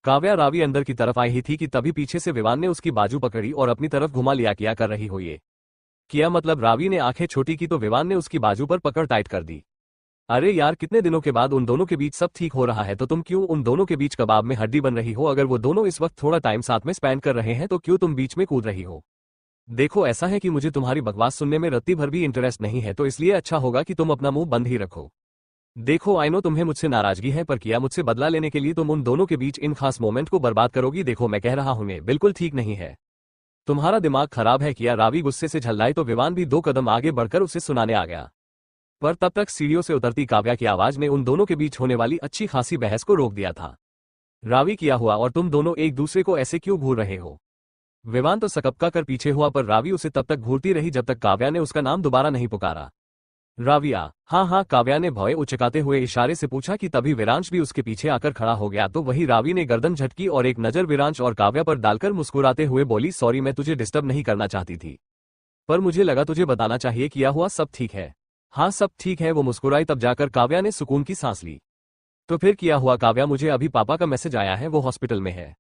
काव्या रावी अंदर की तरफ आई ही थी कि तभी पीछे से विवान ने उसकी बाजू पकड़ी और अपनी तरफ घुमा लिया। क्या कर रही हो ये? किया मतलब रावी ने आंखें छोटी की तो विवान ने उसकी बाजू पर पकड़ टाइट कर दी। अरे यार, कितने दिनों के बाद उन दोनों के बीच सब ठीक हो रहा है तो तुम क्यों उन दोनों के बीच कबाब में हड्डी बन रही हो? अगर वो दोनों इस वक्त थोड़ा टाइम साथ में स्पेंड कर रहे हैं तो क्यों तुम बीच में कूद रही हो? देखो, ऐसा है कि मुझे तुम्हारी बकवास सुनने में रत्ती भर भी इंटरेस्ट नहीं है, तो इसलिए अच्छा होगा कि तुम अपना मुंह बंद ही रखो। देखो, आई नो तुम्हें मुझसे नाराजगी है, पर किया मुझसे बदला लेने के लिए तुम उन दोनों के बीच इन खास मोमेंट को बर्बाद करोगी। देखो, मैं कह रहा हूं ये बिल्कुल ठीक नहीं है। तुम्हारा दिमाग खराब है किया? रावी गुस्से से झल्लाई तो विवान भी 2 कदम आगे बढ़कर उसे सुनाने आ गया। पर तब तक सीढ़ियों से उतरती काव्या की आवाज ने उन दोनों के बीच होने वाली अच्छी खासी बहस को रोक दिया था। रावी, किया हुआ और तुम दोनों एक दूसरे को ऐसे क्यों घूर रहे हो? विवान तो सकपका कर पीछे हुआ, पर रावी उसे तब तक घूरती रही जब तक काव्या ने उसका नाम दोबारा नहीं पुकारा। राविया, हाँ हाँ, काव्या ने भौं उचकाते हुए इशारे से पूछा कि तभी विरांश भी उसके पीछे आकर खड़ा हो गया। तो वही रावी ने गर्दन झटकी और एक नजर विरांश और काव्या पर डालकर मुस्कुराते हुए बोली, सॉरी, मैं तुझे डिस्टर्ब नहीं करना चाहती थी, पर मुझे लगा तुझे बताना चाहिए। किया हुआ सब ठीक है? हाँ, सब ठीक है, वो मुस्कुराई। तब जाकर काव्या ने सुकून की सांस ली। तो फिर किया हुआ? काव्या, मुझे अभी पापा का मैसेज आया है, वो हॉस्पिटल में है।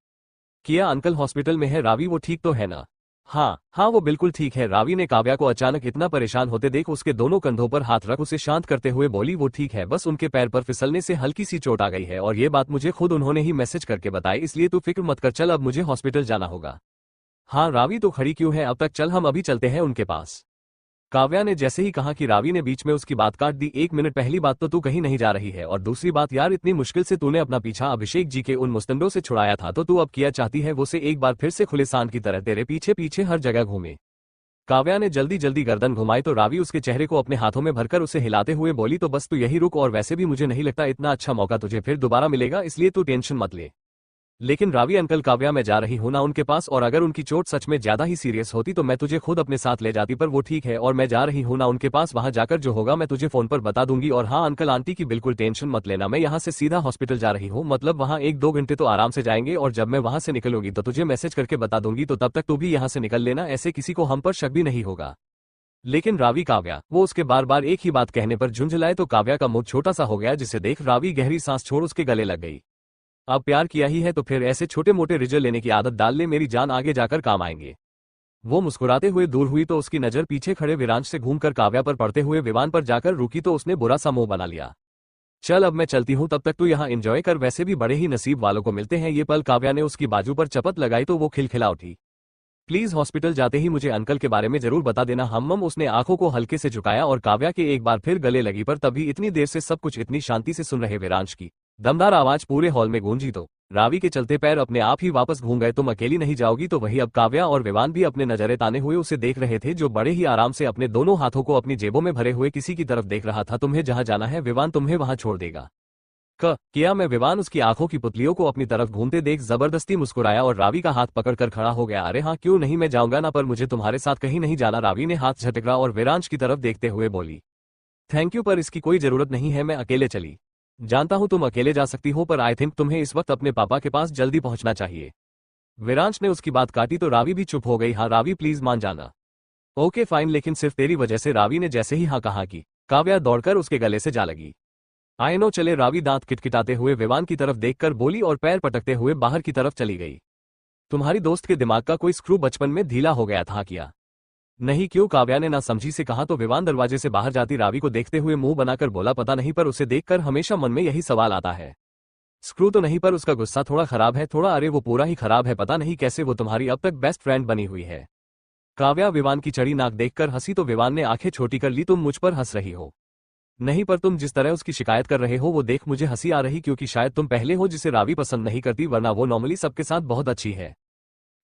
किया, अंकल हॉस्पिटल में है? रावी, वो ठीक तो है ना? हाँ हाँ, वो बिल्कुल ठीक है। रावी ने काव्या को अचानक इतना परेशान होते देख उसके दोनों कंधों पर हाथ रख उसे शांत करते हुए बोली, वो ठीक है, बस उनके पैर पर फिसलने से हल्की सी चोट आ गई है और ये बात मुझे खुद उन्होंने ही मैसेज करके बताई, इसलिए तू फिक्र मत कर। चल, अब मुझे हॉस्पिटल जाना होगा। हाँ रावी, तो खड़ी क्यों है अब तक? चल, हम अभी चलते हैं उनके पास। काव्या ने जैसे ही कहा कि रावी ने बीच में उसकी बात काट दी, 1 मिनट, पहली बात तो तू कहीं नहीं जा रही है, और दूसरी बात यार, इतनी मुश्किल से तूने अपना पीछा अभिषेक जी के उन मुस्तंडों से छुड़ाया था, तो तू अब किया चाहती है वो से एक बार फिर से खुले सांड की तरह तेरे पीछे पीछे हर जगह घूमे? काव्या ने जल्दी जल्दी गर्दन घुमाई तो रावी उसके चेहरे को अपने हाथों में भरकर उसे हिलाते हुए बोली, तो बस तू यही रुक, और वैसे भी मुझे नहीं लगता इतना अच्छा मौका तुझे फिर दोबारा मिलेगा, इसलिए तू टेंशन मत ले। लेकिन रावी अंकल, काव्या, मैं जा रही हूं ना उनके पास, और अगर उनकी चोट सच में ज्यादा ही सीरियस होती तो मैं तुझे खुद अपने साथ ले जाती, पर वो ठीक है और मैं जा रही हूं ना उनके पास, वहां जाकर जो होगा मैं तुझे फोन पर बता दूंगी। और हाँ अंकल आंटी की बिल्कुल टेंशन मत लेना, मैं यहाँ से सीधा हॉस्पिटल जा रही हूँ, मतलब वहाँ 1-2 घंटे तो आराम से जाएंगे, और जब मैं वहां से निकलूंगी तो तुझे मैसेज करके बता दूंगी, तो तब तक तू भी यहाँ से निकल लेना, ऐसे किसी को हम पर शक भी नहीं होगा। लेकिन रावी, काव्या, वो उसके बार बार एक ही बात कहने पर झुंझलाए तो काव्या का मुंह छोटा सा हो गया, जिसे देख रावी गहरी सांस छोड़ उसके गले लग गई। अब प्यार किया ही है तो फिर ऐसे छोटे मोटे रिजल्ट लेने की आदत डाल ले, मेरी जान, आगे जाकर काम आएंगे। वो मुस्कुराते हुए दूर हुई तो उसकी नजर पीछे खड़े विरांश से घूमकर काव्या पर पड़ते हुए विवान पर जाकर रुकी, तो उसने बुरा सा मुंह बना लिया। चल, अब मैं चलती हूँ, तब तक तू यहाँ एंजॉय कर, वैसे भी बड़े ही नसीब वालों को मिलते हैं ये पल। काव्या ने उसकी बाजू पर चपत लगाई तो वो खिलखिला उठी। प्लीज हॉस्पिटल जाते ही मुझे अंकल के बारे में जरूर बता देना। हम उसने आंखों को हल्के से झुकाया और काव्या के एक बार फिर गले लगी, पर तभी इतनी देर से सब कुछ इतनी शांति से सुन रहे विरांश की दमदार आवाज पूरे हॉल में गूंजी तो रावी के चलते पैर अपने आप ही वापस घूम गए। तुम अकेली नहीं जाओगी? तो वही अब काव्या और विवान भी अपने नजरें ताने हुए उसे देख रहे थे, जो बड़े ही आराम से अपने दोनों हाथों को अपनी जेबों में भरे हुए किसी की तरफ देख रहा था। तुम्हें जहां जाना है विवान, तुम्हें वहां छोड़ देगा। किया मैं? विवान उसकी आंखों की पुतलियों को अपनी तरफ घूमते देख जबरदस्ती मुस्कुराया और रावी का हाथ पकड़कर खड़ा हो गया। अरे हाँ, क्यों नहीं, मैं जाऊंगा ना, पर मुझे तुम्हारे साथ कहीं नहीं जाना। रावी ने हाथ झटका और विरांश की तरफ देखते हुए बोली, थैंक यू, पर इसकी कोई जरूरत नहीं है, मैं अकेले चली जानता हूं तुम अकेले जा सकती हो, पर आई थिंक तुम्हें इस वक्त अपने पापा के पास जल्दी पहुंचना चाहिए। विरांश ने उसकी बात काटी तो रावी भी चुप हो गई। हाँ रावी, प्लीज मान जाना। ओके फाइन, लेकिन सिर्फ तेरी वजह से। रावी ने जैसे ही हाँ कहा कि काव्या दौड़कर उसके गले से जा लगी। आई नो, चले। रावी दांत किटकिटाते हुए विवान की तरफ देखकर बोली और पैर पटकते हुए बाहर की तरफ चली गई। तुम्हारी दोस्त के दिमाग का कोई स्क्रू बचपन में ढीला हो गया था क्या? नहीं। क्यों? काव्या ने ना समझी से कहा तो विवान दरवाजे से बाहर जाती रावी को देखते हुए मुंह बनाकर बोला, पता नहीं, पर उसे देखकर हमेशा मन में यही सवाल आता है। स्क्रू तो नहीं, पर उसका गुस्सा थोड़ा खराब है, थोड़ा, अरे वो पूरा ही खराब है, पता नहीं कैसे वो तुम्हारी अब तक बेस्ट फ्रेंड बनी हुई है। काव्या विवान की चढ़ी नाक देखकर हंसी तो विवान ने आंखें छोटी कर ली। तुम मुझ पर हंस रही हो? नहीं, पर तुम जिस तरह उसकी शिकायत कर रहे हो वो देख मुझे हंसी आ रही, क्योंकि शायद तुम पहले हो जिसे रावी पसंद नहीं करती, वरना वो नॉर्मली सबके साथ बहुत अच्छी है।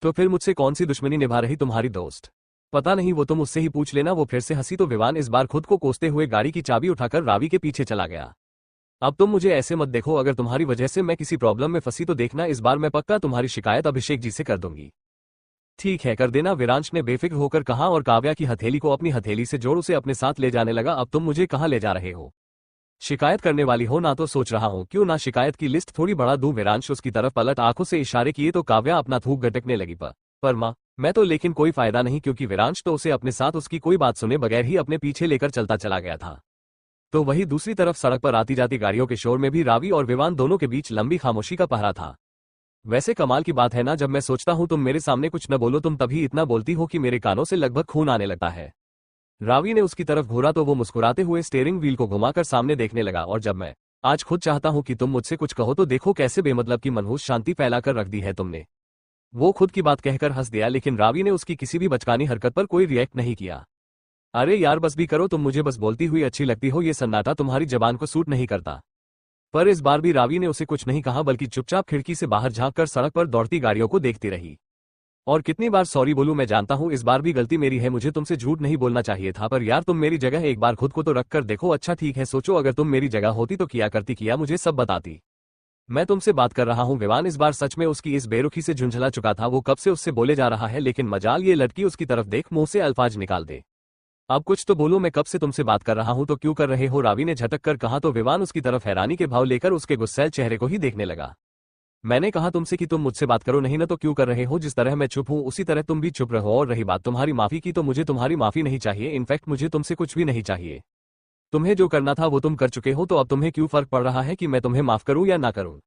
तो फिर मुझसे कौन सी दुश्मनी निभा रही तुम्हारी दोस्त? पता नहीं, वो तुम उससे ही पूछ लेना। वो फिर से हंसी तो विवान इस बार खुद को कोसते हुए गाड़ी की चाबी उठाकर रावी के पीछे चला गया। अब तुम मुझे ऐसे मत देखो, अगर तुम्हारी वजह से मैं किसी प्रॉब्लम में फंसी तो देखना, इस बार मैं पक्का तुम्हारी शिकायत अभिषेक जी से कर दूंगी। ठीक है, कर देना, विरांश ने बेफिक्र होकर कहा और काव्या की हथेली को अपनी हथेली से जोड़ उसे अपने साथ ले जाने लगा। अब तुम मुझे कहाँ ले जा रहे हो? शिकायत करने वाली हो ना? तो सोच रहा हूं क्यों ना शिकायत की लिस्ट थोड़ी बढ़ा दूं। विरांश उसकी तरफ पलट आंखों से इशारे किए तो काव्या अपना थूक गटकने लगी। पर माँ, मैं तो, लेकिन कोई फायदा नहीं, क्योंकि विरांश तो उसे अपने साथ उसकी कोई बात सुने बगैर ही अपने पीछे लेकर चलता चला गया था। तो वही दूसरी तरफ सड़क पर आती जाती गाड़ियों के शोर में भी रावी और विवान दोनों के बीच लंबी खामोशी का पहरा था। वैसे कमाल की बात है ना, जब मैं सोचता हूँ तुम मेरे सामने कुछ न बोलो तुम तभी इतना बोलती हो कि मेरे कानों से लगभग खून आने लगता है। रावी ने उसकी तरफ घूरा तो वो मुस्कुराते हुए स्टीयरिंग व्हील को घुमाकर सामने देखने लगा, और जब मैं आज खुद चाहता हूं कि तुम मुझसे कुछ कहो तो देखो कैसे बेमतलब की मनहूस शांति फैलाकर रख दी है तुमने। वो खुद की बात कहकर हंस दिया, लेकिन रावी ने उसकी किसी भी बचकानी हरकत पर कोई रिएक्ट नहीं किया। अरे यार बस भी करो, तुम मुझे बस बोलती हुई अच्छी लगती हो, ये सन्नाटा तुम्हारी जबान को सूट नहीं करता। पर इस बार भी रावी ने उसे कुछ नहीं कहा, बल्कि चुपचाप खिड़की से बाहर झांककर सड़क पर दौड़ती गाड़ियों को देखती रही। और कितनी बार सॉरी बोलूं, मैं जानता हूं इस बार भी गलती मेरी है, मुझे तुमसे झूठ नहीं बोलना चाहिए था, पर यार तुम मेरी जगह एक बार खुद को तो रख कर देखो। अच्छा ठीक है, सोचो अगर तुम मेरी जगह होती तो किया करती, किया मुझे सब बताती। मैं तुमसे बात कर रहा हूं विवान। इस बार सच में उसकी इस बेरुखी से झुंझला चुका था। वो कब से उससे बोले जा रहा है, लेकिन मजाल ये लड़की उसकी तरफ देख मुंह से अल्फाज निकाल दे। अब कुछ तो बोलो, मैं कब से तुमसे बात कर रहा हूं तो क्यों कर रहे हो, रावी ने झटक कर कहा तो विवान उसकी तरफ हैरानी के भाव लेकर उसके गुस्सैल चेहरे को ही देखने लगा। मैंने कहा तुमसे कि तुम मुझसे बात करो, नहीं ना तो क्यों कर रहे हो। जिस तरह मैं चुप हूं उसी तरह तुम भी चुप रहो। और रही बात तुम्हारी माफी की, तो मुझे तुम्हारी माफी नहीं चाहिए, इनफैक्ट मुझे तुमसे कुछ भी नहीं चाहिए। तुम्हें जो करना था वो तुम कर चुके हो, तो अब तुम्हें क्यों फर्क पड़ रहा है कि मैं तुम्हें माफ करूं या ना करूं।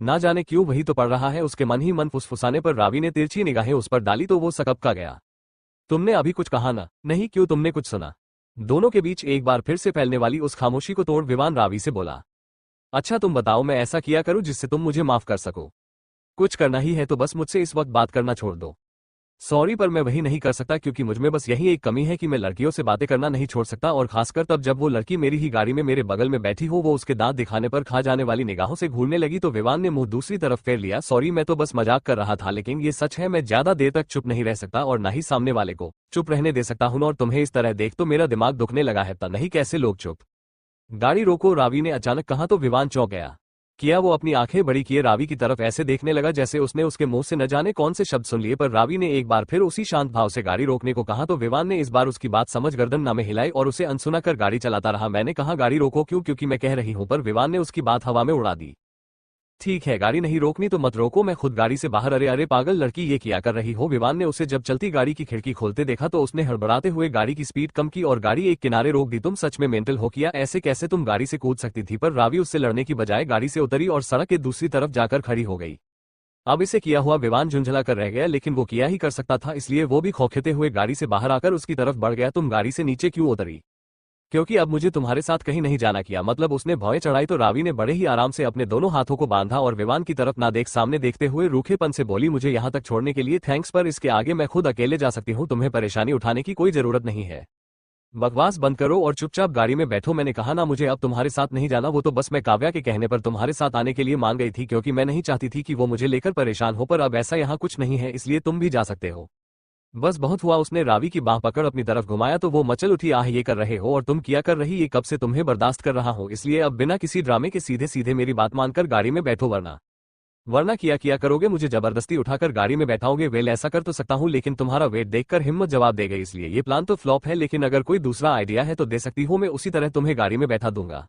ना जाने क्यों वही तो पड़ रहा है। उसके मन ही मन फुसफुसाने पर रावी ने तिरछी निगाहें उस पर डाली तो वो सकपका गया। तुमने अभी कुछ कहा ना? नहीं, क्यों, तुमने कुछ सुना? दोनों के बीच एक बार फिर से फैलने वाली उस खामोशी को तोड़ विवान रावी से बोला, अच्छा तुम बताओ मैं ऐसा किया करूं जिससे तुम मुझे माफ कर सको। कुछ करना ही है तो बस मुझसे इस वक्त बात करना छोड़ दो। सॉरी पर मैं वही नहीं कर सकता, क्योंकि मुझमें बस यही एक कमी है कि मैं लड़कियों से बातें करना नहीं छोड़ सकता, और खासकर तब जब वो लड़की मेरी ही गाड़ी में मेरे बगल में बैठी हो। वो उसके दांत दिखाने पर खा जाने वाली निगाहों से घूरने लगी तो विवान ने मुंह दूसरी तरफ फेर लिया। सॉरी, मैं तो बस मजाक कर रहा था, लेकिन ये सच है मैं ज्यादा देर तक चुप नहीं रह सकता और ना ही सामने वाले को चुप रहने दे सकता हूं। और तुम्हें इस तरह देख तो मेरा दिमाग दुखने लगा है। नहीं कैसे लोग चुप। गाड़ी रोको, रावी ने अचानक कहा तो विवान चौंक गया। किया वो अपनी आंखें बड़ी किए रावी की तरफ ऐसे देखने लगा जैसे उसने उसके मुंह से न जाने कौन से शब्द सुन लिए। पर रावी ने एक बार फिर उसी शांत भाव से गाड़ी रोकने को कहा तो विवान ने इस बार उसकी बात समझ गर्दन ना में हिलाई और उसे अनसुना कर गाड़ी चलाता रहा। मैंने कहा गाड़ी रोको, क्यों? क्योंकि मैं कह रही हूं। पर विवान ने उसकी बात हवा में उड़ा दी। ठीक है, गाड़ी नहीं रोकनी तो मत रोको, मैं खुद गाड़ी से बाहर। अरे अरे पागल लड़की, ये क्या कर रही हो? विवान ने उसे जब चलती गाड़ी की खिड़की खोलते देखा तो उसने हड़बड़ाते हुए गाड़ी की स्पीड कम की और गाड़ी एक किनारे रोक दी। तुम सच में मेंटल हो क्या? ऐसे कैसे तुम गाड़ी से कूद सकती थी? पर रावी उससे लड़ने की बजाय गाड़ी से उतरी और सड़क के दूसरी तरफ जाकर खड़ी हो गई। अब इसे किया हुआ विवान झुंझला कर रह गया, लेकिन वो किया ही कर सकता था, इसलिए वो भी खौखते हुए गाड़ी से बाहर आकर उसकी तरफ बढ़ गया। तुम गाड़ी से नीचे क्यों उतरी? क्योंकि अब मुझे तुम्हारे साथ कहीं नहीं जाना। किया मतलब? उसने भौएं चढ़ाई तो रावी ने बड़े ही आराम से अपने दोनों हाथों को बांधा और विवान की तरफ ना देख सामने देखते हुए रूखेपन से बोली, मुझे यहाँ तक छोड़ने के लिए थैंक्स, पर इसके आगे मैं खुद अकेले जा सकती हूँ, तुम्हें परेशानी उठाने की कोई जरूरत नहीं है। बकवास बंद करो और चुपचाप गाड़ी में बैठो। मैंने कहा ना मुझे अब तुम्हारे साथ नहीं जाना। वो तो बस मैं काव्या के कहने पर तुम्हारे साथ आने के लिए मान गई थी, क्योंकि मैं नहीं चाहती थी कि वो मुझे लेकर परेशान हो, पर अब ऐसा यहाँ कुछ नहीं है, इसलिए तुम भी जा सकते हो। बस बहुत हुआ। उसने रावी की बांह पकड़ अपनी तरफ घुमाया तो वो मचल उठी। आह, ये कर रहे हो और तुम किया कर रही, ये कब से तुम्हें बर्दाश्त कर रहा हूं, इसलिए अब बिना किसी ड्रामे के सीधे सीधे मेरी बात मानकर गाड़ी में बैठो, वरना वरना किया करोगे? मुझे जबरदस्ती उठाकर गाड़ी में बैठाओगे? वेल ऐसा कर तो सकता हूं, लेकिन तुम्हारा वेट देखकर हिम्मत जवाब दे गई, इसलिए ये प्लान तो फ्लॉप है, लेकिन अगर कोई दूसरा आइडिया है तो दे सकती हूँ, मैं उसी तरह तुम्हें गाड़ी में बैठा दूंगा।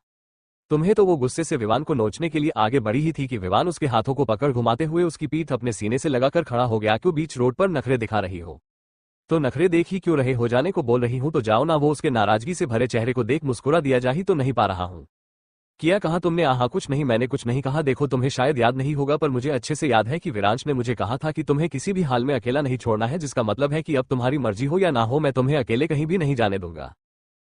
तुम्हें तो वो गुस्से से विवान को नोचने के लिए आगे बढ़ी ही थी कि विवान उसके हाथों को पकड़ घुमाते हुए उसकी पीठ अपने सीने से लगाकर खड़ा हो गया। क्यों बीच रोड पर नखरे दिखा रही हो? तो नखरे देख ही क्यों रहे हो? जाने को बोल रही हूं तो जाओ ना। वो उसके नाराजगी से भरे चेहरे को देख मुस्कुरा दिया। जा ही तो नहीं पा रहा हूं। किया कहा तुमने? आहा कुछ नहीं, मैंने कुछ नहीं कहा। देखो तुम्हें शायद याद नहीं होगा, पर मुझे अच्छे से याद है कि विरांश ने मुझे कहा था कि तुम्हें किसी भी हाल में अकेला नहीं छोड़ना है, जिसका मतलब है कि अब तुम्हारी मर्जी हो या ना हो, मैं तुम्हें अकेले कहीं भी नहीं जाने दूंगा।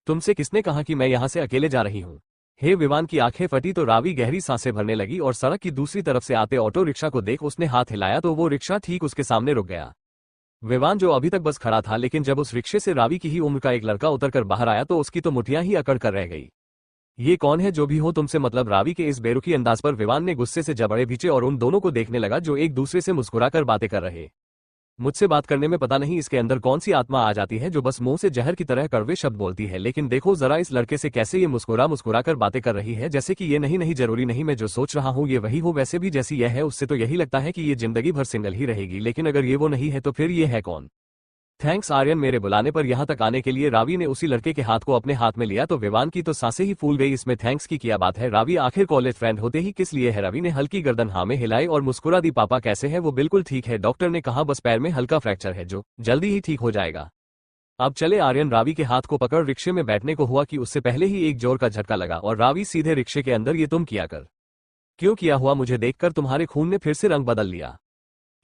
तुमसे किसने कहा कि मैं यहाँ से अकेले जा रही हूँ? हे विवान की आंखें फटी तो रावी गहरी सांसें भरने लगी और सड़क की दूसरी तरफ से आते ऑटो रिक्शा को देख उसने हाथ हिलाया तो वो रिक्शा ठीक उसके सामने रुक गया। विवान जो अभी तक बस खड़ा था, लेकिन जब उस रिक्शे से रावी की ही उम्र का एक लड़का उतरकर बाहर आया तो उसकी तो मुठियां ही अकड़ कर रह गई। ये कौन है? जो भी हो तुमसे मतलब? रावी के इस बेरुखी अंदाज पर विवान ने गुस्से से जबड़े भींचे और उन दोनों को देखने लगा जो एक दूसरे से मुस्कुराकर बातें कर रहे। मुझसे बात करने में पता नहीं इसके अंदर कौन सी आत्मा आ जाती है जो बस मुंह से जहर की तरह कड़वे शब्द बोलती है। लेकिन देखो जरा इस लड़के से कैसे ये मुस्कुरा कर बातें कर रही है, जैसे कि ये नहीं जरूरी नहीं मैं जो सोच रहा हूँ ये वही हो। वैसे भी जैसी यह है उससे तो यही लगता है कि ये जिंदगी भर सिंगल ही रहेगी, लेकिन अगर ये वो नहीं है तो फिर ये है कौन? थैंक्स आर्यन, मेरे बुलाने पर यहाँ तक आने के लिए। रावी ने उसी लड़के के हाथ को अपने हाथ में लिया तो विवान की तो सांसें ही फूल गई। इसमें थैंक्स की क्या बात है? रावी आखिर कॉलेज फ्रेंड होते ही किस लिए है? रवि ने हल्की गर्दन हाँ में हिलाई और मुस्कुरा दी। पापा कैसे है? वो बिल्कुल ठीक है, डॉक्टर ने कहा बस पैर में हल्का फ्रैक्चर है जो जल्दी ही ठीक हो जाएगा। अब चले। आर्यन रावी के हाथ को पकड़ रिक्शे में बैठने को हुआ कि उससे पहले ही एक जोर का झटका लगा और रावी सीधे रिक्शे के अंदर। ये तुम किया कर क्यों किया हुआ मुझे देखकर तुम्हारे खून ने फिर से रंग बदल लिया।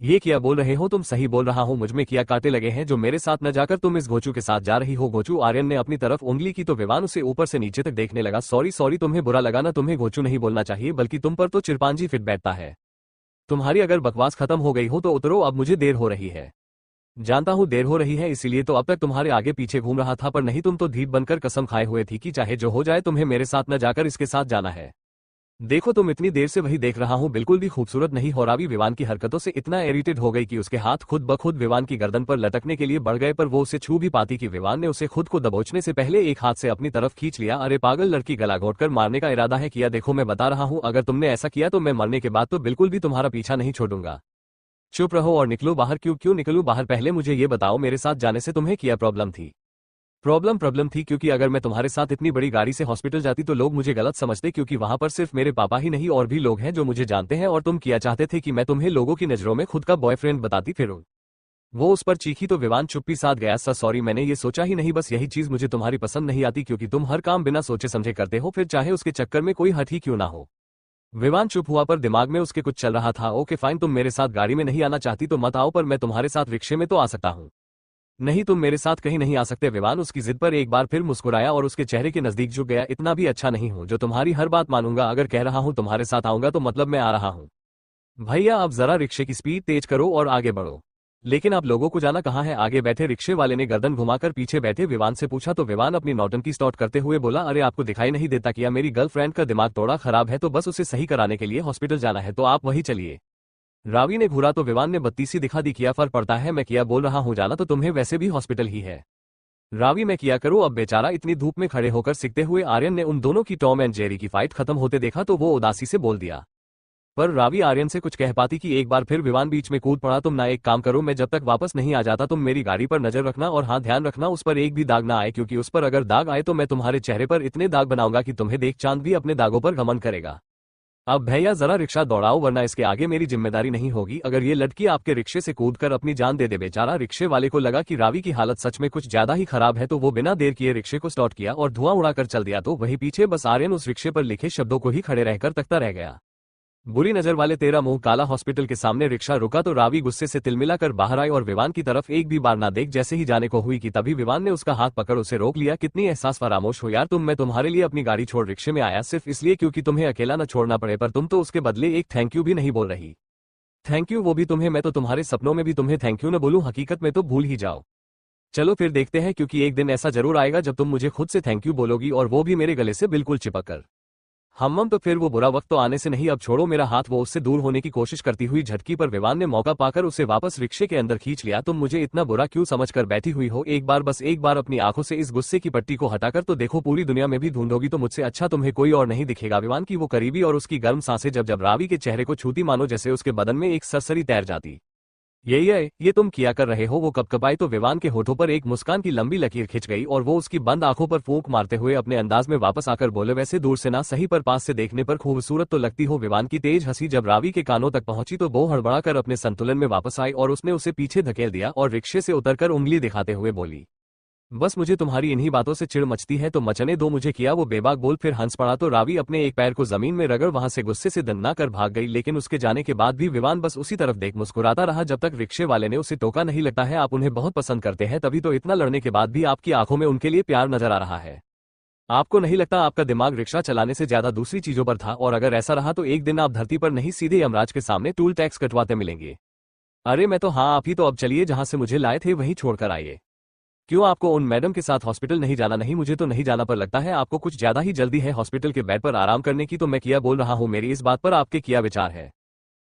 ये क्या बोल रहे हो तुम? सही बोल रहा हूँ, मुझ में क्या कांटे लगे हैं जो मेरे साथ न जाकर तुम इस घोचू के साथ जा रही हो। घोचू, आर्यन ने अपनी तरफ उंगली की तो विवान उसे ऊपर से नीचे तक देखने लगा। सॉरी सॉरी, तुम्हें बुरा लगा ना? तुम्हें घोचू नहीं बोलना चाहिए, बल्कि तुम पर तो चिरपांजी फिट बैठता है। तुम्हारी अगर बकवास खत्म हो गई हो तो उतरो, अब मुझे देर हो रही है। जानता हूँ देर हो रही है, इसीलिए तो अब तक तुम्हारे आगे पीछे घूम रहा था, पर नहीं तुम तो ढीठ बनकर कसम खाए हुए थी कि चाहे जो हो जाए तुम्हें मेरे साथ न जाकर इसके साथ जाना है। देखो तुम इतनी देर से वही देख रहा हूँ, बिल्कुल भी खूबसूरत नहीं हो। रावी विवान की हरकतों से इतना इरिटेट हो गई कि उसके हाथ खुद ब खुद विवान की गर्दन पर लटकने के लिए बढ़ गए, पर वो उसे छू भी पाती कि विवान ने उसे खुद को दबोचने से पहले एक हाथ से अपनी तरफ खींच लिया। अरे पागल लड़की, गला घोटकर मारने का इरादा है किया? देखो मैं बता रहा हूँ, अगर तुमने ऐसा किया तो मैं मरने के बाद तो बिल्कुल भी तुम्हारा पीछा नहीं छोड़ूंगा। चुप रहो और निकलो बाहर। क्यों क्यों निकलूं बाहर? पहले मुझे ये बताओ, मेरे साथ जाने से तुम्हें क्या प्रॉब्लम थी? प्रॉब्लम थी क्योंकि अगर मैं तुम्हारे साथ इतनी बड़ी गाड़ी से हॉस्पिटल जाती तो लोग मुझे गलत समझते, क्योंकि वहां पर सिर्फ मेरे पापा ही नहीं और भी लोग हैं जो मुझे जानते हैं, और तुम क्या चाहते थे कि मैं तुम्हें लोगों की नजरों में खुद का बॉयफ्रेंड बताती फिरूं? वो उस पर चीखी तो विवान चुप्पी साध गया। सॉरी, मैंने ये सोचा ही नहीं, बस यही चीज मुझे तुम्हारी पसंद नहीं आती, क्योंकि तुम हर काम बिना सोचे समझे करते हो, फिर चाहे उसके चक्कर में कोई हट ही क्यों ना हो। विवान चुप हुआ, पर दिमाग में उसके कुछ चल रहा था। ओके फाइन, तुम मेरे साथ गाड़ी में नहीं आना चाहती तो मत आओ, पर मैं तुम्हारे साथ रिक्शे में तो आ सकता हूँ। नहीं, तुम मेरे साथ कहीं नहीं आ सकते। विवान उसकी जिद पर एक बार फिर मुस्कुराया और उसके चेहरे के नजदीक झुक गया। इतना भी अच्छा नहीं हूं जो तुम्हारी हर बात मानूंगा। अगर कह रहा हूं तुम्हारे साथ आऊंगा तो मतलब मैं आ रहा हूं। भैया अब जरा रिक्शे की स्पीड तेज करो और आगे बढ़ो। लेकिन आप लोगों को जाना कहाँ है? आगे बैठे रिक्शे वाले ने गर्दन घुमाकर पीछे बैठे विवान से पूछा तो विवान अपनी नौटंकी स्टार्ट करते हुए बोला, अरे आपको दिखाई नहीं देता क्या मेरी गर्लफ्रेंड का दिमाग थोड़ा खराब है, तो बस उसे सही कराने के लिए हॉस्पिटल जाना है, तो आप वही चलिए। रावी ने घूरा तो विवान ने बत्तीसी दिखा दी। किया फर्क पड़ता है? मैं किया बोल रहा हूँ जाना तो तुम्हें वैसे भी हॉस्पिटल ही है। रावी मैं किया करो अब। बेचारा इतनी धूप में खड़े होकर सीखते हुए आर्यन ने उन दोनों की टॉम एंड जेरी की फाइट खत्म होते देखा तो वो उदासी से बोल दिया। पर रावी आर्यन से कुछ कह पाती कि एक बार फिर विवान बीच में कूद पड़ा। तुम ना एक काम करो, मैं जब तक वापस नहीं आ जाता तुम मेरी गाड़ी पर नजर रखना, और हाँ ध्यान रखना उस पर एक भी दाग ना आए, क्योंकि उस पर अगर दाग आए तो मैं तुम्हारे चेहरे पर इतने दाग बनाऊंगा कि तुम्हें देख चांद भी अपने दागों पर घमंड करेगा। अब भैया जरा रिक्शा दौड़ाओ, वरना इसके आगे मेरी जिम्मेदारी नहीं होगी। अगर ये लड़की आपके रिक्शे से कूदकर अपनी जान दे दे। बेचारा रिक्शे वाले को लगा कि रावी की हालत सच में कुछ ज्यादा ही खराब है, तो वो बिना देर किए रिक्शे को स्टार्ट किया और धुआं उड़ाकर चल दिया। तो वहीं पीछे बस आर्यन उस रिक्शे पर लिखे शब्दों को ही खड़े रहकर तकता रह गया। बुरी नजर वाले, तेरा मुंह काला। हॉस्पिटल के सामने रिक्शा रुका तो रावी गुस्से से तिलमिलाकर बाहर आई और विवान की तरफ एक भी बार ना देख जैसे ही जाने को हुई कि तभी विवान ने उसका हाथ पकड़ उसे रोक लिया। कितनी एहसास फरामोश हो यार तुम। मैं तुम्हारे लिए अपनी गाड़ी छोड़ रिक्शे में आया सिर्फ इसलिए क्योंकि तुम्हें अकेला न छोड़ना पड़े, पर तुम तो उसके बदले एक थैंक यू भी नहीं बोल रही। Thank you? वो भी तुम्हें? मैं तो तुम्हारे सपनों में भी तुम्हें थैंक यू न बोलूं, हकीकत में तो भूल ही जाओ। चलो फिर देखते हैं, क्योंकि एक दिन ऐसा जरूर आएगा जब तुम मुझे खुद से थैंक यू बोलोगी, और वो भी मेरे गले से बिल्कुल चिपक कर। हम तो फिर वो बुरा वक्त तो आने से नहीं। अब छोड़ो मेरा हाथ। वो उससे दूर होने की कोशिश करती हुई झटकी, पर विवान ने मौका पाकर उसे वापस रिक्शे के अंदर खींच लिया। तुम मुझे इतना बुरा क्यों समझकर बैठी हुई हो? एक बार, बस एक बार अपनी आंखों से इस गुस्से की पट्टी को हटाकर तो देखो, पूरी दुनिया में भी ढूंढोगी तो मुझसे अच्छा तुम्हें कोई और नहीं दिखेगा। विवान की वो करीबी और उसकी गर्म सांसें जब जब रावी के चेहरे को छूती, मानो जैसे उसके बदन में एक सरसरी तैर जाती। ये तुम किया कर रहे हो? वो कपकपाई तो विवान के होठों पर एक मुस्कान की लंबी लकीर खिंच गई और वो उसकी बंद आंखों पर फूंक मारते हुए अपने अंदाज में वापस आकर बोले, वैसे दूर से ना सही पर पास से देखने पर खूबसूरत तो लगती हो। विवान की तेज हंसी जब रावी के कानों तक पहुंची तो वो हड़बड़ाकर अपने संतुलन में वापस आई और उसने उसे पीछे धकेल दिया और रिक्शे से उतरकर उंगली दिखाते हुए बोली, बस मुझे तुम्हारी इन्हीं बातों से चिढ़ मचती है तो मचने दो मुझे। किया वो बेबाक बोल फिर हंस पड़ा तो रावी अपने एक पैर को जमीन में रगड़ वहां से गुस्से से दन्ना कर भाग गई। लेकिन उसके जाने के बाद भी विवान बस उसी तरफ देख मुस्कुराता रहा जब तक रिक्शे वाले ने उसे टोका नहीं। लगता है आप उन्हें बहुत पसंद करते हैं, तभी तो इतना लड़ने के बाद भी आपकी आंखों में उनके लिए प्यार नजर आ रहा है। आपको नहीं लगता आपका दिमाग रिक्शा चलाने से ज्यादा दूसरी चीजों पर था? और अगर ऐसा रहा तो एक दिन आप धरती पर नहीं सीधे यमराज के सामने टूल टैक्स कटवाते मिलेंगे। अरे मैं तो हाँ आप ही तो। अब चलिए, जहां से मुझे लाए थे वहीं छोड़कर आइए। क्यों आपको उन मैडम के साथ हॉस्पिटल नहीं जाना? नहीं मुझे तो नहीं जाना, पर लगता है आपको कुछ ज्यादा ही जल्दी है हॉस्पिटल के बेड पर आराम करने की। तो मैं किया बोल रहा हूँ, मेरी इस बात पर आपके क्या विचार है?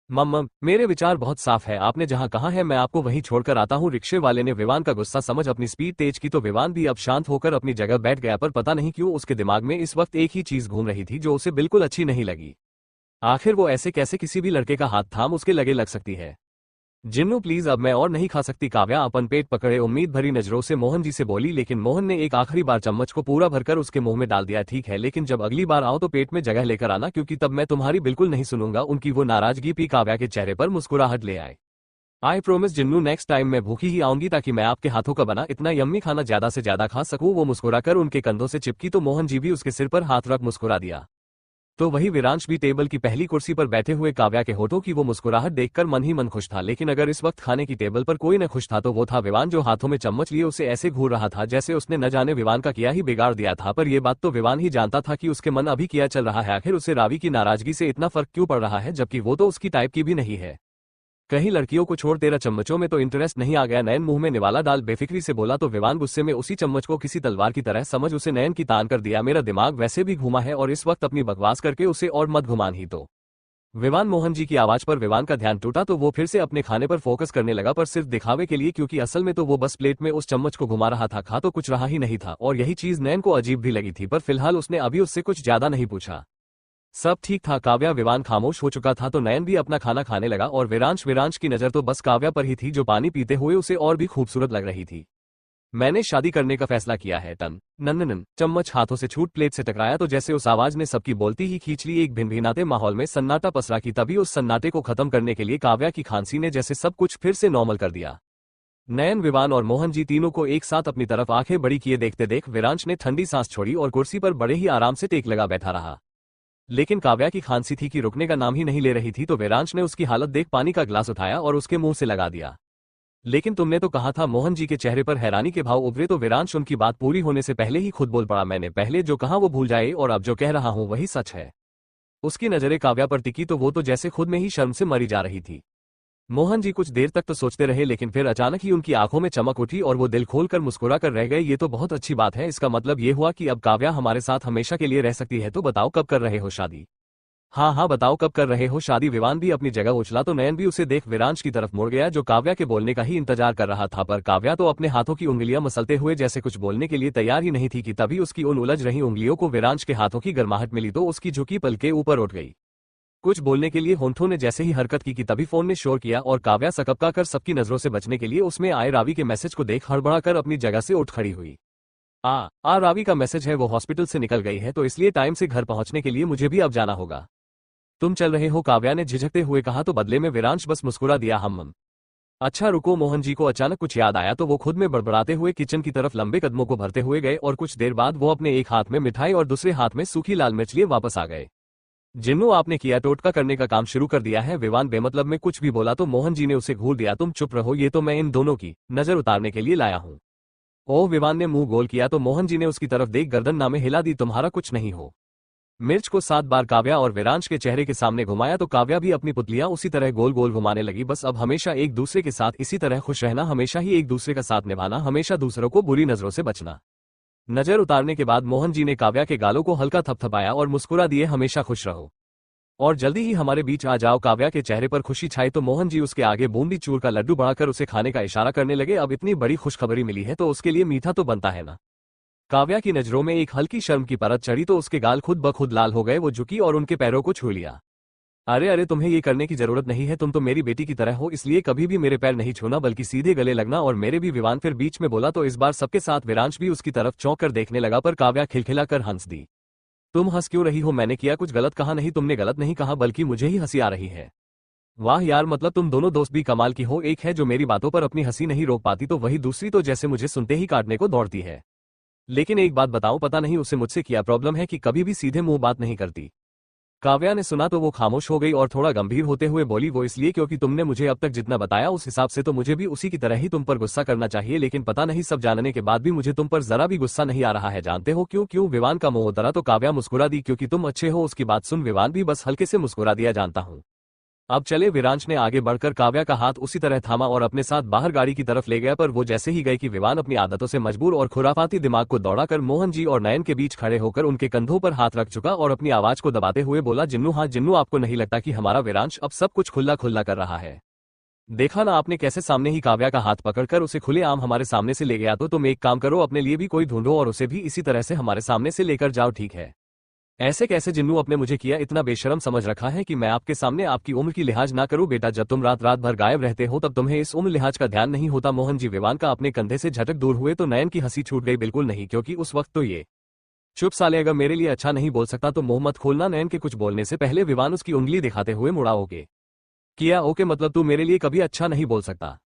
मम्म मेरे विचार बहुत साफ है, आपने जहां कहा है मैं आपको वहीं छोड़कर आता हूँ। रिक्शे वाले ने विवान का गुस्सा समझ अपनी स्पीड तेज की तो विवान भी अब शांत होकर अपनी जगह बैठ गया, पर पता नहीं क्यों उसके दिमाग में इस वक्त एक ही चीज घूम रही थी जो उसे बिल्कुल अच्छी नहीं लगी। आखिर वो ऐसे कैसे किसी भी लड़के का हाथ थाम उसके लगे लग सकती है? जिन्नू प्लीज, अब मैं और नहीं खा सकती। काव्या अपन पेट पकड़े उम्मीद भरी नजरों से मोहन जी से बोली, लेकिन मोहन ने एक आखिरी बार चम्मच को पूरा भरकर उसके मुंह में डाल दिया। ठीक है, लेकिन जब अगली बार आओ तो पेट में जगह लेकर आना, क्योंकि तब मैं तुम्हारी बिल्कुल नहीं सुनूंगा। उनकी वो नाराजगी भी काव्या के चेहरे पर मुस्कुराहट ले आए। I promise Jinnu, next time मैं भूखी ही आऊंगी ताकि मैं आपके हाथों का बना इतना यम्मी खाना ज्यादा से ज्यादा खा सकूं। वो मुस्कुराकर उनके कंधों से चिपकी तो मोहन जी भी उसके सिर पर हाथ रख मुस्कुरा दिया। तो वही विरांश भी टेबल की पहली कुर्सी पर बैठे हुए काव्या के होठों की वो मुस्कुराहट देखकर मन ही मन खुश था। लेकिन अगर इस वक्त खाने की टेबल पर कोई न खुश था तो वो था विवान, जो हाथों में चम्मच लिए उसे ऐसे घूर रहा था जैसे उसने न जाने विवान का क्या ही बिगाड़ दिया था। पर यह बात तो विवान ही जानता था कि उसके मन अभी क्या चल रहा है। आखिर उसे रावी की नाराजगी से इतना फर्क क्यों पड़ रहा है, जबकि वो तो उसकी टाइप की भी नहीं है। कहीं लड़कियों को छोड़ तेरा चम्मचों में तो इंटरेस्ट नहीं आ गया? नयन मुंह में निवाला डाल बेफिक्री से बोला तो विवान गुस्से में उसी चम्मच को किसी तलवार की तरह समझ उसे नयन की तान कर दिया। मेरा दिमाग वैसे भी घुमा है और इस वक्त अपनी बकवास करके उसे और मत घुमान ही तो। विवान मोहन जी की आवाज पर विवान का ध्यान टूटा तो वो फिर से अपने खाने पर फोकस करने लगा, पर सिर्फ दिखावे के लिए, क्योंकि असल में तो वो बस प्लेट में उस चम्मच को घुमा रहा था। खा तो कुछ रहा ही नहीं था और यही चीज नयन को अजीब भी लगी थी, पर फिलहाल उसने अभी उससे कुछ ज्यादा नहीं पूछा। सब ठीक था। काव्या विवान खामोश हो चुका था तो नयन भी अपना खाना खाने लगा और विरांश की नजर तो बस काव्या पर ही थी, जो पानी पीते हुए उसे और भी खूबसूरत लग रही थी। मैंने शादी करने का फैसला किया है टन नन। चम्मच हाथों से छूट प्लेट से टकराया तो जैसे उस आवाज ने सबकी बोलती ही खींच ली। एक भिनभिनाते माहौल में सन्नाटा पसरा कि तभी उस सन्नाटे को खत्म करने के लिए काव्या की खांसी ने जैसे सब कुछ फिर से नॉर्मल कर दिया। नयन, विवान और मोहन जी तीनों को एक साथ अपनी तरफ आंखें बड़ी किए देखते देख विरांश ने ठंडी सांस छोड़ी और कुर्सी पर बड़े ही आराम से टेक लगा बैठा रहा। लेकिन काव्या की खांसी थी कि रुकने का नाम ही नहीं ले रही थी, तो विरांश ने उसकी हालत देख पानी का ग्लास उठाया और उसके मुंह से लगा दिया। लेकिन तुमने तो कहा था। मोहन जी के चेहरे पर हैरानी के भाव उभरे तो विरांश उनकी बात पूरी होने से पहले ही खुद बोल पड़ा। मैंने पहले जो कहा वो भूल जाए और अब जो कह रहा हूं वही सच है। उसकी नजरें काव्या पर टिकी तो वो तो जैसे खुद में ही शर्म से मरी जा रही थी। मोहन जी कुछ देर तक तो सोचते रहे, लेकिन फिर अचानक ही उनकी आंखों में चमक उठी और वो दिल खोलकर मुस्कुरा कर रह गए। ये तो बहुत अच्छी बात है। इसका मतलब ये हुआ कि अब काव्या हमारे साथ हमेशा के लिए रह सकती है। तो बताओ कब कर रहे हो शादी? हाँ हाँ बताओ कब कर रहे हो शादी? विवान भी अपनी जगह उछला तो नयन भी उसे देख विरांश की तरफ मुड़ गया, जो काव्या के बोलने का ही इंतजार कर रहा था। पर काव्या तो अपने हाथों की उंगलियां मसलते हुए जैसे कुछ बोलने के लिए तैयार ही नहीं थी कि तभी उसकी उन उलझ रही उंगलियों को विरांश के हाथों की गर्माहट मिली तो उसकी झुकी पलकें ऊपर उठ गई। कुछ बोलने के लिए होंठों ने जैसे ही हरकत की कि तभी फोन ने शोर किया और काव्या सकपका कर सबकी नजरों से बचने के लिए उसमें आए रावी के मैसेज को देख हड़बड़ाकर अपनी जगह से उठ खड़ी हुई। रावी का मैसेज है, वो हॉस्पिटल से निकल गई है तो इसलिए टाइम से घर पहुंचने के लिए मुझे भी अब जाना होगा। तुम चल रहे हो? काव्या ने झिझकते हुए कहा तो बदले में विरांश बस मुस्कुरा दिया। हम अच्छा रुको। मोहन जी को अचानक कुछ याद आया तो वो खुद में बड़बड़ाते हुए किचन की तरफ लंबे कदमों को भरते हुए गए और कुछ देर बाद वो अपने एक हाथ में मिठाई और दूसरे हाथ में सूखी लाल मिर्च लिए वापस आ गए। जिन्नू, आपने किया टोटका करने का काम शुरू कर दिया है। विवान बेमतलब में कुछ भी बोला तो मोहन जी ने उसे घूर दिया। तुम चुप रहो, ये तो मैं इन दोनों की नजर उतारने के लिए लाया हूं। ओह, विवान ने मुंह गोल किया तो मोहन जी ने उसकी तरफ देख गर्दन नामे हिला दी। तुम्हारा कुछ नहीं हो। मिर्च को 7 बार काव्या और विरांश के चेहरे के सामने घुमाया तो काव्या भी अपनी पुतलियां उसी तरह गोल गोल घुमाने लगी। बस अब हमेशा एक दूसरे के साथ इसी तरह खुश रहना, हमेशा ही एक दूसरे का साथ निभाना, हमेशा दूसरों को बुरी नजरों से बचना। नजर उतारने के बाद मोहन जी ने काव्या के गालों को हल्का थपथपाया और मुस्कुरा दिए, हमेशा खुश रहो और जल्दी ही हमारे बीच आ जाओ। काव्या के चेहरे पर खुशी छाई तो मोहन जी उसके आगे बूंदी चूर का लड्डू बढ़ाकर उसे खाने का इशारा करने लगे। अब इतनी बड़ी खुशखबरी मिली है तो उसके लिए मीठा तो बनता है ना। काव्या की नजरों में एक हल्की शर्म की परत चढ़ी तो उसके गाल खुद ब खुद लाल हो गए। वो झुकी और उनके पैरों को छू लिया। अरे तुम्हें ये करने की जरूरत नहीं है, तुम तो मेरी बेटी की तरह हो, इसलिए कभी भी मेरे पैर नहीं छूना बल्कि सीधे गले लगना और मेरे भी। विवान फिर बीच में बोला तो इस बार सबके साथ विरांश भी उसकी तरफ चौंक कर देखने लगा, पर काव्या खिलखिलाकर हंस दी। तुम हंस क्यों रही हो? मैंने किया कुछ गलत? कहा नहीं, तुमने गलत नहीं कहा, बल्कि मुझे ही हंसी आ रही है। वाह यार, मतलब तुम दोनों दोस्त भी कमाल की हो। एक है जो मेरी बातों पर अपनी हंसी नहीं रोक पाती तो वही दूसरी तो जैसे मुझे सुनते ही काटने को दौड़ती है। लेकिन एक बात बताऊं, पता नहीं उसे मुझसे क्या प्रॉब्लम है कि कभी भी सीधे मुंह बात नहीं करती। काव्या ने सुना तो वो खामोश हो गई और थोड़ा गंभीर होते हुए बोली, वो इसलिए क्योंकि तुमने मुझे अब तक जितना बताया उस हिसाब से तो मुझे भी उसी की तरह ही तुम पर गुस्सा करना चाहिए, लेकिन पता नहीं सब जानने के बाद भी मुझे तुम पर जरा भी गुस्सा नहीं आ रहा है। जानते हो क्यों? विवान का मुंह उतरा तो काव्या मुस्कुरा दी। क्योंकि तुम अच्छे हो। उसकी बात सुन विवान भी बस हल्के से मुस्कुरा दिया। जानता हूं। अब चले। विरांश ने आगे बढ़कर काव्या का हाथ उसी तरह थामा और अपने साथ बाहर गाड़ी की तरफ ले गया, पर वो जैसे ही गए कि विवान अपनी आदतों से मजबूर और खुराफाती दिमाग को दौड़ाकर मोहन जी और नयन के बीच खड़े होकर उनके कंधों पर हाथ रख चुका और अपनी आवाज को दबाते हुए बोला, जिन्नू, हाँ जिन्नू, आपको नहीं लगता कि हमारा विरांश अब सब कुछ खुला खुला कर रहा है? देखा ना आपने कैसे सामने ही काव्या का हाथ पकड़कर उसे खुलेआम हमारे सामने से ले गया। तो तुम एक काम करो, अपने लिए भी कोई ढूंढो और उसे भी इसी तरह से हमारे सामने से लेकर जाओ, ठीक है? ऐसे कैसे जिन्नू? अपने मुझे किया इतना बेशरम समझ रखा है कि मैं आपके सामने आपकी उम्र की लिहाज ना करूं? बेटा, जब तुम रात रात भर गायब रहते हो तब तुम्हें इस उम्र लिहाज का ध्यान नहीं होता। मोहन जी विवान का अपने कंधे से झटक दूर हुए तो नयन की हंसी छूट गई। बिल्कुल नहीं, क्योंकि उस वक्त तो ये चुप साले, अगर मेरे लिए अच्छा नहीं बोल सकता तो मुंह मत खोलना। नयन के कुछ बोलने से पहले विवान उसकी उंगली दिखाते हुए मुड़ा। ओके किया? ओके मतलब तू मेरे लिए कभी अच्छा नहीं बोल सकता?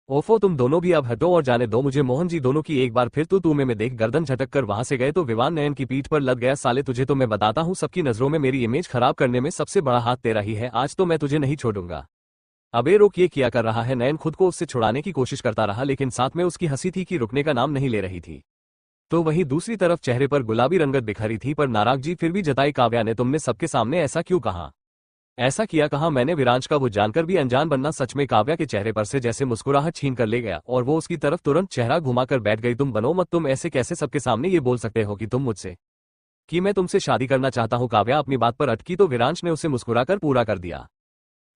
ओफो, तुम दोनों भी अब हटो और जाने दो मुझे। मोहन जी दोनों की एक बार फिर तू में देख गर्दन झटक कर वहां से गए तो विवान नयन की पीठ पर लद गया। साले तुझे तो मैं बताता हूँ, सबकी नजरों में मेरी इमेज खराब करने में सबसे बड़ा हाथ तेरा ही है। आज तो मैं तुझे नहीं छोड़ूंगा। अबे रोक, ये क्या कर रहा है? नयन खुद को उससे छुड़ाने की कोशिश करता रहा, लेकिन साथ में उसकी हंसी थी कि रुकने का नाम नहीं ले रही थी। तो वहीं दूसरी तरफ चेहरे पर गुलाबी रंगत बिखरी थी, पर नाराजगी फिर भी जताई काव्या ने। तुमने सबके सामने ऐसा क्यों कहा? ऐसा किया कहा मैंने? विरांश का वो जानकर भी अनजान बनना सच में काव्या के चेहरे पर से जैसे मुस्कुराहट छीन कर ले गया और वो उसकी तरफ तुरंत चेहरा घुमाकर बैठ गई। तुम बनो मत, तुम ऐसे कैसे सबके सामने ये बोल सकते हो कि तुम मुझसे, कि मैं तुमसे शादी करना चाहता हूं? काव्या अपनी बात पर अटकी तो विरांश ने उसे मुस्कुराकर पूरा कर दिया।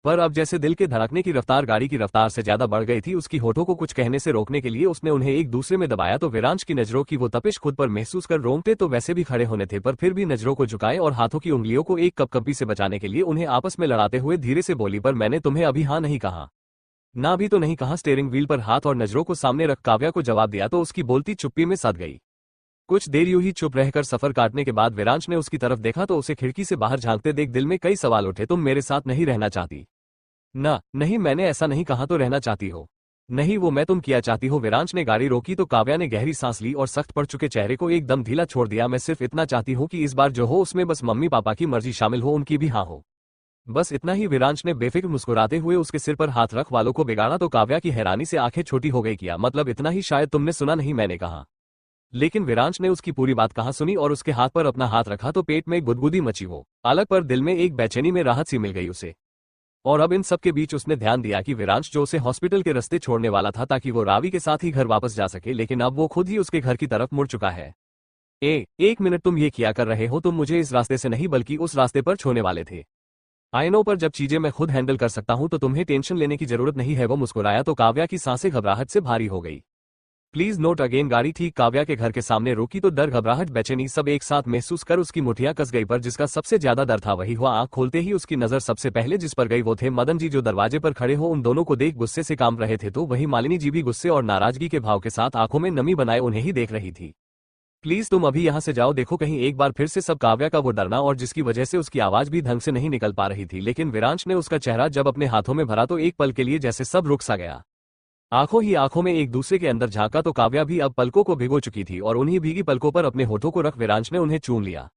पर अब जैसे दिल के धड़कने की रफ्तार गाड़ी की रफ्तार से ज्यादा बढ़ गई थी, उसकी होठों को कुछ कहने से रोकने के लिए उसने उन्हें एक दूसरे में दबाया तो विरांश की नजरों की वो तपिश खुद पर महसूस कर रोंगटे तो वैसे भी खड़े होने थे, पर फिर भी नजरों को झुकाए और हाथों की उंगलियों को एक कपकपी से बचाने के लिए उन्हें आपस में लड़ाते हुए धीरे से बोली, पर मैंने तुम्हें अभी हाँ नहीं कहा ना भी तो नहीं कहा। स्टीयरिंग व्हील पर हाथ और नजरों को सामने रख काव्या को जवाब दिया तो उसकी बोलती चुप्पी में सध गई। कुछ देर यूं ही चुप रहकर सफर काटने के बाद विरांश ने उसकी तरफ देखा तो उसे खिड़की से बाहर झांकते देख दिल में कई सवाल उठे। तुम मेरे साथ नहीं रहना चाहती? ना, नहीं, मैंने ऐसा नहीं कहा। तो रहना चाहती हो? नहीं, वो मैं तुम किया चाहती हो। विरांश ने गाड़ी रोकी तो काव्या ने गहरी सांस ली और सख्त पड़ चुके चेहरे को एकदम ढीला छोड़ दिया। मैं सिर्फ इतना चाहती हूँ कि इस बार जो हो उसमें बस मम्मी पापा की मर्जी शामिल हो, उनकी भी हाँ हो, बस इतना ही। विरांश ने बेफिक्र मुस्कुराते हुए उसके सिर पर हाथ रख वालों को बिगाड़ा तो काव्या की हैरानी से आंखें छोटी हो गई। किया मतलब इतना ही? शायद तुमने सुना नहीं मैंने कहा। लेकिन विरांश ने उसकी पूरी बात कहाँ सुनी और उसके हाथ पर अपना हाथ रखा तो पेट में गुदगुदी मची वो अलग, पर दिल में एक बेचैनी में राहत सी मिल गई उसे। और अब इन सब के बीच उसने ध्यान दिया कि विरांश जो उसे हॉस्पिटल के रास्ते छोड़ने वाला था ताकि वो रावी के साथ ही घर वापस जा सके, लेकिन अब वो खुद ही उसके घर की तरफ मुड़ चुका है। एक मिनट, तुम ये क्या कर रहे हो? तुम मुझे इस रास्ते से नहीं बल्कि उस रास्ते पर छोड़ने वाले थे। आई नो, पर जब चीजें मैं खुद हैंडल कर सकता हूं तो तुम्हें टेंशन लेने की जरूरत नहीं है। वो मुस्कुराया तो काव्या की सांसें घबराहट से भारी हो गई। Please note again. गाड़ी ठीक काव्या के घर के सामने रुकी तो डर, घबराहट, बेचैनी सब एक साथ महसूस कर उसकी मुठियां कस गई, पर जिसका सबसे ज्यादा डर था वही हुआ। आंख खोलते ही उसकी नजर सबसे पहले जिस पर गई वो थे मदन जी, जो दरवाजे पर खड़े हो उन दोनों को देख गुस्से से काम रहे थे, तो वहीं मालिनी जी भी गुस्से और नाराजगी के भाव के साथ आंखों में नमी बनाए उन्हें ही देख रही थी। प्लीज तुम अभी यहाँ से जाओ, देखो कहीं एक बार फिर से सब। काव्या का वो डरना और जिसकी वजह से उसकी आवाज भी ढंग से नहीं निकल पा रही थी, लेकिन विरांश ने उसका चेहरा जब अपने हाथों में भरा तो एक पल के लिए जैसे सब रुक सा गया। आंखों ही आंखों में एक दूसरे के अंदर झांका तो काव्या भी अब पलकों को भिगो चुकी थी और उन्हीं भीगी पलकों पर अपने होठों को रख विरांश ने उन्हें चूम लिया।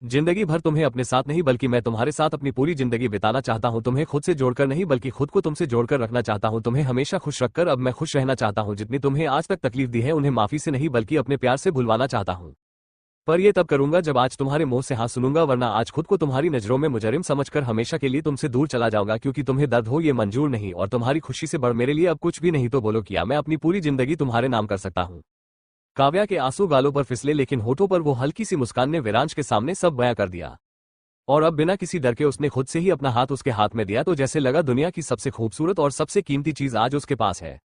जिंदगी भर तुम्हें अपने साथ नहीं बल्कि मैं तुम्हारे साथ अपनी पूरी जिंदगी बिताना चाहता हूं। तुम्हें खुद से जोड़कर नहीं बल्कि खुद को तुमसे जोड़कर रखना चाहता हूं। तुम्हें हमेशा खुश रखकर अब मैं खुश रहना चाहता हूं। जितनी तुम्हें आज तक तकलीफ दी है उन्हें माफी से नहीं बल्कि अपने प्यार से भुलवाना चाहता हूं। पर यह तब करूंगा जब आज तुम्हारे मुंह से हाँ सुनूंगा, वरना आज खुद को तुम्हारी नजरों में मुजरिम समझकर हमेशा के लिए तुमसे दूर चला जाऊंगा। क्योंकि तुम्हें दर्द हो ये मंजूर नहीं और तुम्हारी खुशी से बढ़ मेरे लिए अब कुछ भी नहीं। तो बोलो, क्या मैं अपनी पूरी जिंदगी तुम्हारे नाम कर सकता हूँ? काव्या के आंसू गालों पर फिसले, लेकिन होठों पर वो हल्की सी मुस्कान ने विरांश के सामने सब बयां कर दिया। और अब बिना किसी डर के उसने खुद से ही अपना हाथ उसके हाथ में दिया तो जैसे लगा दुनिया की सबसे खूबसूरत और सबसे कीमती चीज आज उसके पास है।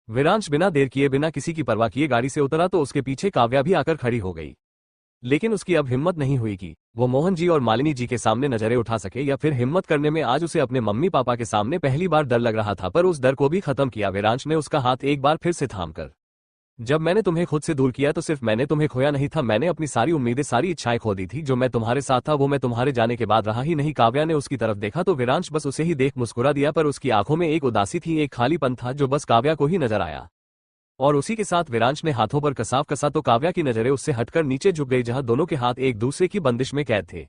विरांश बिना देर किए, बिना किसी की परवाह किए गाड़ी से उतरा तो उसके पीछे काव्या भी आकर खड़ी हो गई। लेकिन उसकी अब हिम्मत नहीं हुई कि वो मोहन जी और मालिनी जी के सामने नजरें उठा सके, या फिर हिम्मत करने में आज उसे अपने मम्मी पापा के सामने पहली बार डर लग रहा था। पर उस डर को भी खत्म किया विरांश ने उसका हाथ एक बार फिर से थामकर। जब मैंने तुम्हें खुद से दूर किया तो सिर्फ मैंने तुम्हें खोया नहीं था, मैंने अपनी सारी उम्मीदें, सारी इच्छाएं खो दी थी। जो मैं तुम्हारे साथ था वो मैं तुम्हारे जाने के बाद रहा ही नहीं। काव्या ने उसकी तरफ देखा तो विरांश बस उसे ही देख मुस्कुरा दिया, पर उसकी आंखों में एक उदासी थी, एक खालीपन था जो बस काव्या को ही नजर आया। और उसी के साथ विरांश ने हाथों पर कसाव कसा तो काव्या की नजरें उससे हटकर नीचे झुक गई जहां दोनों के हाथ एक दूसरे की बंदिश में कैद थे।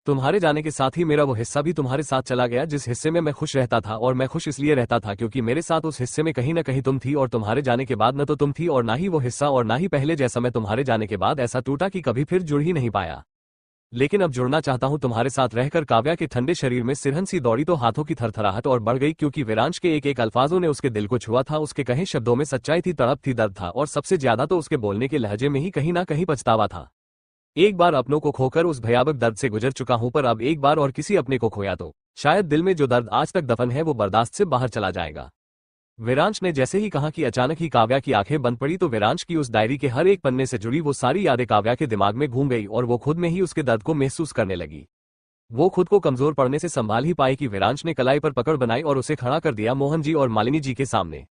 तुम्हारे जाने के साथ ही मेरा वो हिस्सा भी तुम्हारे साथ चला गया जिस हिस्से में मैं खुश रहता था, और मैं खुश इसलिए रहता था क्योंकि मेरे साथ उस हिस्से में कहीं न कहीं तुम थी। और तुम्हारे जाने के बाद न तो तुम थी और ना ही वो हिस्सा, और ना ही पहले जैसा मैं तुम्हारे जाने के बाद ऐसा टूटा कि कभी फिर जुड़ ही नहीं पाया। लेकिन अब जुड़ना चाहता हूं तुम्हारे साथ रहकर। काव्या के ठंडे शरीर में सिरहन सी दौड़ी तो हाथों की थरथराहट और बढ़ गई, क्योंकि विरांश के एक एक अल्फाजों ने उसके दिल को छुआ था। उसके कहे शब्दों में सच्चाई थी, तड़प थी, दर्द था, और सबसे ज्यादा तो उसके बोलने के लहजे में ही कहीं ना कहीं पछतावा था। एक बार अपनों को खोकर उस भयावह दर्द से गुजर चुका हूं, पर अब एक बार और किसी अपने को खोया तो शायद दिल में जो दर्द आज तक दफन है वो बर्दाश्त से बाहर चला जाएगा। विरांश ने जैसे ही कहा कि अचानक ही काव्या की आंखें बंद पड़ी तो विरांश की उस डायरी के हर एक पन्ने से जुड़ी वो सारी यादें काव्या के दिमाग में घूम गई और वो खुद में ही उसके दर्द को महसूस करने लगी। वो खुद को कमजोर पड़ने से संभाल ही पाई कि विरांश ने कलाई पर पकड़ बनाई और उसे खड़ा कर दिया मोहन जी और मालिनी जी के सामने।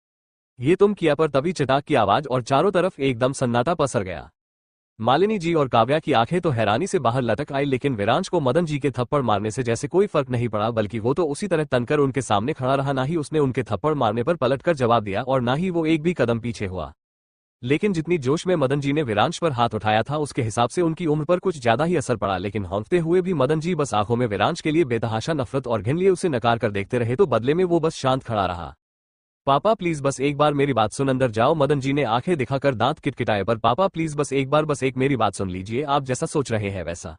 ये तुम किया, पर तभी चटाक की आवाज और चारों तरफ एकदम सन्नाटा पसर गया। मालिनी जी और काव्या की आंखें तो हैरानी से बाहर लटक आई, लेकिन विरांश को मदन जी के थप्पड़ मारने से जैसे कोई फर्क नहीं पड़ा, बल्कि वो तो उसी तरह तनकर उनके सामने खड़ा रहा। ना ही उसने उनके थप्पड़ मारने पर पलटकर जवाब दिया और ना ही वो एक भी कदम पीछे हुआ। लेकिन जितनी जोश में मदन जी ने विरांश पर हाथ उठाया था उसके हिसाब से उनकी उम्र पर कुछ ज्यादा ही असर पड़ा। लेकिन हौंकते हुए भी मदन जी बस आंखों में विरांश के लिए बेतहाशा नफरत और घिन लिए उसे नकार कर देखते रहे, तो बदले में वो बस शांत खड़ा रहा। पापा प्लीज बस एक बार मेरी बात सुन, अंदर जाओ। मदन जी ने आंखें दिखाकर दांत किटकिटाए, पर पापा प्लीज बस एक बार, बस एक मेरी बात सुन लीजिए, आप जैसा सोच रहे हैं वैसा।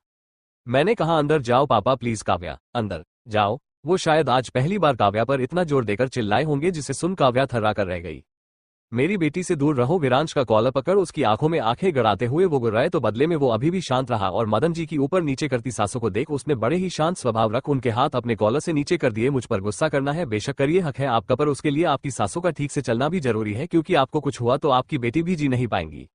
मैंने कहा अंदर जाओ पापा प्लीज। काव्या अंदर जाओ। वो शायद आज पहली बार काव्या पर इतना जोर देकर चिल्लाए होंगे, जिसे सुन काव्या थर्रा कर रह गई। मेरी बेटी से दूर रहो। विरांश का कॉलर पकड़ उसकी आंखों में आंखें गड़ाते हुए वो गुर्राए, तो बदले में वो अभी भी शांत रहा और मदन जी की ऊपर नीचे करती सांसों को देख उसने बड़े ही शांत स्वभाव रख उनके हाथ अपने कॉलर से नीचे कर दिए। मुझ पर गुस्सा करना है बेशक करिए, हक है आपका, पर उसके लिए आपकी सांसों का ठीक से चलना भी जरूरी है, क्योंकि आपको कुछ हुआ तो आपकी बेटी भी जी नहीं पाएंगी।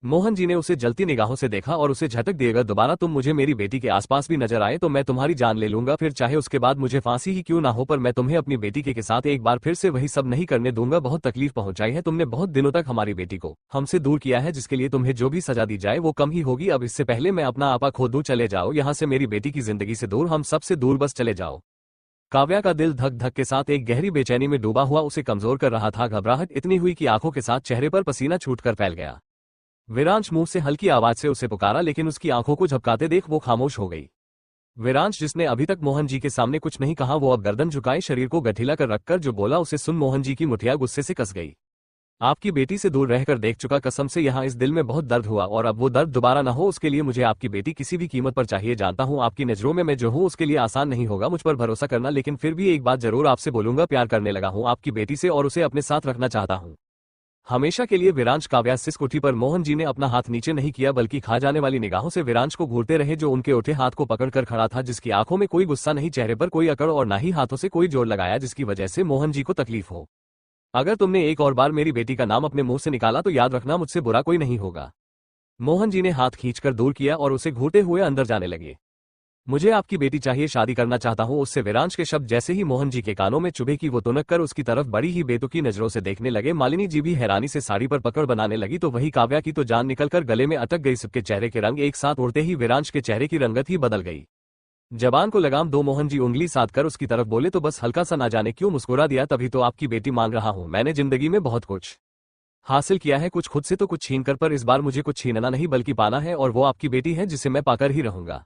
मोहन जी ने उसे जलती निगाहों से देखा और उसे झटक दिएगा, दोबारा तुम मुझे मेरी बेटी के आसपास भी नजर आए तो मैं तुम्हारी जान ले लूंगा, फिर चाहे उसके बाद मुझे फांसी ही क्यों ना हो, पर मैं तुम्हें अपनी बेटी के साथ एक बार फिर से वही सब नहीं करने दूंगा। बहुत तकलीफ पहुंचाई है तुमने, बहुत दिनों तक हमारी बेटी को हमसे दूर किया है, जिसके लिए तुम्हें जो भी सजा दी जाए वो कम ही होगी। अब इससे पहले मैं अपना आपा खो दूं, चले जाओ यहाँ से, मेरी बेटी की जिंदगी से दूर, हम सबसे दूर, बस चले जाओ। काव्या का दिल धक धक के साथ एक गहरी बेचैनी में डूबा हुआ उसे कमजोर कर रहा था। घबराहट इतनी हुई कि आंखों के साथ चेहरे पर पसीना छूटकर फैल गया। विरांश मुंह से हल्की आवाज से उसे पुकारा, लेकिन उसकी आंखों को झपकाते देख वो खामोश हो गई। विरांश, जिसने अभी तक मोहन जी के सामने कुछ नहीं कहा, वो अब गर्दन झुकाए शरीर को गठीला कर रखकर जो बोला उसे सुन मोहन जी की मुठिया गुस्से से कस गई। आपकी बेटी से दूर रहकर देख चुका, कसम से यहाँ इस दिल में बहुत दर्द हुआ और अब वो दर्द दोबारा न हो, उसके लिए मुझे आपकी बेटी किसी भी कीमत पर चाहिए। जानता हूँ आपकी नजरों में मैं जो हूँ उसके लिए आसान नहीं होगा, मुझ पर भरोसा करना, लेकिन फिर भी एक बात जरूर आपसे बोलूंगा, प्यार करने लगा हूँ आपकी बेटी से और उसे अपने साथ रखना चाहता हूँ हमेशा के लिए। विरांश काव्या सिस्क उठी, पर मोहन जी ने अपना हाथ नीचे नहीं किया, बल्कि खा जाने वाली निगाहों से विरांश को घूरते रहे, जो उनके उठे हाथ को पकड़कर खड़ा था, जिसकी आंखों में कोई गुस्सा नहीं, चेहरे पर कोई अकड़ और ना ही हाथों से कोई जोर लगाया जिसकी वजह से मोहन जी को तकलीफ हो। अगर तुमने एक और बार मेरी बेटी का नाम अपने मुंह से निकाला तो याद रखना मुझसे बुरा कोई नहीं होगा। मोहन जी ने हाथ खींचकर दूर किया और उसे घूरते हुए अंदर जाने लगे। मुझे आपकी बेटी चाहिए, शादी करना चाहता हूं उससे। विरांश के शब्द जैसे ही मोहन जी के कानों में चुभे कि वो तुनक कर उसकी तरफ बड़ी ही बेतुकी नजरों से देखने लगे। मालिनी जी भी हैरानी से साड़ी पर पकड़ बनाने लगी, तो वही काव्या की तो जान निकलकर गले में अटक गई। सबके चेहरे के रंग एक साथ उड़ते ही विरांश के चेहरे की रंगत ही बदल गई। जबान को लगाम दो। मोहन जी उंगली साध कर उसकी तरफ बोले, तो बस हल्का सा ना जाने क्यों मुस्कुरा दिया। तभी तो आपकी बेटी मांग रहा हूं। मैंने जिंदगी में बहुत कुछ हासिल किया है, कुछ खुद से तो कुछ छीन कर, पर इस बार मुझे कुछ छीनना नहीं बल्कि पाना है, और वो आपकी बेटी है जिसे मैं पाकर ही रहूंगा।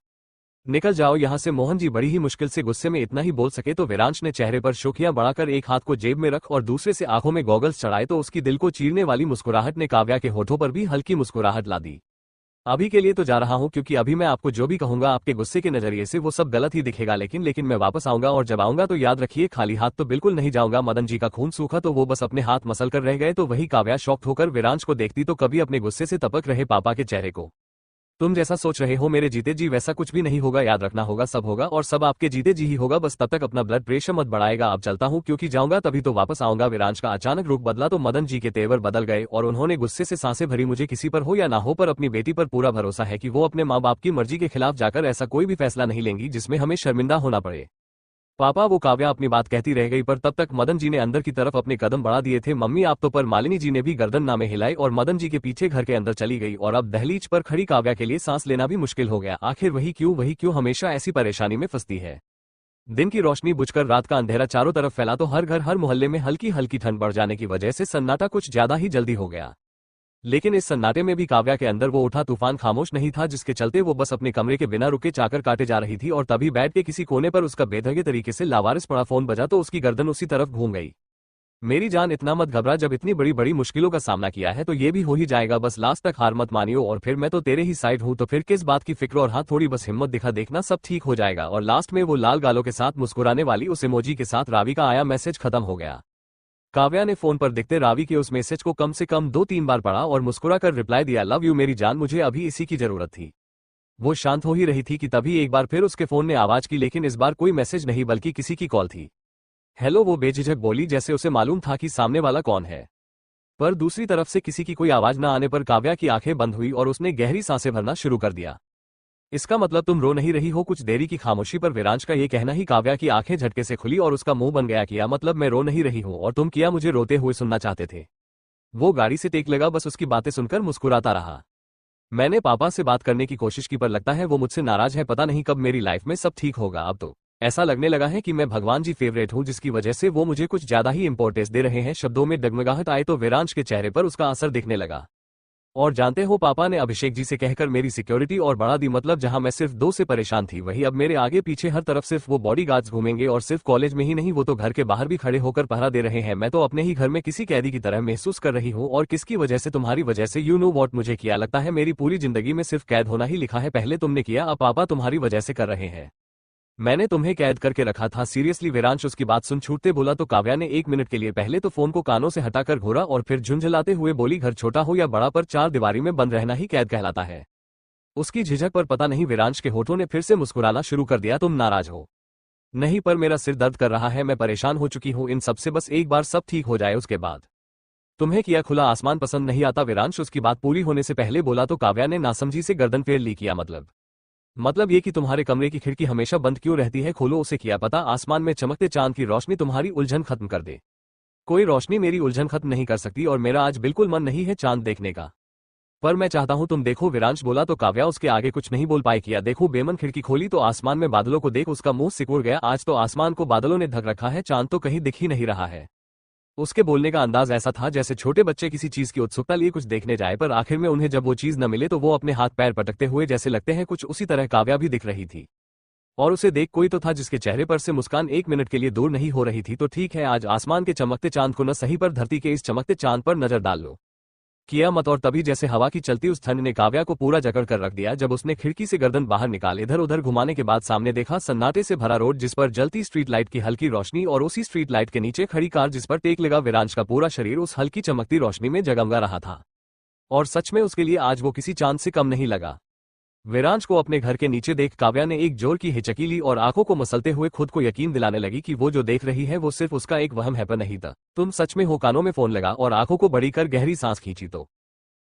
निकल जाओ यहाँ से। मोहन जी बड़ी ही मुश्किल से गुस्से में इतना ही बोल सके, तो विरांश ने चेहरे पर शोखियां बढ़ाकर एक हाथ को जेब में रख और दूसरे से आंखों में गॉगल्स चढ़ाए, तो उसकी दिल को चीरने वाली मुस्कुराहट ने काव्या के होठों पर भी हल्की मुस्कुराहट ला दी। अभी के लिए तो जा रहा हूं, क्योंकि अभी मैं आपको जो भी कहूंगा आपके गुस्से के नजरिए से वो सब गलत ही दिखेगा, लेकिन मैं वापस आऊंगा, और जब आऊंगा तो याद रखिए खाली हाथ तो बिल्कुल नहीं जाऊंगा। मदन जी का खून सूखा तो वो बस अपने हाथ मसल कर रह गए, तो वही काव्या शॉक्ड होकर विरांश को देखती तो कभी अपने गुस्से से तपक रहे पापा के चेहरे को। तुम जैसा सोच रहे हो मेरे जीते जी वैसा कुछ भी नहीं होगा, याद रखना होगा, सब होगा और सब आपके जीते जी ही होगा, बस तब तक अपना ब्लड प्रेशर मत बढ़ाएगा। अब चलता हूं, क्योंकि जाऊंगा तभी तो वापस आऊंगा। विरांश का अचानक रुख बदला तो मदन जी के तेवर बदल गए और उन्होंने गुस्से से सांसें भरी। मुझे किसी पर हो या ना हो, पर अपनी बेटी पर पूरा भरोसा है कि वो अपने माँ बाप की मर्जी के खिलाफ जाकर ऐसा कोई भी फैसला नहीं लेंगी जिसमें हमें शर्मिंदा होना पड़े। पापा, वो काव्या अपनी बात कहती रह गई, पर तब तक मदन जी ने अंदर की तरफ अपने कदम बढ़ा दिए थे। मम्मी आप तो, पर मालिनी जी ने भी गर्दन नामे हिलाई और मदन जी के पीछे घर के अंदर चली गई, और अब दहलीज पर खड़ी काव्या के लिए सांस लेना भी मुश्किल हो गया। आखिर वही क्यों हमेशा ऐसी परेशानी में फंसती है। दिन की रोशनी बुझकर रात का अंधेरा चारों तरफ फैला, तो हर घर हर मोहल्ले में हल्की हल्की ठंड बढ़ जाने की वजह से सन्नाटा कुछ ज्यादा ही जल्दी हो गया। लेकिन इस सन्नाटे में भी काव्या के अंदर वो उठा तूफान खामोश नहीं था, जिसके चलते वो बस अपने कमरे के बिना रुके चाकर काटे जा रही थी। और तभी बेड के किसी कोने पर उसका बेधगे तरीके से लावारिस पड़ा फोन बजा, तो उसकी गर्दन उसी तरफ घूम गई। मेरी जान, इतना मत घबरा, जब इतनी बड़ी बड़ी मुश्किलों का सामना किया है तो ये भी हो ही जाएगा, बस लास्ट तक हार मत मानियो, और फिर मैं तो तेरे ही साइड हूं, तो फिर किस बात की फिक्र, और हाँ थोड़ी बस हिम्मत दिखा, देखना सब ठीक हो जाएगा। और लास्ट में वो लाल गालों के साथ मुस्कुराने वाली उस इमोजी के साथ रावी का आया मैसेज खत्म हो गया। काव्या ने फोन पर दिखते रावी के उस मैसेज को कम से कम 2-3 बार पढ़ा और मुस्कुराकर रिप्लाई दिया, लव यू मेरी जान, मुझे अभी इसी की जरूरत थी। वो शांत हो ही रही थी कि तभी एक बार फिर उसके फोन ने आवाज की, लेकिन इस बार कोई मैसेज नहीं बल्कि किसी की कॉल थी। हेलो, वो बेझिझक बोली, जैसे उसे मालूम था कि सामने वाला कौन है। पर दूसरी तरफ से किसी की कोई आवाज न आने पर काव्या की आंखें बंद हुई और उसने गहरी सांसें भरना शुरू कर दिया। इसका मतलब तुम रो नहीं रही हो? कुछ देरी की खामोशी पर विरांश का ये कहना ही काव्या की आंखें झटके से खुली और उसका मुंह बन गया। किया मतलब मैं रो नहीं रही हूं और तुम किया मुझे रोते हुए सुनना चाहते थे? वो गाड़ी से टेक लगा, बस उसकी बातें सुनकर मुस्कुराता रहा। मैंने पापा से बात करने की कोशिश की पर लगता है वो मुझसे नाराज है। पता नहीं कब मेरी लाइफ में सब ठीक होगा। अब तो ऐसा लगने लगा है कि मैं भगवान जी फेवरेट हूँ, जिसकी वजह से वो मुझे कुछ ज्यादा ही इंपॉर्टेंस दे रहे हैं। शब्दों में डगमगाहट आए तो विरांश के चेहरे पर उसका असर दिखने लगा। और जानते हो, पापा ने अभिषेक जी से कहकर मेरी सिक्योरिटी और बढ़ा दी। मतलब जहां मैं सिर्फ 2 से परेशान थी, वही अब मेरे आगे पीछे हर तरफ सिर्फ वो बॉडीगार्ड्स घूमेंगे। और सिर्फ कॉलेज में ही नहीं, वो तो घर के बाहर भी खड़े होकर पहरा दे रहे हैं। मैं तो अपने ही घर में किसी कैदी की तरह महसूस कर रही हूँ। और किसकी वजह से? तुम्हारी वजह से। यू नो वॉट, मुझे किया लगता है मेरी पूरी जिंदगी में सिर्फ कैद होना ही लिखा है। पहले तुमने किया, अब पापा तुम्हारी वजह से कर रहे हैं। मैंने तुम्हें कैद करके रखा था। सीरियसली? विरांश उसकी बात सुन छूटते बोला तो काव्या ने 1 मिनट के लिए पहले तो फोन को कानों से हटाकर घूरा और फिर झुंझलाते हुए बोली, घर छोटा हो या बड़ा, पर 4 दीवारी में बंद रहना ही कैद कहलाता है। उसकी झिझक पर पता नहीं विरांश के होठों ने फिर से मुस्कुराना शुरू कर दिया। तुम नाराज हो? नहीं, पर मेरा सिर दर्द कर रहा है। मैं परेशान हो चुकी हूँ इन सबसे। बस एक बार सब ठीक हो जाए उसके बाद। तुम्हें किया खुला आसमान पसंद नहीं आता? विरांश उसकी बात पूरी होने से पहले बोला तो काव्या ने नासमझी से गर्दन फेर ली। किया मतलब ये कि तुम्हारे कमरे की खिड़की हमेशा बंद क्यों रहती है? खोलो उसे। किया पता आसमान में चमकते चांद की रोशनी तुम्हारी उलझन खत्म कर दे। कोई रोशनी मेरी उलझन खत्म नहीं कर सकती और मेरा आज बिल्कुल मन नहीं है चांद देखने का। पर मैं चाहता हूं तुम देखो। विरांश बोला तो काव्या उसके आगे कुछ नहीं बोल पाई। किया देखो। बेमन खिड़की खोली तो आसमान में बादलों को देख उसका मुंह सिकुड़ गया। आज तो आसमान को बादलों ने ढक रखा है, चांद तो कहीं दिख ही नहीं रहा है। उसके बोलने का अंदाज ऐसा था जैसे छोटे बच्चे किसी चीज की उत्सुकता लिए कुछ देखने जाए, पर आखिर में उन्हें जब वो चीज न मिले तो वो अपने हाथ पैर पटकते हुए जैसे लगते हैं। कुछ उसी तरह काव्या भी दिख रही थी। और उसे देख कोई तो था जिसके चेहरे पर से मुस्कान 1 मिनट के लिए दूर नहीं हो रही थी। तो ठीक है, आज आसमान के चमकते चांद को न सही पर धरती के इस चमकते चांद पर नजर डाल लो। किया मत। और तभी जैसे हवा की चलती उस ठंड ने काव्या को पूरा जकड़ कर रख दिया। जब उसने खिड़की से गर्दन बाहर निकाल इधर उधर घुमाने के बाद सामने देखा सन्नाटे से भरा रोड, जिस पर जलती स्ट्रीट लाइट की हल्की रोशनी और उसी स्ट्रीट लाइट के नीचे खड़ी कार जिस पर टेक लगा। विरांश का पूरा शरीर उस हल्की चमकती रोशनी में जगमगा रहा था और सच में उसके लिए आज वो किसी चांद से कम नहीं लगा। विरांश को अपने घर के नीचे देख काव्या ने एक जोर की हिचकी ली और आंखों को मसलते हुए खुद को यकीन दिलाने लगी कि वो जो देख रही है वो सिर्फ उसका एक वहम है, पर नहीं था। तुम सच में हो? कानों में फोन लगा और आंखों को बड़ी कर गहरी सांस खींची तो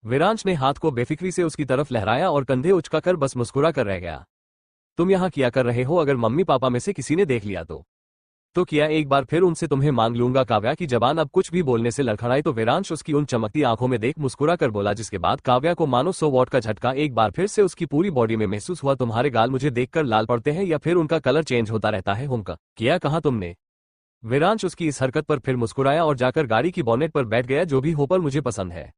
विरांश ने हाथ को बेफिक्री से उसकी तरफ लहराया और कंधे उचकाकर बस मुस्कुरा कर रह गया। तुम यहाँ क्या कर रहे हो? अगर मम्मी पापा में से किसी ने देख लिया तो किया एक बार फिर उनसे तुम्हें मांग लूंगा। काव्या की जबान अब कुछ भी बोलने से लड़खड़ाई तो विरांश उसकी उन चमकती आंखों में देख मुस्कुरा कर बोला, जिसके बाद काव्या को मानो 100 वॉट का झटका एक बार फिर से उसकी पूरी बॉडी में महसूस हुआ। तुम्हारे गाल मुझे देखकर लाल पड़ते हैं या फिर उनका कलर चेंज होता रहता है? हुमका। किया कहा तुमने? विरांश उसकी इस हरकत पर फिर मुस्कुराया और जाकर गाड़ी की बोनेट पर बैठ गया। जो भी हो, पर मुझे पसंद है।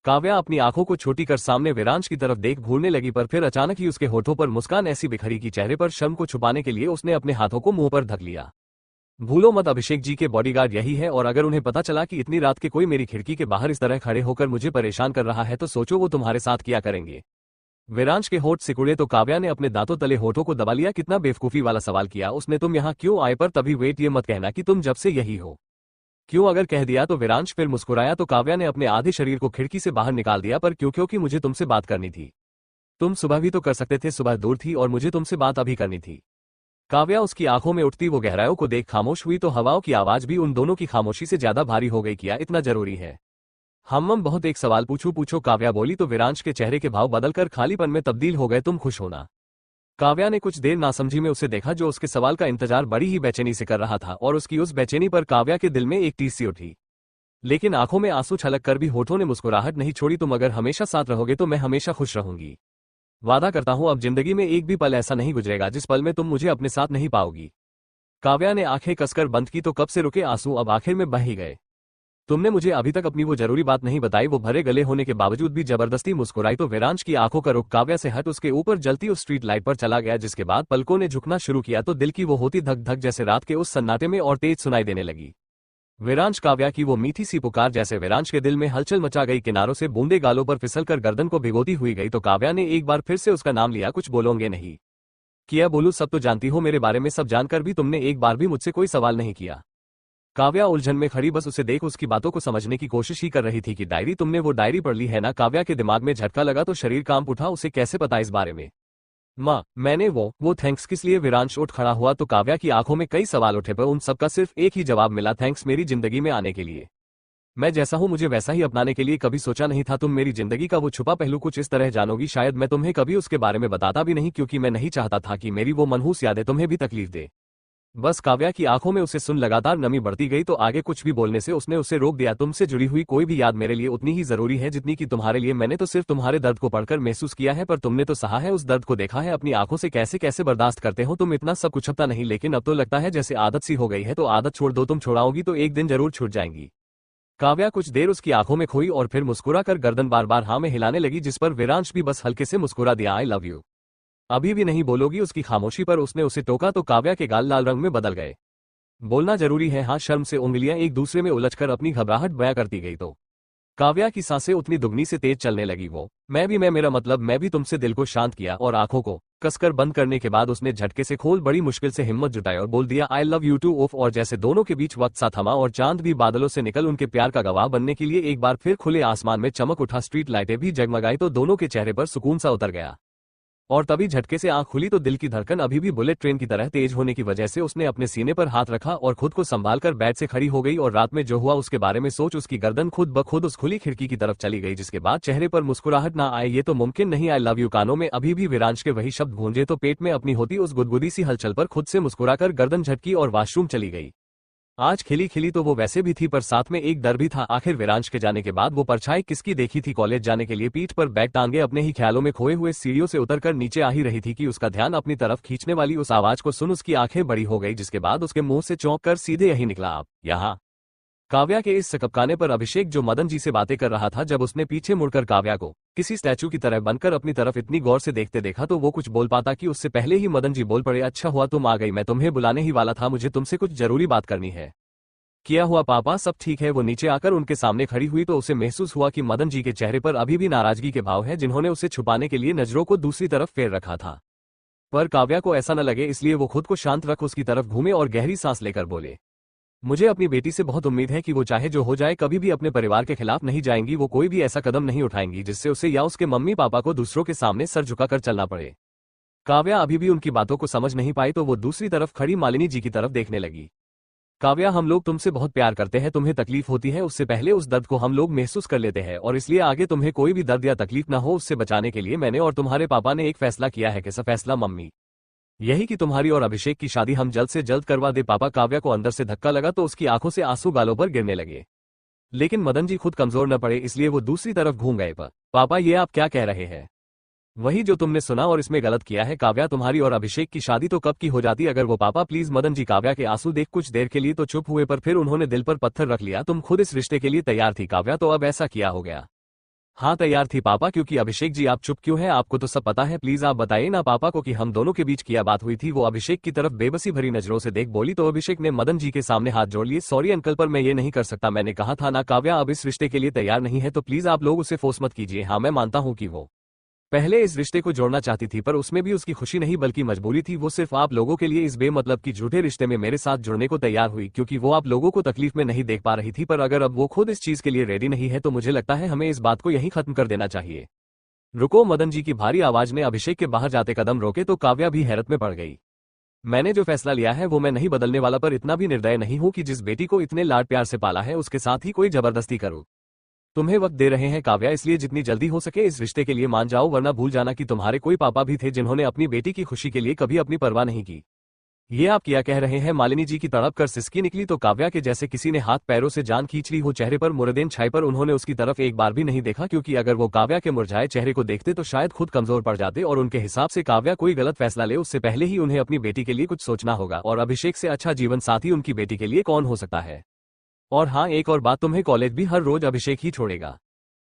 काव्या अपनी आंखों को छोटी कर सामने विरांश की तरफ देख भूलने लगी, पर फिर अचानक ही उसके होठों पर मुस्कान ऐसी बिखरी कि चेहरे पर शर्म को छुपाने के लिए उसने अपने हाथों को मुंह पर ढक लिया। भूलो मत, अभिषेक जी के बॉडीगार्ड यही है और अगर उन्हें पता चला कि इतनी रात के कोई मेरी खिड़की के बाहर इस तरह खड़े होकर मुझे परेशान कर रहा है तो सोचो वो तुम्हारे साथ क्या करेंगे। विरांश के होठ सिकुड़े तो काव्या ने अपने दांतों तले होठों को दबा लिया। कितना बेवकूफी वाला सवाल किया उसने। तुम यहाँ क्यों आए? पर तभी वेट, ये मत कहना कि तुम जब से यही हो। क्यों? अगर कह दिया तो विरांश फिर मुस्कुराया तो काव्या ने अपने आधे शरीर को खिड़की से बाहर निकाल दिया। पर क्यों? क्योंकि मुझे तुमसे बात करनी थी। तुम सुबह भी तो कर सकते थे, सुबह दूर थी और मुझे तुमसे बात अभी करनी थी। काव्या उसकी आंखों में उठती वो गहराइयों को देख खामोश हुई तो हवाओं की आवाज भी उन दोनों की खामोशी से ज्यादा भारी हो गई। किया इतना जरूरी है? हम बहुत एक सवाल पूछो काव्या बोली तो विरांश के चेहरे के भाव बदलकर खालीपन में तब्दील हो गए। तुम खुश होना? काव्या ने कुछ देर नासमझी में उसे देखा, जो उसके सवाल का इंतजार बड़ी ही बेचैनी से कर रहा था और उसकी उस बेचैनी पर काव्या के दिल में एक टीस सी उठी, लेकिन आंखों में आंसू छलक कर भी होठों ने मुस्कुराहट नहीं छोड़ी। तुम अगर हमेशा साथ रहोगे तो मैं हमेशा खुश रहूंगी। वादा करता हूं अब जिंदगी में एक भी पल ऐसा नहीं गुजरेगा जिस पल में तुम मुझे अपने साथ नहीं पाओगी। काव्या ने आंखें कसकर बंद की तो कब से रुके आंसू अब आखिर में बह ही गए। तुमने मुझे अभी तक अपनी वो जरूरी बात नहीं बताई। वो भरे गले होने के बावजूद भी जबरदस्ती मुस्कुराई तो विरांश की आंखों का रुख काव्या से हट उसके ऊपर जलती उस स्ट्रीट लाइट पर चला गया, जिसके बाद पलकों ने झुकना शुरू किया तो दिल की वो होती धक धक जैसे रात के उस सन्नाटे में और तेज सुनाई देने लगी। विरांश, काव्या की वो मीठी सी पुकार जैसे विरांश के दिल में हलचल मचा गई। किनारों से बूंदे गालों पर फिसलकर गर्दन को भिगोती हुई गई तो काव्या ने एक बार फिर से उसका नाम लिया। कुछ बोलोगे नहीं? किया बोलूं? सब तो जानती हो मेरे बारे में, सब जानकर भी तुमने एक बार भी मुझसे कोई सवाल नहीं किया। काव्या उलझन में खड़ी बस उसे देख उसकी बातों को समझने की कोशिश ही कर रही थी कि डायरी, तुमने वो डायरी पढ़ ली है ना? काव्या के दिमाग में झटका लगा तो शरीर कांप उठा। उसे कैसे पता इस बारे में? माँ, मैंने वो थैंक्स किस लिए? विरांश उठ खड़ा हुआ तो काव्या की आंखों में कई सवाल उठे पर उन सबका सिर्फ एक ही जवाब मिला, थैंक्स मेरी जिंदगी में आने के लिए। मैं जैसा हूं मुझे वैसा ही अपनाने के लिए। कभी सोचा नहीं था तुम मेरी जिंदगी का वो छुपा पहलू कुछ इस तरह जानोगी। शायद मैं तुम्हें कभी उसके बारे में बताता भी नहीं, क्योंकि मैं नहीं चाहता था कि मेरी वो मनहूस यादें तुम्हें भी तकलीफ दे। बस काव्या की आंखों में उसे सुन लगातार नमी बढ़ती गई तो आगे कुछ भी बोलने से उसने उसे रोक दिया। तुमसे जुड़ी हुई कोई भी याद मेरे लिए उतनी ही जरूरी है जितनी कि तुम्हारे लिए। मैंने तो सिर्फ तुम्हारे दर्द को पढ़कर महसूस किया है, पर तुमने तो सहा है, उस दर्द को देखा है अपनी आंखों से। कैसे कैसे बर्दाश्त करते हो तुम, इतना सब कुछ अब नहीं, लेकिन अब तो लगता है जैसे आदत सी हो गई है। तो आदत छोड़ दो, तुम छोड़ाओगी तो एक दिन जरूर छूट जाएंगी। काव्या कुछ देर उसकी आंखों में खोई और फिर मुस्कुरा कर गर्दन बार बार हाँ में हिलाने लगी, जिस पर विरांश भी बस हल्के से मुस्कुरा दिया। I love you. अभी भी नहीं बोलोगी? उसकी खामोशी पर उसने उसे टोका तो काव्या के गाल लाल रंग में बदल गए। बोलना जरूरी है हाँ। शर्म से उंगलियां एक दूसरे में उलझकर अपनी घबराहट बयां करती गई तो काव्या की सांसें उतनी दुगनी से तेज चलने लगी। वो मैं मेरा मतलब मैं भी तुमसे। दिल को शांत किया और आंखों को कसकर बंद करने के बाद उसने झटके से खोल बड़ी मुश्किल से हिम्मत जुटाई और बोल दिया I love you too. Off. और जैसे दोनों के बीच वक्त सा थमा और चांद भी बादलों से निकल उनके प्यार का गवाह बनने के लिए एक बार फिर खुले आसमान में चमक उठा। स्ट्रीट लाइटें भी जगमगाई तो दोनों के चेहरे पर सुकून सा उतर गया। और तभी झटके से आंख खुली तो दिल की धड़कन अभी भी बुलेट ट्रेन की तरह तेज होने की वजह से उसने अपने सीने पर हाथ रखा और खुद को संभालकर बेड से खड़ी हो गई। और रात में जो हुआ उसके बारे में सोच उसकी गर्दन खुद ब खुद उस खुली खिड़की की तरफ चली गई, जिसके बाद चेहरे पर मुस्कुराहट ना आए ये तो मुमकिन नहीं। आई लव यू कानों में अभी भी विरांश के वही शब्द गूंजे तो पेट में अपनी होती उस गुदगुदी सी हलचल पर खुद से मुस्कुराकर गर्दन झटकी और वॉशरूम चली गई। आज खिली खिली तो वो वैसे भी थी, पर साथ में एक डर भी था। आखिर विरांश के जाने के बाद वो परछाई किसकी देखी थी? कॉलेज जाने के लिए पीठ पर बैग टांगे अपने ही ख्यालों में खोए हुए सीढ़ियों से उतरकर नीचे आ ही रही थी कि उसका ध्यान अपनी तरफ खींचने वाली उस आवाज को सुन उसकी आंखें बड़ी हो गई, जिसके बाद उसके मुंह से चौंक कर सीधे यही निकला आप यहाँ। काव्या के इस सकपकाने पर अभिषेक जो मदन जी से बातें कर रहा था, जब उसने पीछे मुड़कर काव्या को किसी स्टैचू की तरह बनकर अपनी तरफ इतनी गौर से देखते देखा तो वो कुछ बोल पाता कि उससे पहले ही मदन जी बोल पड़े। अच्छा हुआ तुम आ गई, मैं तुम्हें बुलाने ही वाला था, मुझे तुमसे कुछ जरूरी बात करनी है। किया हुआ पापा, सब ठीक है? वो नीचे आकर उनके सामने खड़ी हुई तो उसे महसूस हुआ कि मदन जी के चेहरे पर अभी भी नाराजगी के भाव है, जिन्होंने उसे छुपाने के लिए नजरों को दूसरी तरफ फेर रखा था। पर काव्या को ऐसा न लगे इसलिए वो खुद को शांत रख उसकी तरफ घूमे और गहरी सांस लेकर बोले, मुझे अपनी बेटी से बहुत उम्मीद है कि वो चाहे जो हो जाए कभी भी अपने परिवार के खिलाफ नहीं जाएंगी। वो कोई भी ऐसा कदम नहीं उठाएंगी जिससे उसे या उसके मम्मी पापा को दूसरों के सामने सर झुकाकर चलना पड़े। काव्या अभी भी उनकी बातों को समझ नहीं पाई तो वो दूसरी तरफ खड़ी मालिनी जी की तरफ देखने लगी। काव्या, हम लोग तुमसे बहुत प्यार करते हैं, तुम्हें तकलीफ होती है उससे पहले उस दर्द को हम लोग महसूस कर लेते हैं, और इसलिए आगे तुम्हें कोई भी दर्द या तकलीफ ना हो उससे बचाने के लिए मैंने और तुम्हारे पापा ने एक फैसला किया है। कैसा फैसला मम्मी? यही कि तुम्हारी और अभिषेक की शादी हम जल्द से जल्द करवा दे। पापा। काव्या को अंदर से धक्का लगा तो उसकी आंखों से आंसू गालों पर गिरने लगे, लेकिन मदन जी खुद कमजोर न पड़े इसलिए वो दूसरी तरफ घूम गए। पापा, ये आप क्या कह रहे हैं? वही जो तुमने सुना और इसमें गलत किया है। काव्या, तुम्हारी और अभिषेक की शादी तो कब की हो जाती अगर वो। पापा प्लीज। मदन जी काव्या के आंसू देख कुछ देर के लिए तो चुप हुए, पर फिर उन्होंने दिल पर पत्थर रख लिया। तुम खुद इस रिश्ते के लिए तैयार थी काव्या, तो अब ऐसा किया हो गया? हाँ तैयार थी पापा। क्योंकि अभिषेक जी, आप चुप क्यों हैं? आपको तो सब पता है। प्लीज आप बताइए ना पापा को कि हम दोनों के बीच क्या बात हुई थी। वो अभिषेक की तरफ बेबसी भरी नजरों से देख बोली तो अभिषेक ने मदन जी के सामने हाथ जोड़ लिए। सॉरी अंकल, पर मैं ये नहीं कर सकता, मैंने कहा था ना। काव्या अब इस रिश्ते के लिए तैयार नहीं है तो प्लीज आप लोग उसे फोर्स मत कीजिए। हाँ मैं मानता हूँ कि वो पहले इस रिश्ते को जोड़ना चाहती थी, पर उसमें भी उसकी खुशी नहीं बल्कि मजबूरी थी। वो सिर्फ आप लोगों के लिए इस बेमतलब की झूठे रिश्ते में मेरे साथ जुड़ने को तैयार हुई क्योंकि वो आप लोगों को तकलीफ में नहीं देख पा रही थी। पर अगर अब वो खुद इस चीज के लिए रेडी नहीं है तो मुझे लगता है हमें इस बात को यहीं खत्म कर देना चाहिए। रुको। मदन जी की भारी आवाज ने अभिषेक के बाहर जाते कदम रोके तो काव्या भी हैरत में पड़ गई। मैंने जो फैसला लिया है वो मैं नहीं बदलने वाला, पर इतना भी निर्दय नहीं हूं कि जिस बेटी को इतने लाड प्यार से पाला है उसके साथ ही कोई जबरदस्ती करूं। तुम्हें वक्त दे रहे हैं काव्या, इसलिए जितनी जल्दी हो सके इस रिश्ते के लिए मान जाओ, वरना भूल जाना कि तुम्हारे कोई पापा भी थे जिन्होंने अपनी बेटी की खुशी के लिए कभी अपनी परवाह नहीं की। ये आप क्या कह रहे हैं? मालिनी जी की तड़प कर सिसकी निकली तो काव्या के जैसे किसी ने हाथ पैरों से जान खींच ली हो। चेहरे पर मुरदेन छाई, पर उन्होंने उसकी तरफ एक बार भी नहीं देखा क्योंकि अगर वो काव्या के मुरझाए चेहरे को देखते तो शायद खुद कमजोर पड़ जाते और उनके हिसाब से काव्या कोई गलत फैसला ले उससे पहले ही उन्हें अपनी बेटी के लिए कुछ सोचना होगा। और अभिषेक से अच्छा जीवन साथी उनकी बेटी के लिए कौन हो सकता है? और हाँ, एक और बात, तुम्हें कॉलेज भी हर रोज अभिषेक ही छोड़ेगा।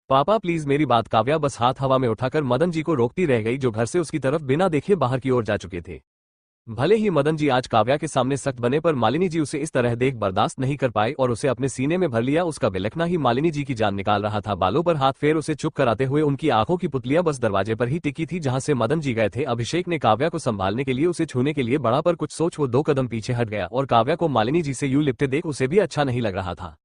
पापा प्लीज मेरी बात। काव्या बस हाथ हवा में उठाकर मदन जी को रोकती रह गई जो घर से उसकी तरफ बिना देखे बाहर की ओर जा चुके थे। भले ही मदन जी आज काव्या के सामने सख्त बने, पर मालिनी जी उसे इस तरह देख बर्दाश्त नहीं कर पाए और उसे अपने सीने में भर लिया। उसका बिलखना ही मालिनी जी की जान निकाल रहा था। बालों पर हाथ फेर उसे चुप कराते हुए उनकी आंखों की पुतलियां बस दरवाजे पर ही टिकी थी जहां से मदन जी गए थे। अभिषेक ने काव्या को संभालने के लिए उसे छूने के लिए बढ़ा, पर कुछ सोच वो 2 कदम पीछे हट गया और काव्या को मालिनी जी से यूं लिपटे देख उसे भी अच्छा नहीं लग रहा था।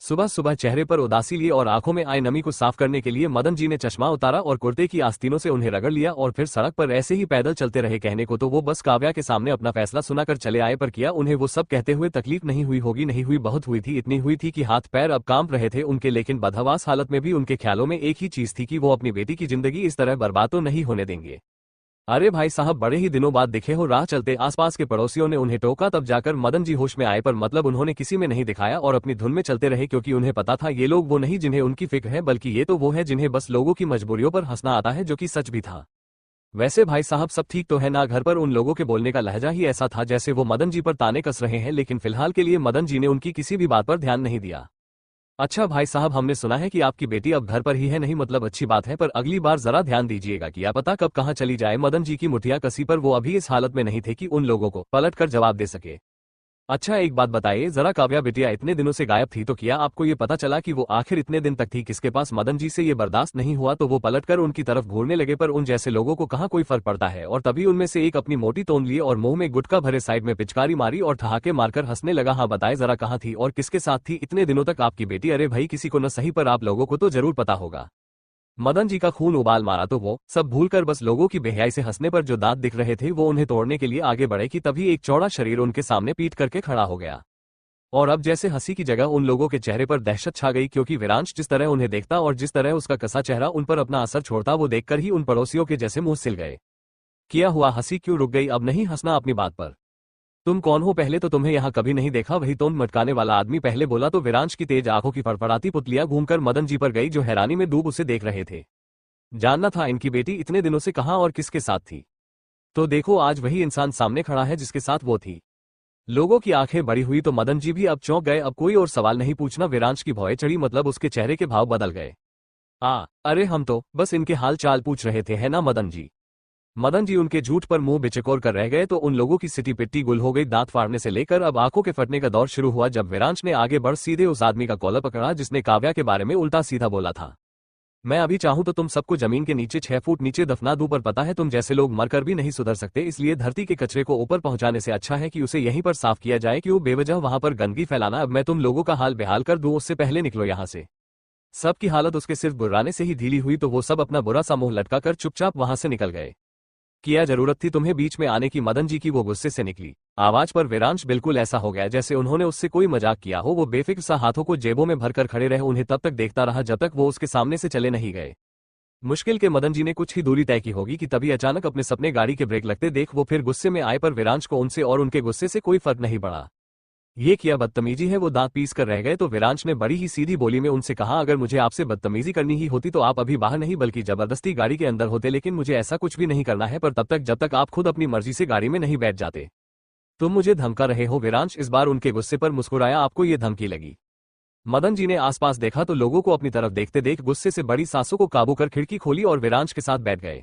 सुबह सुबह चेहरे पर उदासी लिए और आंखों में आई नमी को साफ करने के लिए मदन जी ने चश्मा उतारा और कुर्ते की आस्तीनों से उन्हें रगड़ लिया और फिर सड़क पर ऐसे ही पैदल चलते रहे। कहने को तो वो बस काव्या के सामने अपना फैसला सुनाकर चले आए, पर किया उन्हें वो सब कहते हुए तकलीफ नहीं हुई होगी। नहीं हुई, बहुत हुई थी। इतनी हुई थी कि हाथ पैर अब कांप रहे थे उनके, लेकिन बदहवास हालत में भी उनके ख्यालों में एक ही चीज थी कि वो अपनी बेटी की जिंदगी इस तरह बर्बाद तो नहीं होने देंगे। अरे भाई साहब, बड़े ही दिनों बाद दिखे हो। राह चलते आसपास के पड़ोसियों ने उन्हें टोका, तब जाकर मदन जी होश में आए, पर मतलब उन्होंने किसी में नहीं दिखाया और अपनी धुन में चलते रहे, क्योंकि उन्हें पता था ये लोग वो नहीं जिन्हें उनकी फिक्र है, बल्कि ये तो वो है जिन्हें बस लोगों की मजबूरियों पर हंसना आता है, जो कि सच भी था। वैसे भाई साहब, सब ठीक तो है ना घर पर? उन लोगों के बोलने का लहजा ही ऐसा था जैसे वो मदन जी पर ताने कस रहे हैं, लेकिन फिलहाल के लिए मदन जी ने उनकी किसी भी बात पर ध्यान नहीं दिया। अच्छा भाई साहब, हमने सुना है कि आपकी बेटी अब घर पर ही है। नहीं मतलब अच्छी बात है, पर अगली बार जरा ध्यान दीजिएगा कि क्या पता कब कहाँ चली जाए। मदन जी की मुठिया कसी, पर वो अभी इस हालत में नहीं थे कि उन लोगों को पलट कर जवाब दे सके। अच्छा एक बात बताइए जरा, काव्या बिटिया इतने दिनों से गायब थी, तो क्या आपको ये पता चला कि वो आखिर इतने दिन तक थी किसके पास? मदन जी से ये बर्दाश्त नहीं हुआ तो वो पलटकर उनकी तरफ घूरने लगे, पर उन जैसे लोगों को कहाँ कोई फर्क पड़ता है। और तभी उनमें से एक अपनी मोटी तोंद लिए और मुंह में गुटखा भरे साइड में पिचकारी मारी और ठहाके मारकर हंसने लगा। हाँ बताए जरा, कहाँ थी और किसके साथ थी इतने दिनों तक आपकी बेटी? अरे भाई, किसी को न सही पर आप लोगों को तो जरूर पता होगा। मदन जी का खून उबाल मारा तो वो सब भूलकर बस लोगों की बेहयाई से हंसने पर जो दांत दिख रहे थे वो उन्हें तोड़ने के लिए आगे बढ़े कि तभी एक चौड़ा शरीर उनके सामने पीट करके खड़ा हो गया। और अब जैसे हंसी की जगह उन लोगों के चेहरे पर दहशत छा गई, क्योंकि विरांश जिस तरह उन्हें देखता और जिस तरह उसका कसा चेहरा उन पर अपना असर छोड़ता, वो देखकर ही उन पड़ोसियों के जैसे मुंह सिल गए। क्या हुआ, हंसी क्यों रुक गई? अब नहीं हंसना अपनी बात पर। तुम कौन हो? पहले तो तुम्हें यहाँ कभी नहीं देखा। वही तोंद मटकाने वाला आदमी पहले बोला तो विरांश की तेज आंखों की फड़फड़ाती पुतलियां घूमकर मदन जी पर गई, जो हैरानी में डूब उसे देख रहे थे। जानना था इनकी बेटी इतने दिनों से कहाँ और किसके साथ थी। तो देखो, आज वही इंसान सामने खड़ा है जिसके साथ वो थी। लोगों की आंखें बड़ी हुई तो मदन जी भी अब चौंक गए। अब कोई और सवाल नहीं पूछना। विरांश की भौएं चढ़ी, मतलब उसके चेहरे के भाव बदल गए। अरे हम तो बस इनके हाल चाल पूछ रहे थे, है ना मदन जी? मदन जी उनके झूठ पर मुंह बिचकोर कर रह गए तो उन लोगों की सिटी पिट्टी गुल हो गई। दांत फाड़ने से लेकर अब आंखों के फटने का दौर शुरू हुआ, जब विरांश ने आगे बढ़ सीधे उस आदमी का कॉलर पकड़ा जिसने काव्या के बारे में उल्टा सीधा बोला था। मैं अभी चाहूं तो तुम सबको जमीन के नीचे 6 फुट नीचे दफना दूं, पर पता है तुम जैसे लोग मरकर भी नहीं सुधर सकते, इसलिए धरती के कचरे को ऊपर पहुंचाने से अच्छा है कि उसे यहीं पर साफ किया जाए। क्यों बेवजह वहां पर गंदगी फैलाना? अब मैं तुम लोगों का हाल बेहाल कर दूं, उससे पहले निकलो यहां से। सबकी हालत उसके सिर्फ बुर्राने से ही ढीली हुई तो वो सब अपना बुरा सा मुंह लटका कर चुपचाप वहां से निकल गए। क्या जरूरत थी तुम्हें बीच में आने की? मदन जी की वो गुस्से से निकली आवाज पर विरांश बिल्कुल ऐसा हो गया जैसे उन्होंने उससे कोई मजाक किया हो। वो बेफिक्र सा हाथों को जेबों में भरकर खड़े रहे, उन्हें तब तक देखता रहा जब तक वो उसके सामने से चले नहीं गए। मुश्किल के मदन जी ने कुछ ही दूरी तय की होगी कि तभी अचानक अपने सपने गाड़ी के ब्रेक लगते देख वो फिर गुस्से में आए, पर विरांश को उनसे और उनके गुस्से से कोई फर्क नहीं पड़ा। ये क्या बदतमीजी है? वो दांत पीस कर रह गए तो विरांश ने बड़ी ही सीधी बोली में उनसे कहा, अगर मुझे आपसे बदतमीजी करनी ही होती तो आप अभी बाहर नहीं बल्कि जबरदस्ती गाड़ी के अंदर होते, लेकिन मुझे ऐसा कुछ भी नहीं करना है, पर तब तक जब तक आप खुद अपनी मर्जी से गाड़ी में नहीं बैठ जाते। तुम मुझे धमका रहे हो? विरांश इस बार उनके गुस्से पर मुस्कुराया। आपको ये धमकी लगी? मदन जी ने आसपास देखा तो लोगों को अपनी तरफ देखते देख गुस्से से बड़ी सांसों को काबू कर खिड़की खोली और विरांश के साथ बैठ गए।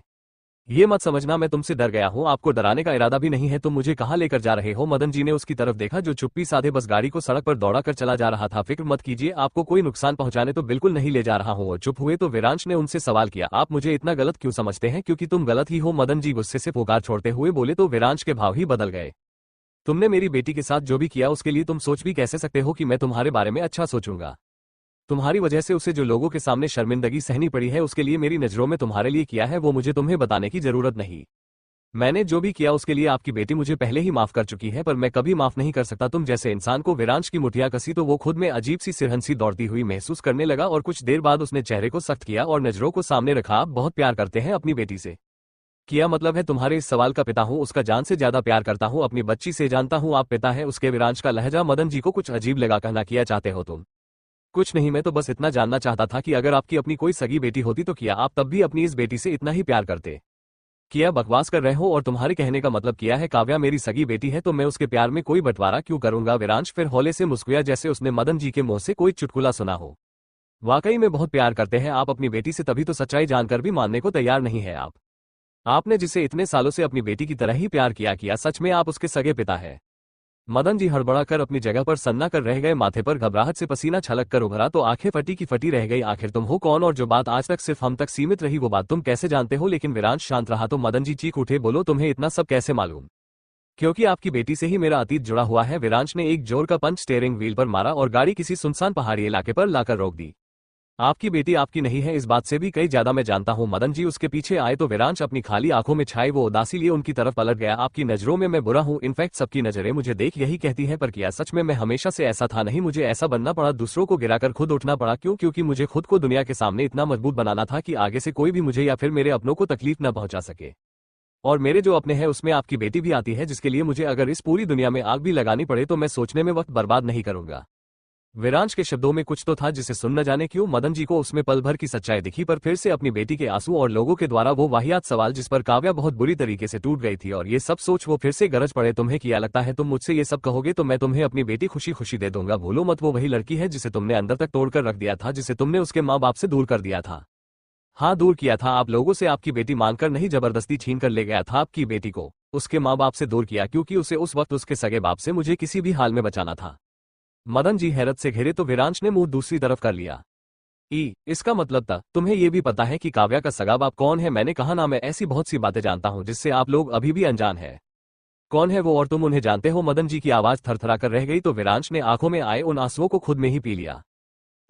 ये मत समझना मैं तुमसे डर गया हूं, आपको डराने का इरादा भी नहीं है। तुम मुझे कहां लेकर जा रहे हो? मदन जी ने उसकी तरफ देखा जो चुप्पी साधे बस गाड़ी को सड़क पर दौड़ा कर चला जा रहा था। फिक्र मत कीजिए, आपको कोई नुकसान पहुंचाने तो बिल्कुल नहीं ले जा रहा हूं। वो चुप हुए तो विरांश ने उनसे सवाल किया, आप मुझे इतना गलत क्यों समझते हैं? क्योंकि तुम गलत ही हो। मदन जी गुस्से से पुकार छोड़ते हुए बोले तो विरांश के भाव ही बदल गए। तुमने मेरी बेटी के साथ जो भी किया उसके लिए तुम सोच भी कैसे सकते हो कि मैं तुम्हारे बारे में अच्छा सोचूंगा? तुम्हारी वजह से उसे जो लोगों के सामने शर्मिंदगी सहनी पड़ी है उसके लिए मेरी नजरों में तुम्हारे लिए किया है वो मुझे तुम्हें बताने की जरूरत नहीं। मैंने जो भी किया उसके लिए आपकी बेटी मुझे पहले ही माफ कर चुकी है, पर मैं कभी माफ नहीं कर सकता तुम जैसे इंसान को। विरांश की मुठिया कसी तो वो खुद में अजीब सी सिरहंसी दौड़ती हुई महसूस करने लगा और कुछ देर बाद उसने चेहरे को सख्त किया और नजरों को सामने रखा। आप बहुत प्यार करते हैं अपनी बेटी से? क्या मतलब है तुम्हारे? इस सवाल का पिता हूं, उसका जान से ज्यादा प्यार करता हूं अपनी बच्ची से। जानता हूं आप पिता है उसके? विरांश का लहजा मदन जी को कुछ अजीब लगा। कहना क्या चाहते हो तुम? कुछ नहीं, मैं तो बस इतना जानना चाहता था कि अगर आपकी अपनी कोई सगी बेटी होती तो क्या आप तब भी अपनी इस बेटी से इतना ही प्यार करते? क्या बकवास कर रहे हो? और तुम्हारे कहने का मतलब क्या है? काव्या मेरी सगी बेटी है तो मैं उसके प्यार में कोई बंटवारा क्यों करूंगा? विरांश फिर हौले से मुस्कुराया जैसे उसने मदन जी के मुंह से कोई चुटकुला सुना हो। वाकई में बहुत प्यार करते हैं आप अपनी बेटी से, तभी तो सच्चाई जानकर भी मानने को तैयार नहीं है आप। आपने जिसे इतने सालों से अपनी बेटी की तरह ही प्यार किया सच में आप उसके सगे पिता है? मदन जी हड़बड़ा कर अपनी जगह पर सन्ना कर रह गए। माथे पर घबराहट से पसीना छलक कर उभरा तो आंखें फटी की फटी रह गई। आखिर तुम हो कौन? और जो बात आज तक सिर्फ हम तक सीमित रही वो बात तुम कैसे जानते हो? लेकिन विरांश शांत रहा तो मदन जी चीख उठे, बोलो तुम्हें इतना सब कैसे मालूम? क्योंकि आपकी बेटी से ही मेरा अतीत जुड़ा हुआ है। विरांश ने एक जोर का पंच स्टीयरिंग व्हील पर मारा और गाड़ी किसी सुनसान पहाड़ी इलाके पर लाकर रोक दी। आपकी बेटी आपकी नहीं है, इस बात से भी कई ज्यादा मैं जानता हूं। मदन जी उसके पीछे आए तो विरांश अपनी खाली आंखों में छाई वो उदासी लिए उनकी तरफ पलट गया। आपकी नजरों में मैं बुरा हूं, इनफैक्ट सबकी नजरें मुझे देख यही कहती हैं, पर क्या सच में मैं हमेशा से ऐसा था? नहीं, मुझे ऐसा बनना पड़ा, दूसरों को गिराकर खुद उठना पड़ा। क्यों? क्योंकि मुझे खुद को दुनिया के सामने इतना मजबूत बनाना था कि आगे से कोई भी मुझे या फिर मेरे अपनों को तकलीफ न पहुंचा सके। और मेरे जो अपने हैं उसमें आपकी बेटी भी आती है, जिसके लिए मुझे अगर इस पूरी दुनिया में आग भी लगानी पड़े तो मैं सोचने में वक्त बर्बाद नहीं करूंगा। विरांश के शब्दों में कुछ तो था जिसे सुन न जाने क्यों मदन जी को उसमें पल भर की सच्चाई दिखी, पर फिर से अपनी बेटी के आंसू और लोगों के द्वारा वो वाहियात सवाल जिस पर काव्या बहुत बुरी तरीके से टूट गई थी, और ये सब सोच वो फिर से गरज पड़े, तुम्हें क्या लगता है तुम मुझसे ये सब कहोगे तो मैं तुम्हें अपनी बेटी खुशी खुशी दे दूंगा। भूलो मत वो वही लड़की है जिसे तुमने अंदर तक तोड़कर रख दिया था, जिसे तुमने उसके माँ बाप से दूर कर दिया था। हाँ, दूर किया था आप लोगों से, आपकी बेटी मानकर नहीं जबरदस्ती छीन कर ले गया था आपकी बेटी को, उसके माँ बाप से दूर किया क्योंकि उसे उस वक्त उसके सगे बाप से मुझे किसी भी हाल में बचाना था। मदन जी हैरत से घिरे तो विरांश ने मुंह दूसरी तरफ कर लिया। इसका मतलब था तुम्हें यह भी पता है कि काव्या का सगा बाप कौन है? मैंने कहा ना, मैं ऐसी बहुत सी बातें जानता हूं जिससे आप लोग अभी भी अनजान है। कौन है वो और तुम उन्हें जानते हो? मदन जी की आवाज थरथरा कर रह गई तो विरांश ने आंखों में आए उन आंसुओं को खुद में ही पी लिया।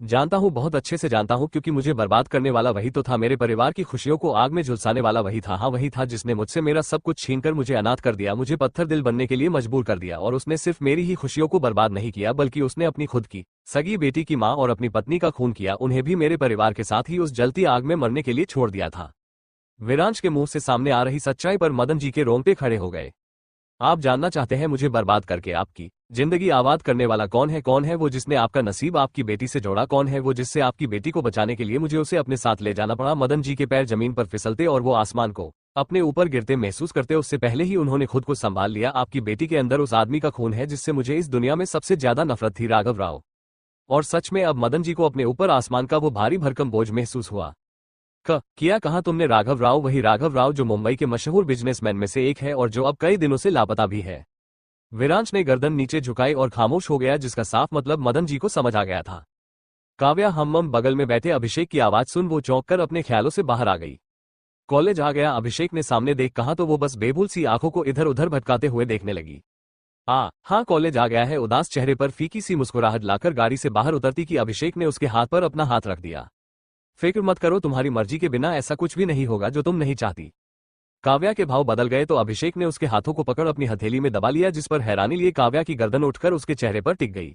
जानता हूं, बहुत अच्छे से जानता हूं, क्योंकि मुझे बर्बाद करने वाला वही तो था, मेरे परिवार की खुशियों को आग में झुलसाने वाला वही था। हाँ, वही था जिसने मुझसे मेरा सब कुछ छीनकर मुझे अनाथ कर दिया, मुझे पत्थर दिल बनने के लिए मजबूर कर दिया। और उसने सिर्फ मेरी ही खुशियों को बर्बाद नहीं किया, बल्कि उसने अपनी खुद की सगी बेटी की माँ और अपनी पत्नी का खून किया, उन्हें भी मेरे परिवार के साथ ही उस जलती आग में मरने के लिए छोड़ दिया था। विरांश के मुंह से सामने आ रही सच्चाई पर मदन जी के रोंगटे खड़े हो गए। आप जानना चाहते हैं मुझे बर्बाद करके आपकी जिंदगी आबाद करने वाला कौन है? कौन है वो जिसने आपका नसीब आपकी बेटी से जोड़ा? कौन है वो जिससे आपकी बेटी को बचाने के लिए मुझे उसे अपने साथ ले जाना पड़ा? मदन जी के पैर जमीन पर फिसलते और वो आसमान को अपने ऊपर गिरते महसूस करते उससे पहले ही उन्होंने खुद को संभाल लिया। आपकी बेटी के अंदर उस आदमी का खून है जिससे मुझे इस दुनिया में सबसे ज्यादा नफरत थी, राघव राव। और सच में अब मदन जी को अपने ऊपर आसमान का वो भारी भरकम बोझ महसूस हुआ। किया कहाँ तुमने? राघव राव, वही राघव राव जो मुंबई के मशहूर बिजनेसमैन में से एक है और जो अब कई दिनों से लापता भी है। विरांश ने गर्दन नीचे झुकाई और खामोश हो गया, जिसका साफ मतलब मदन जी को समझ आ गया था। काव्या हम बगल में बैठे अभिषेक की आवाज सुन वो चौंक कर अपने ख्यालों से बाहर आ गई। कॉलेज आ गया? अभिषेक ने सामने देख कहा तो वो बस बेभूल सी आंखों को इधर उधर भटकाते हुए देखने लगी। हाँ, कॉलेज आ गया है। उदास चेहरे पर फीकी सी मुस्कुराहट लाकर गाड़ी से बाहर उतरती कि अभिषेक ने उसके हाथ पर अपना हाथ रख दिया। फिक्र मत करो, तुम्हारी मर्जी के बिना ऐसा कुछ भी नहीं होगा जो तुम नहीं चाहती। काव्या के भाव बदल गए तो अभिषेक ने उसके हाथों को पकड़ अपनी हथेली में दबा लिया, जिस पर हैरानी लिए काव्या की गर्दन उठकर उसके चेहरे पर टिक गई।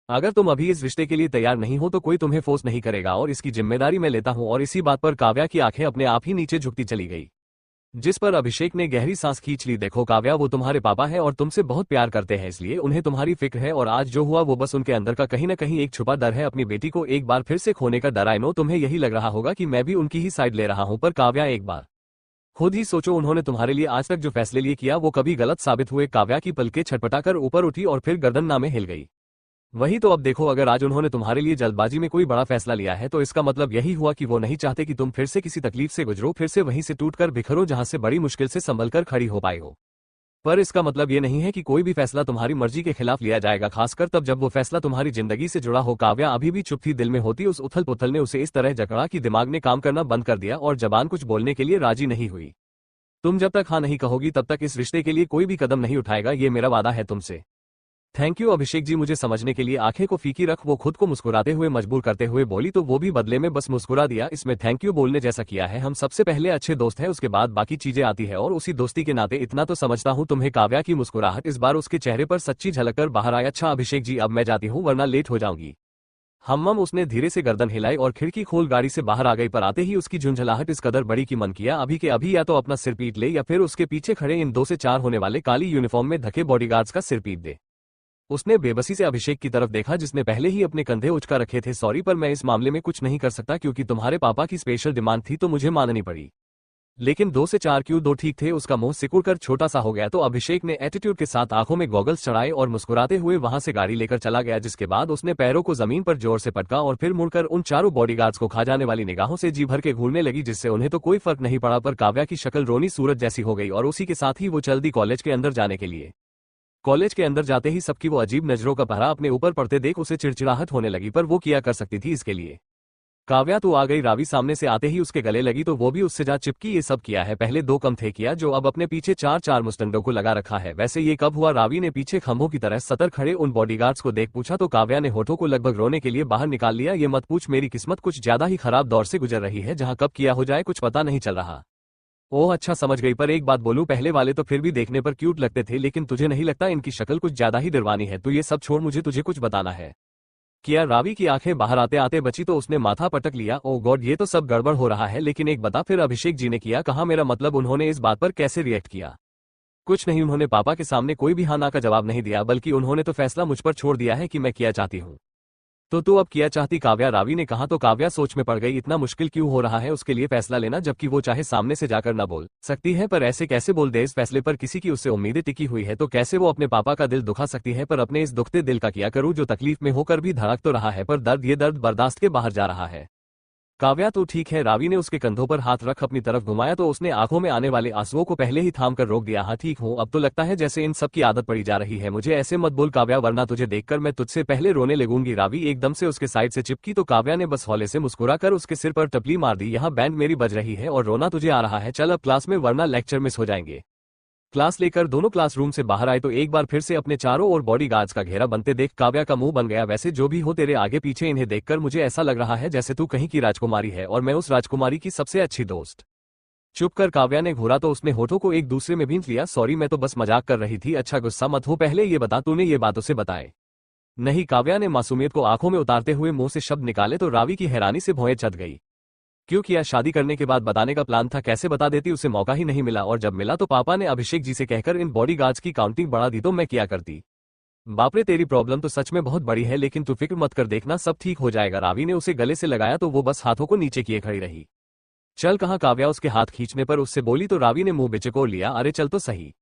अगर तुम अभी इस रिश्ते के लिए तैयार नहीं हो तो कोई तुम्हें फोर्स नहीं करेगा और इसकी जिम्मेदारी मैं लेता हूं। और इसी बात पर काव्या की आंखें अपने आप ही नीचे झुकती चली गई, जिस पर अभिषेक ने गहरी सांस खींच ली। देखो काव्या, वो तुम्हारे पापा है और तुमसे बहुत प्यार करते हैं, इसलिए उन्हें तुम्हारी फिक्र है। और आज जो हुआ वो बस उनके अंदर का कहीं न कहीं एक छुपा डर है, अपनी बेटी को एक बार फिर से खोने का डर। आई नो तुम्हें यही लग रहा होगा कि मैं भी उनकी ही साइड ले रहा हूं, पर काव्या एक बार खुद ही सोचो, उन्होंने तुम्हारे लिए आज तक जो फैसले लिए किया वो कभी गलत साबित हुए? काव्या की पलकें छटपटाकर ऊपर उठी और फिर गर्दन नामे हिल गई। वही तो, अब देखो, अगर आज उन्होंने तुम्हारे लिए जल्दबाजी में कोई बड़ा फैसला लिया है तो इसका मतलब यही हुआ कि वो नहीं चाहते कि तुम फिर से किसी तकलीफ से गुजरो, फिर से वहीं से टूटकर बिखरो जहां से बड़ी मुश्किल से संभल कर खड़ी हो पाए हो। पर इसका मतलब ये नहीं है कि कोई भी फैसला तुम्हारी मर्जी के खिलाफ लिया जाएगा, खासकर तब जब वो फैसला तुम्हारी जिंदगी से जुड़ा हो। काव्या अभी भी चुप थी, दिल में होती उस उथल पुथल ने उसे इस तरह जकड़ा कि दिमाग ने काम करना बंद कर दिया और जबान कुछ बोलने के लिए राजी नहीं हुई। तुम जब तक हाँ नहीं कहोगी तब तक इस रिश्ते के लिए कोई भी कदम नहीं उठाएगा, ये मेरा वादा है तुमसे। थैंक यू अभिषेक जी, मुझे समझने के लिए। आंखें को फीकी रख वो खुद को मुस्कुराते हुए मजबूर करते हुए बोली, तो वो भी बदले में बस मुस्कुरा दिया। इसमें थैंक यू बोलने जैसा किया है? हम सबसे पहले अच्छे दोस्त हैं, उसके बाद बाकी चीजें आती है, और उसी दोस्ती के नाते इतना तो समझता हूँ तुम्हें। काव्या की मुस्कुराहट इस बार उसके चेहरे पर सच्ची झलक कर बाहर आया। अच्छा अभिषेक जी, अब मैं जाती हूँ वरना लेट हो जाऊंगी। उसने धीरे से गर्दन हिलाई और खिड़की खोल गाड़ी से बाहर आ गई, पर आते ही उसकी झुंझलाहट इस कदर बड़ी कि मन किया अभी के अभी या तो अपना सिर पीट ले या फिर उसके पीछे खड़े इन 2 से 4 होने वाले काली यूनिफॉर्म में धके बॉडीगार्ड्स का सिर पीट दे। उसने बेबसी से अभिषेक की तरफ देखा, जिसने पहले ही अपने कंधे उचका रखे थे। सॉरी, पर मैं इस मामले में कुछ नहीं कर सकता, क्योंकि तुम्हारे पापा की स्पेशल डिमांड थी तो मुझे माननी पड़ी। लेकिन 2 से 4 क्यों? 2 ठीक थे। उसका मुंह सिकुड़कर छोटा सा हो गया तो अभिषेक ने एटीट्यूड के साथ आंखों में गॉगल्स चढ़ाए और मुस्कुराते हुए वहां से गाड़ी लेकर चला गया, जिसके बाद उसने पैरों को जमीन पर जोर से पटका और फिर मुड़कर उन चारों बॉडीगार्ड्स को खा जाने वाली निगाहों से जी भर के घूरने लगी, जिससे उन्हें तो कोई फर्क नहीं पड़ा, पर काव्या की शक्ल रोनी सूरज जैसी हो गई और उसी के साथ ही वो चल दी कॉलेज के अंदर जाने के लिए। कॉलेज के अंदर जाते ही सबकी वो अजीब नजरों का पहरा अपने ऊपर पड़ते देख उसे चिड़चिड़ाहट होने लगी, पर वो क्या कर सकती थी इसके लिए। काव्या तो आ गई। रावी सामने से आते ही उसके गले लगी तो वो भी उससे जा चिपकी। ये सब किया है पहले 2 कम थे किया, जो अब अपने पीछे 4-4 मुस्टंडों को लगा रखा है। वैसे ये कब हुआ? रावी ने पीछे खंभों की तरह सतर खड़े उन बॉडीगार्ड्स को देख पूछा तो काव्या ने होठों को लगभग रोने के लिए बाहर निकाल लिया। ये मत पूछ, मेरी किस्मत कुछ ज्यादा ही खराब दौर से गुजर रही है, जहां कब किया हो जाए कुछ पता नहीं चल रहा। ओह अच्छा, समझ गई, पर एक बात बोलूं, पहले वाले तो फिर भी देखने पर क्यूट लगते थे, लेकिन तुझे नहीं लगता इनकी शक्ल कुछ ज्यादा ही डरवानी है? तो ये सब छोड़, मुझे तुझे कुछ बताना है। किया रावी की आंखें बाहर आते आते बची तो उसने माथा पटक लिया। ओ गॉड, ये तो सब गड़बड़ हो रहा है। लेकिन एक बता, फिर अभिषेक जी ने किया कहा? मेरा मतलब उन्होंने इस बात पर कैसे रिएक्ट किया? कुछ नहीं, उन्होंने पापा के सामने कोई भी हाँ ना का जवाब नहीं दिया, बल्कि उन्होंने तो फैसला मुझ पर छोड़ दिया है कि मैं क्या चाहती हूँ। तो तू अब किया चाहती काव्या? रावी ने कहा। तो काव्या सोच में पड़ गई, इतना मुश्किल क्यों हो रहा है उसके लिए फैसला लेना, जबकि वो चाहे सामने से जाकर न बोल सकती है, पर ऐसे कैसे बोल दे? इस फैसले पर किसी की उससे उम्मीदें टिकी हुई है, तो कैसे वो अपने पापा का दिल दुखा सकती है? पर अपने इस दुखते दिल का क्या करूं, जो तकलीफ में होकर भी धड़क तो रहा है, पर ये दर्द बर्दाश्त के बाहर जा रहा है। काव्या तो ठीक है। रावी ने उसके कंधों पर हाथ रख अपनी तरफ घुमाया तो उसने आंखों में आने वाले आंसुओं को पहले ही थाम कर रोक दिया। हाँ ठीक हूँ, अब तो लगता है जैसे इन सब की आदत पड़ी जा रही है मुझे। ऐसे मत बोल काव्या, वरना तुझे देखकर मैं तुझसे पहले रोने लगूंगी। रावी एकदम से उसके साइड से चिपकी तो काव्या ने बस हौले से मुस्कुराकर उसके सिर पर टपली मार दी। यहाँ बैंड मेरी बज रही है और रोना तुझे आ रहा है? चल अब क्लास में, वरना लेक्चर मिस हो जाएंगे। क्लास लेकर दोनों क्लासरूम से बाहर आए तो एक बार फिर से अपने चारों ओर बॉडीगार्ड्स का घेरा बनते देख काव्या का मुंह बन गया। वैसे जो भी हो, तेरे आगे पीछे इन्हें देखकर मुझे ऐसा लग रहा है जैसे तू कहीं की राजकुमारी है और मैं उस राजकुमारी की सबसे अच्छी दोस्त। चुप कर, काव्या ने घूरा तो उसने होठों को एक दूसरे में भींच लिया। सॉरी, मैं तो बस मजाक कर रही थी। अच्छा गुस्सा मत हो, पहले ये बता तूने ये बातों से बताए नहीं? काव्या ने मासूमियत को आंखों में उतारते हुए मुंह से शब्द निकाले तो रावी की हैरानी से भौहें चढ़ गई। क्यों किया? शादी करने के बाद बताने का प्लान था, कैसे बता देती? उसे मौका ही नहीं मिला, और जब मिला तो पापा ने अभिषेक जी से कहकर इन बॉडीगार्ड्स की काउंटिंग बढ़ा दी, तो मैं क्या करती? बाप रे, तेरी प्रॉब्लम तो सच में बहुत बड़ी है, लेकिन तू फिक्र मत कर, देखना सब ठीक हो जाएगा। रावी ने उसे गले से लगाया तो वो बस हाथों को नीचे किए खड़ी रही। चल कहाँ? काव्या उसके हाथ खींचने पर उससे बोली तो रावी ने मुंह बेचकोर लिया। अरे चल तो सही।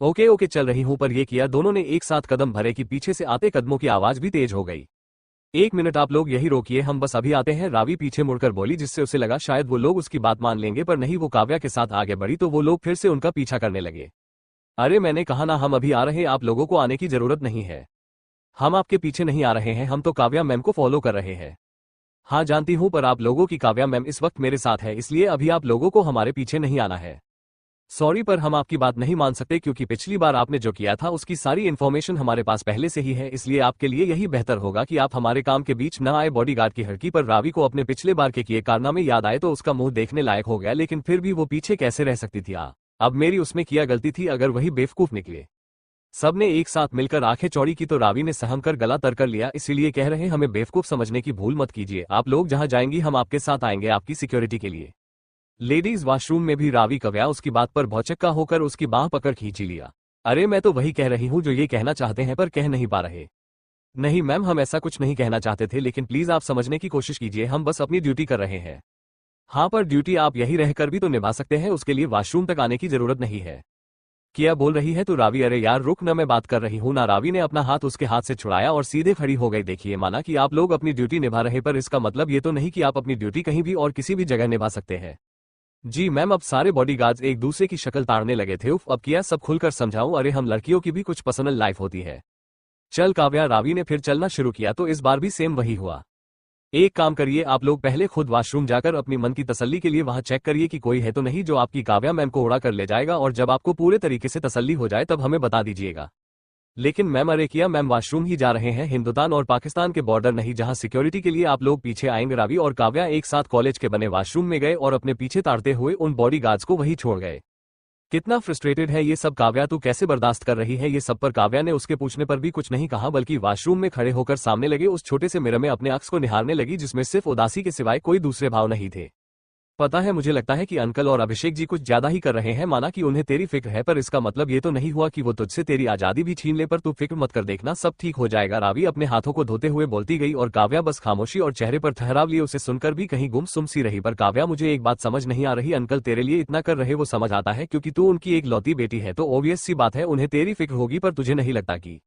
ओके ओके चल रही हूं, पर यह किया दोनों ने एक साथ कदम भरे कि पीछे से आते कदमों की आवाज भी तेज हो गई। एक मिनट आप लोग यही रोकिए, हम बस अभी आते हैं। रावी पीछे मुड़कर बोली, जिससे उसे लगा शायद वो लोग उसकी बात मान लेंगे, पर नहीं। वो काव्या के साथ आगे बढ़ी तो वो लोग फिर से उनका पीछा करने लगे। अरे मैंने कहा ना, हम अभी आ रहे, आप लोगों को आने की जरूरत नहीं है। हम आपके पीछे नहीं आ रहे हैं, हम तो काव्या मैम को फॉलो कर रहे हैं। हाँ जानती हूँ, पर आप लोगों की काव्या मैम इस वक्त मेरे साथ है, इसलिए अभी आप लोगों को हमारे पीछे नहीं आना है। सॉरी, पर हम आपकी बात नहीं मान सकते, क्योंकि पिछली बार आपने जो किया था उसकी सारी इन्फॉर्मेशन हमारे पास पहले से ही है, इसलिए आपके लिए यही बेहतर होगा कि आप हमारे काम के बीच न आए। बॉडीगार्ड की हड़की पर रावी को अपने पिछले बार के किए कारनामे याद आए तो उसका मुंह देखने लायक हो गया, लेकिन फिर भी वो पीछे कैसे रह सकती थी? अब मेरी उसमें किया गलती थी, अगर वही बेवकूफ निकले। सबने एक साथ मिलकर आंखें चौड़ी की तो रावी ने सहम कर गला तर कर लिया। इसीलिए कह रहे, हमें बेवकूफ समझने की भूल मत कीजिए। आप लोग जहां जाएंगी हम आपके साथ आएंगे, आपकी सिक्योरिटी के लिए। लेडीज वॉशरूम में भी रावी काव्या उसकी बात पर भौचक्का होकर उसकी बांह पकड़ खींच लिया। अरे मैं तो वही कह रही हूँ जो ये कहना चाहते हैं पर कह नहीं पा रहे। नहीं मैम, हम ऐसा कुछ नहीं कहना चाहते थे, लेकिन प्लीज आप समझने की कोशिश कीजिए, हम बस अपनी ड्यूटी कर रहे हैं। हाँ, पर ड्यूटी आप यही रहकर भी तो निभा सकते हैं, उसके लिए वॉशरूम तक आने की जरूरत नहीं है। क्या बोल रही है तू? रावी अरे यार रुक ना, मैं बात कर रही हूँ ना। रावी ने अपना हाथ उसके हाथ से छुड़ाया और सीधे खड़ी हो गई। देखिए, माना कि आप लोग अपनी ड्यूटी निभा रहे, पर इसका मतलब ये तो नहीं कि आप अपनी ड्यूटी कहीं भी और किसी भी जगह निभा सकते हैं। जी मैम। अब सारे बॉडीगार्ड्स एक दूसरे की शक्ल ताड़ने लगे थे। उफ, अब किया सब खुलकर समझाऊं? अरे हम लड़कियों की भी कुछ पर्सनल लाइफ होती है। चल काव्या। रावी ने फिर चलना शुरू किया तो इस बार भी सेम वही हुआ। एक काम करिए, आप लोग पहले खुद वॉशरूम जाकर अपनी मन की तसल्ली के लिए वहां चेक करिए कि कोई है तो नहीं जो आपकी काव्या मैम को उड़ा कर ले जाएगा, और जब आपको पूरे तरीके से तसल्ली हो जाए तब हमें बता दीजिएगा। लेकिन मैम, अरे किया मैम, वॉशरूम ही जा रहे हैं, हिंदुस्तान और पाकिस्तान के बॉर्डर नहीं जहां सिक्योरिटी के लिए आप लोग पीछे आएंगे। रावी और काव्या एक साथ कॉलेज के बने वॉशरूम में गए और अपने पीछे ताड़ते हुए उन बॉडीगार्ड्स को वहीं छोड़ गए। कितना फ्रस्ट्रेटेड है ये सब काव्या, तू कैसे बर्दाश्त कर रही है ये सब? पर काव्या ने उसके पूछने पर भी कुछ नहीं कहा, बल्कि वॉशरूम में खड़े होकर सामने लगे उस छोटे से मिरर में अपने अक्स को निहारने लगी, जिसमें सिर्फ उदासी के सिवाय कोई दूसरे भाव नहीं थे। पता है, मुझे लगता है कि अंकल और अभिषेक जी कुछ ज्यादा ही कर रहे हैं। माना कि उन्हें तेरी फिक्र है, पर इसका मतलब ये तो नहीं हुआ कि वो तुझसे तेरी आजादी भी छीन ले। पर तू फिक्र मत कर, देखना सब ठीक हो जाएगा। रावी अपने हाथों को धोते हुए बोलती गई और काव्या बस खामोशी और चेहरे पर ठहराव लिए उसे सुनकर भी कहीं गुमसुम सी रही। पर काव्या, मुझे एक बात समझ नहीं आ रही, अंकल तेरे लिए इतना कर रहे वो समझ आता है क्योंकि तू उनकी एक लौती बेटी है, तो ऑब्वियस सी बात है उन्हें तेरी फिक्र होगी, पर तुझे नहीं लगता कि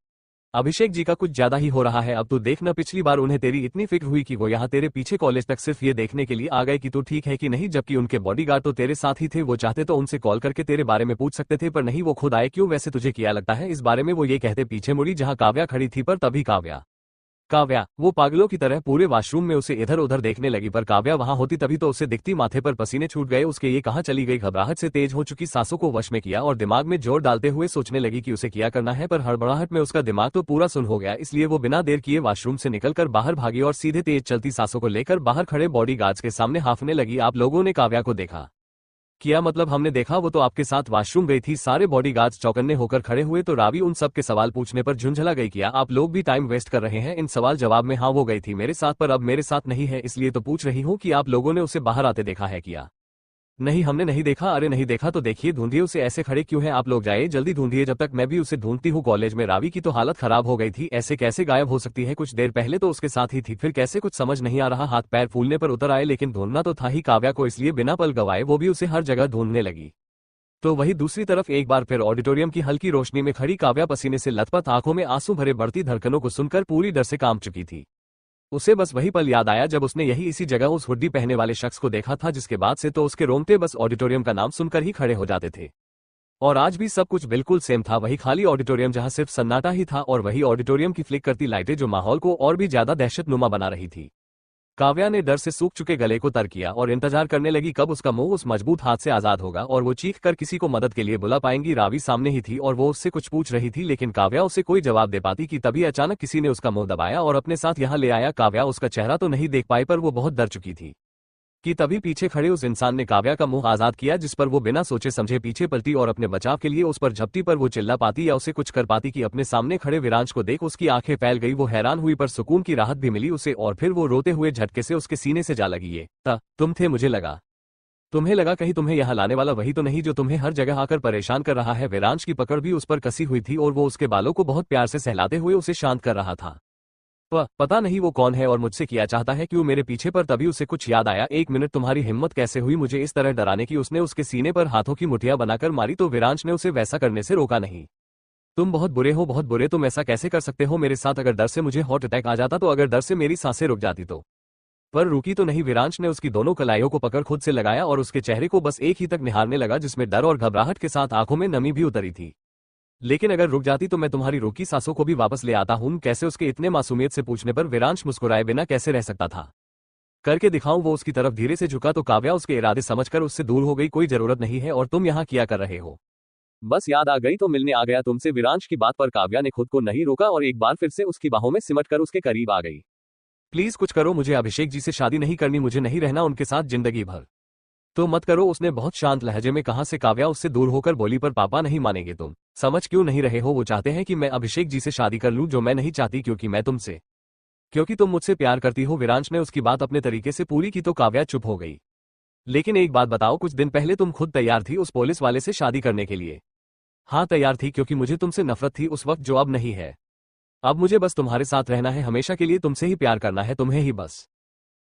अभिषेक जी का कुछ ज्यादा ही हो रहा है? अब तू देखना, पिछली बार उन्हें तेरी इतनी फिक्र हुई कि वो यहाँ तेरे पीछे कॉलेज तक सिर्फ ये देखने के लिए आ गए कि तू ठीक है कि नहीं, जबकि उनके बॉडीगार्ड तो तेरे साथ ही थे। वो चाहते तो उनसे कॉल करके तेरे बारे में पूछ सकते थे, पर नहीं, वो खुद आए। क्यों? वैसे तुझे क्या लगता है इस बारे में? वो ये कहते पीछे मुड़ी जहाँ काव्या खड़ी थी, पर तभी काव्या वो पागलों की तरह पूरे वॉशरूम में उसे इधर उधर देखने लगी। पर काव्या वहां होती तभी तो उसे दिखती, माथे पर पसीने छूट गए उसके। ये कहां चली गई? घबराहट से तेज हो चुकी सांसों को वश में किया और दिमाग में जोर डालते हुए सोचने लगी कि उसे क्या करना है, पर हड़बड़ाहट में उसका दिमाग तो पूरा सुन हो गया। इसलिए वो बिना देर किए वॉशरूम से निकलकर बाहर भागी और सीधे तेज चलती सांसों को लेकर बाहर खड़े बॉडीगार्ड्स के सामने हांफने लगी। आप लोगों ने काव्या को देखा? किया मतलब हमने देखा वो तो आपके साथ वॉशरूम गई थी। सारे बॉडीगार्ड्स चौकन्ने होकर खड़े हुए तो रावी उन सब के सवाल पूछने पर झुंझला गई। किया आप लोग भी टाइम वेस्ट कर रहे हैं इन सवाल जवाब में। हाँ वो गई थी मेरे साथ पर अब मेरे साथ नहीं है, इसलिए तो पूछ रही हूँ कि आप लोगों ने उसे बाहर आते देखा है। किया नहीं हमने नहीं देखा। अरे नहीं देखा तो देखिए, ढूंढिए उसे, ऐसे खड़े क्यों हैं आप लोग, जाइए जल्दी ढूंढिए जब तक मैं भी उसे ढूंढती हूँ। कॉलेज में रावी की तो हालत खराब हो गई थी, ऐसे कैसे गायब हो सकती है, कुछ देर पहले तो उसके साथ ही थी, फिर कैसे, कुछ समझ नहीं आ रहा। हाथ पैर फूलने पर उतर आए, लेकिन ढूंढना तो था ही काव्या को, इसलिए बिना पल गवाए वो भी उसे हर जगह ढूंढने लगी। तो वही दूसरी तरफ एक बार फिर ऑडिटोरियम की हल्की रोशनी में खड़ी काव्या पसीने से लथपथ, आंखों में आंसू भरे, बढ़ती धड़कनों को सुनकर पूरी डर से कांप चुकी थी। उसे बस वही पल याद आया जब उसने यही इसी जगह उस हुड्डी पहने वाले शख्स को देखा था, जिसके बाद से तो उसके रोंगटे बस ऑडिटोरियम का नाम सुनकर ही खड़े हो जाते थे। और आज भी सब कुछ बिल्कुल सेम था, वही खाली ऑडिटोरियम जहां सिर्फ सन्नाटा ही था, और वही ऑडिटोरियम की फ्लिक करती लाइटें जो माहौल को और भी ज्यादा दहशतनुमा बना रही थी। काव्या ने डर से सूख चुके गले को तर किया और इंतजार करने लगी कब उसका मुंह उस मजबूत हाथ से आजाद होगा और वो चीख कर किसी को मदद के लिए बुला पाएंगी। रावी सामने ही थी और वो उससे कुछ पूछ रही थी, लेकिन काव्या उसे कोई जवाब दे पाती कि तभी अचानक किसी ने उसका मुंह दबाया और अपने साथ यहाँ ले आया। काव्या उसका चेहरा तो नहीं देख पाई पर वो बहुत डर चुकी थी कि तभी पीछे खड़े उस इंसान ने काव्या का मुंह आजाद किया, जिस पर वो बिना सोचे समझे पीछे पलटी और अपने बचाव के लिए उस पर झपटी, पर वो चिल्ला पाती या उसे कुछ कर पाती कि अपने सामने खड़े विरांश को देख उसकी आंखें फैल गई। वो हैरान हुई पर सुकून की राहत भी मिली उसे, और फिर वो रोते हुए झटके से उसके सीने से जा लगी। ये तुम थे, मुझे लगा तुम्हें लगा कहीं तुम्हें यहाँ लाने वाला वही तो नहीं जो तुम्हें हर जगह आकर परेशान कर रहा है। विरांश की पकड़ भी उस पर कसी हुई थी और वो उसके बालों को बहुत प्यार से सहलाते हुए उसे शांत कर रहा था। पता नहीं वो कौन है और मुझसे क्या चाहता है, क्यों मेरे पीछे, पर तभी उसे कुछ याद आया। एक मिनट, तुम्हारी हिम्मत कैसे हुई मुझे इस तरह डराने की। उसने उसके सीने पर हाथों की मुठ्ठियां बनाकर मारी तो विरांश ने उसे वैसा करने से रोका नहीं। तुम बहुत बुरे हो, बहुत बुरे, तुम ऐसा कैसे कर सकते हो मेरे साथ। अगर डर से मुझे हार्ट अटैक आ जाता तो, अगर डर से मेरी सांसें रुक जाती तो। पर रुकी तो नहीं। विरांश ने उसकी दोनों कलाइयों को पकड़ खुद से लगाया और उसके चेहरे को बस एक ही तक निहारने लगा, जिसमें डर और घबराहट के साथ आंखों में नमी भी उतरी थी। लेकिन अगर रुक जाती तो मैं तुम्हारी रोकी सांसों को भी वापस ले आता हूं। कैसे, उसके इतने मासूमियत से पूछने पर विरांश मुस्कुराए बिना कैसे रह सकता था। करके दिखाऊं। वो उसकी तरफ धीरे से झुका तो काव्या उसके इरादे समझकर उससे दूर हो गई। कोई जरूरत नहीं है, और तुम यहाँ क्या कर रहे हो, बस याद आ गई तो मिलने आ गया तुमसे। विरांश की बात पर काव्या ने खुद को नहीं रोका और एक बार फिर से उसकी बाहों में सिमट कर उसके करीब आ गई। प्लीज कुछ करो, मुझे अभिषेक जी से शादी नहीं करनी, मुझे नहीं रहना उनके साथ जिंदगी भर। तो मत करो, उसने बहुत शांत लहजे में कहा। से काव्या उससे दूर होकर बोली, पर पापा नहीं मानेंगे। तुम समझ क्यों नहीं रहे हो, वो चाहते हैं कि मैं अभिषेक जी से शादी कर लूं, जो मैं नहीं चाहती, क्योंकि तुम मुझसे प्यार करती हो। विरांश ने उसकी बात अपने तरीके से पूरी की तो काव्या चुप हो गई। लेकिन एक बात बताओ, कुछ दिन पहले तुम खुद तैयार थी उस पुलिस वाले से शादी करने के लिए। हाँ तैयार थी, क्योंकि मुझे तुमसे नफरत थी उस वक्त, जो अब नहीं है। अब मुझे बस तुम्हारे साथ रहना है, हमेशा के लिए तुमसे ही प्यार करना है, तुम्हें ही बस।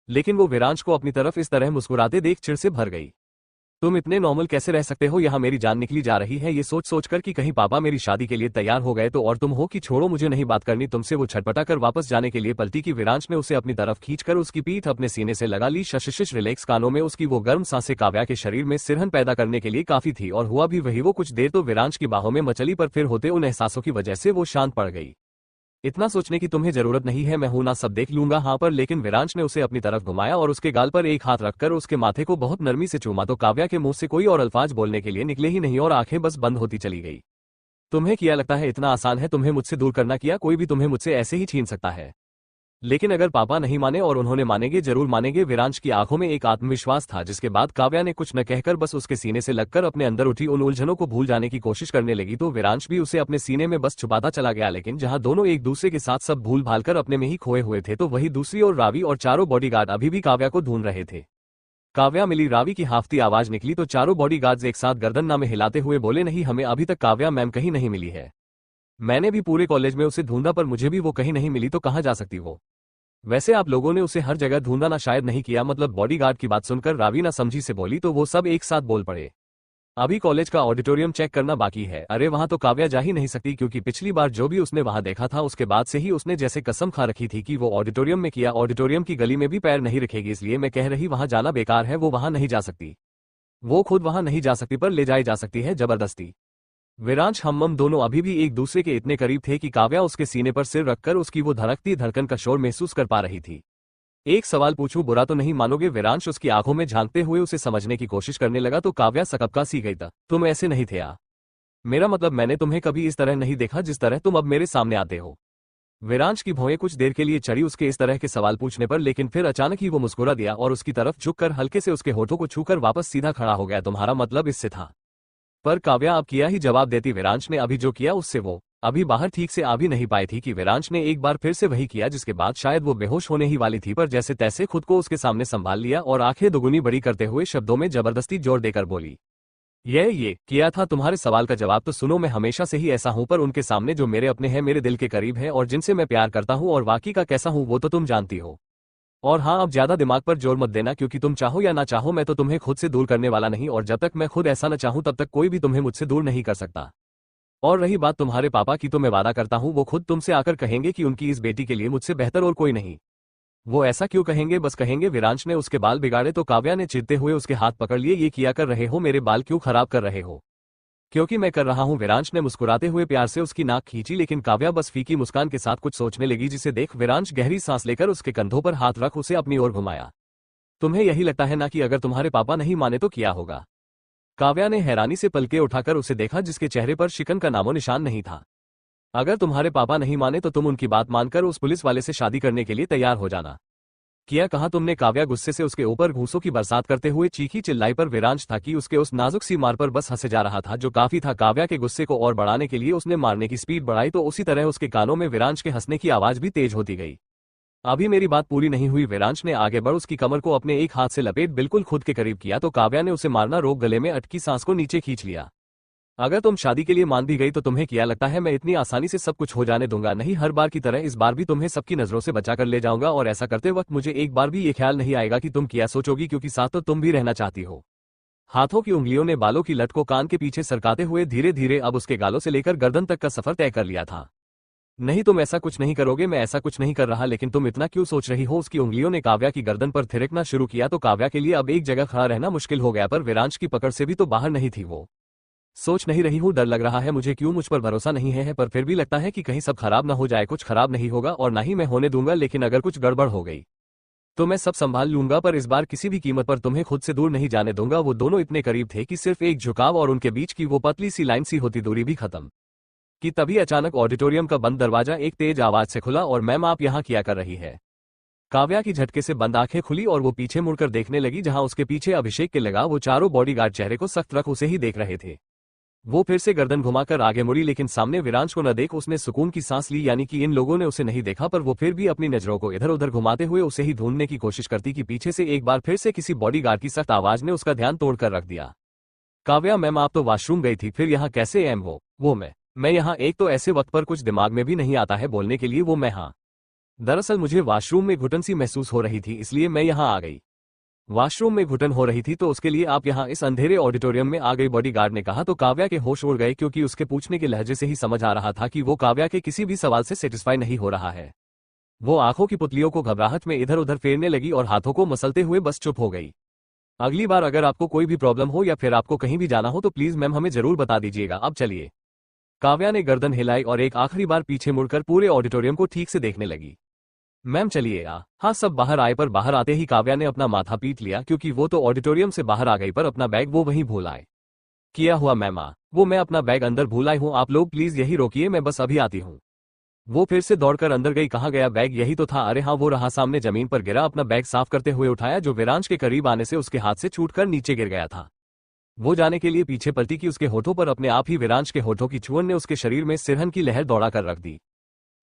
लेकिन वो विरांश को अपनी तरफ इस तरह मुस्कुराते देख चिढ़ से भर गई। तुम इतने नॉर्मल कैसे रह सकते हो, यहाँ मेरी जान निकली जा रही है ये सोच सोच कर कि कहीं पापा मेरी शादी के लिए तैयार हो गए तो, और तुम हो कि छोड़ो मुझे नहीं बात करनी तुमसे। वो छटपटा कर वापस जाने के लिए पलटी की। विरांश ने उसे अपनी तरफ खींचकर उसकी पीठ अपने सीने से लगा ली। शशिश रिलैक्स, कानों में उसकी वो गर्म सांसें काव्या के शरीर में सिरहन पैदा करने के लिए काफी थी, और हुआ भी वही। वो कुछ देर तो विरांश की बाहों में मचली, पर फिर होते उन एहसासों की वजह से वो शांत पड़ गई। इतना सोचने की तुम्हें जरूरत नहीं है, मैं हूं ना, सब देख लूंगा। हाँ पर, लेकिन विरांश ने उसे अपनी तरफ घुमाया और उसके गाल पर एक हाथ रखकर उसके माथे को बहुत नरमी से चूमा तो काव्या के मुंह से कोई और अल्फाज बोलने के लिए निकले ही नहीं और आंखें बस बंद होती चली गई। तुम्हें क्या लगता है इतना आसान है तुम्हें मुझसे दूर करना, किया कोई भी तुम्हें मुझसे ऐसे ही छीन सकता है। लेकिन अगर पापा नहीं माने, और उन्होंने मानेंगे, जरूर मानेंगे। विरांश की आंखों में एक आत्मविश्वास था, जिसके बाद काव्या ने कुछ न कहकर बस उसके सीने से लगकर अपने अंदर उठी उन उलझनों को भूल जाने की कोशिश करने लगी। तो विरांश भी उसे अपने सीने में बस छुपाता चला गया। लेकिन जहां दोनों एक दूसरे के साथ सब भूल भाल कर अपने में ही खोए हुए थे, तो वही दूसरी ओर रावी और चारों बॉडीगार्ड अभी भी काव्या को ढूंढ रहे थे। काव्या मिली, रावी की हाफती आवाज निकली तो चारों बॉडीगार्ड्स एक साथ गर्दन नामे हिलाते हुए बोले, नहीं, हमें अभी तक काव्या मैम कहीं नहीं मिली है। मैंने भी पूरे कॉलेज में उसे ढूंढा, पर मुझे भी वो कहीं नहीं मिली, तो कहाँ जा सकती वो। वैसे आप लोगों ने उसे हर जगह ढूंढा ना, शायद नहीं किया। मतलब, बॉडीगार्ड की बात सुनकर रावी ना समझी से बोली तो वो सब एक साथ बोल पड़े, अभी कॉलेज का ऑडिटोरियम चेक करना बाकी है। अरे वहां तो काव्या जा ही नहीं सकती, क्योंकि पिछली बार जो भी उसने वहां देखा था उसके बाद से ही उसने जैसे कसम खा रखी थी कि वो ऑडिटोरियम में किया, ऑडिटोरियम की गली में भी पैर नहीं रखेगी। इसलिए मैं कह रही वहां जाना बेकार है, वो वहां नहीं जा सकती। वो खुद वहां नहीं जा सकती, पर ले जाई जा सकती है जबरदस्ती। विरांश हम्मम दोनों अभी भी एक दूसरे के इतने करीब थे कि काव्या उसके सीने पर सिर रखकर उसकी वो धड़कती धड़कन का शोर महसूस कर पा रही थी। एक सवाल पूछूं, बुरा तो नहीं मानोगे। विरांश उसकी आंखों में झांकते हुए उसे समझने की कोशिश करने लगा तो काव्या सकपका सी गई। था तुम ऐसे नहीं थे मेरा मतलब, मैंने तुम्हें कभी इस तरह नहीं देखा जिस तरह तुम अब मेरे सामने आते हो। विरांश की भौहें कुछ देर के लिए चढ़ी उसके इस तरह के सवाल पूछने पर, लेकिन फिर अचानक ही वो मुस्कुरा दिया और उसकी तरफ झुककर हल्के से उसके होठों को छूकर वापस सीधा खड़ा हो गया। तुम्हारा मतलब इससे था? पर काव्या अब किया ही जवाब देती। विरांश ने अभी जो किया उससे वो अभी बाहर ठीक से आ भी नहीं पाई थी कि विरांश ने एक बार फिर से वही किया जिसके बाद शायद वो बेहोश होने ही वाली थी, पर जैसे तैसे खुद को उसके सामने संभाल लिया और आंखें दोगुनी बड़ी करते हुए शब्दों में जबरदस्ती जोर देकर बोली, ये किया था। तुम्हारे सवाल का जवाब तो सुनो, मैं हमेशा से ही ऐसा हूं, पर उनके सामने जो मेरे अपने हैं, मेरे दिल के करीब है और जिनसे मैं प्यार करता हूं और वाकई का कैसा हूं वो तो तुम जानती हो। और हाँ, अब ज्यादा दिमाग पर जोर मत देना, क्योंकि तुम चाहो या ना चाहो मैं तो तुम्हें खुद से दूर करने वाला नहीं, और जब तक मैं खुद ऐसा न चाहूं तब तक कोई भी तुम्हें मुझसे दूर नहीं कर सकता। और रही बात तुम्हारे पापा की, तो मैं वादा करता हूं वो खुद तुमसे आकर कहेंगे कि उनकी इस बेटी के लिए मुझसे बेहतर और कोई नहीं। वो ऐसा क्यों कहेंगे? बस कहेंगे। विरांश ने उसके बाल बिगाड़े तो काव्या ने चिढ़ते हुए उसके हाथ पकड़ लिए। ये किया कर रहे हो? मेरे बाल क्यों खराब कर रहे हो? क्योंकि मैं कर रहा हूं। विरांश ने मुस्कुराते हुए प्यार से उसकी नाक खींची, लेकिन काव्या बस फीकी मुस्कान के साथ कुछ सोचने लगी, जिसे देख विरांश गहरी सांस लेकर उसके कंधों पर हाथ रख उसे अपनी ओर घुमाया। तुम्हें यही लगता है ना कि अगर तुम्हारे पापा नहीं माने तो क्या होगा? काव्या ने हैरानी से पलके उठाकर उसे देखा, जिसके चेहरे पर शिकन का नामो निशान नहीं था। अगर तुम्हारे पापा नहीं माने तो तुम उनकी बात मानकर उस पुलिस वाले से शादी करने के लिए तैयार हो जाना। किया कहा तुमने? काव्या गुस्से से उसके ऊपर घूंसों की बरसात करते हुए चीखी चिल्लाई, पर विरांश था कि उसके उस नाजुक सी मार पर बस हंसे जा रहा था, जो काफी था। काव्या के गुस्से को और बढ़ाने के लिए उसने मारने की स्पीड बढ़ाई, तो उसी तरह उसके कानों में विरांश के हंसने की आवाज भी तेज होती गई। अभी मेरी बात पूरी नहीं हुई। विरांश ने आगे बढ़ उसकी कमर को अपने एक हाथ से लपेट बिल्कुल खुद के करीब किया, तो काव्या ने उसे मारना रोक गले में अटकी सांस को नीचे खींच लिया। अगर तुम शादी के लिए मान भी गई तो तुम्हें क्या लगता है मैं इतनी आसानी से सब कुछ हो जाने दूंगा? नहीं, हर बार की तरह इस बार भी तुम्हें सबकी नजरों से बचाकर ले जाऊंगा, और ऐसा करते वक्त मुझे एक बार भी ये ख्याल नहीं आएगा कि तुम क्या सोचोगी, क्योंकि साथ तो तुम भी रहना चाहती हो। हाथों की उंगलियों ने बालों की लट को कान के पीछे सरकाते हुए धीरे धीरे अब उसके गालों से लेकर गर्दन तक का सफर तय कर लिया था। नहीं, तुम ऐसा कुछ नहीं करोगे। मैं ऐसा कुछ नहीं कर रहा, लेकिन तुम इतना क्यों सोच रही हो? उसकी उंगलियों ने काव्या की गर्दन पर थिरकना शुरू किया, तो काव्या के लिए अब एक जगह खड़ा रहना मुश्किल हो गया, पर विरांश की पकड़ से भी तो बाहर नहीं थी वो। सोच नहीं रही हूं, डर लग रहा है मुझे। क्यों? मुझ पर भरोसा नहीं है, पर फिर भी लगता है कि कहीं सब खराब ना हो जाए। कुछ खराब नहीं होगा और ना ही मैं होने दूंगा, लेकिन अगर कुछ गड़बड़ हो गई तो मैं सब संभाल लूंगा, पर इस बार किसी भी कीमत पर तुम्हें खुद से दूर नहीं जाने दूंगा। वो दोनों इतने करीब थे कि सिर्फ एक झुकाव और उनके बीच की वो पतली सी लाइन सी होती दूरी भी खत्म कि तभी अचानक ऑडिटोरियम का बंद दरवाजा एक तेज आवाज से खुला। और मैम, आप यहाँ क्या कर रही है? काव्या की झटके से बंद आंखें खुली और वो पीछे मुड़कर देखने लगी, जहां उसके पीछे अभिषेक के लगा वो चारों बॉडीगार्ड चेहरे को सख्त रख उसे ही देख रहे थे। वो फिर से गर्दन घुमाकर आगे मुड़ी, लेकिन सामने विरांश को न देख उसने सुकून की सांस ली, यानी कि इन लोगों ने उसे नहीं देखा, पर वो फिर भी अपनी नजरों को इधर उधर घुमाते हुए उसे ही ढूंढने की कोशिश करती कि पीछे से एक बार फिर से किसी बॉडीगार्ड की सख्त आवाज ने उसका ध्यान तोड़कर रख दिया। काव्या मैम, आप तो वॉशरूम गई थी, फिर यहाँ कैसे? एम वो मैं यहाँ एक तो ऐसे वक्त पर कुछ दिमाग में भी नहीं आता है बोलने के लिए। वो मैं? हाँ, दरअसल मुझे वॉशरूम में घुटन सी महसूस हो रही थी, इसलिए मैं यहाँ आ गई। वॉशरूम में घुटन हो रही थी तो उसके लिए आप यहाँ इस अंधेरे ऑडिटोरियम में आ गई? बॉडीगार्ड ने कहा तो काव्या के होश उड़ गए, क्योंकि उसके पूछने के लहजे से ही समझ आ रहा था कि वो काव्या के किसी भी सवाल से सेटिस्फाई नहीं हो रहा है। वो आंखों की पुतलियों को घबराहट में इधर उधर फेरने लगी और हाथों को मसलते हुए बस चुप हो गई। अगली बार अगर आपको कोई भी प्रॉब्लम हो या फिर आपको कहीं भी जाना हो तो प्लीज मैम हमें जरूर बता दीजिएगा। अब चलिए। काव्या ने गर्दन हिलाई और एक आखिरी बार पीछे मुड़कर पूरे ऑडिटोरियम को ठीक से देखने लगी। मैम चलिए। हाँ, सब बाहर आए, पर बाहर आते ही काव्या ने अपना माथा पीट लिया, क्योंकि वो तो ऑडिटोरियम से बाहर आ गई पर अपना बैग वो वहीं भूल आए। किया हुआ मैम? वो मैं अपना बैग अंदर भूल आई हूँ, आप लोग प्लीज यही रोकिए, मैं बस अभी आती हूँ। वो फिर से दौड़कर अंदर गई। कहाँ गया बैग? यही तो था। अरे हाँ, वो रहा सामने जमीन पर गिरा। अपना बैग साफ करते हुए उठाया, जो विरांश के करीब आने से उसके हाथ से छूटकर नीचे गिर गया था। वो जाने के लिए पीछे पलटी कि उसके होठों पर अपने आप ही विरांश के होठों की छुअन ने उसके शरीर में सिरहन की लहर दौड़ा कर रख दी।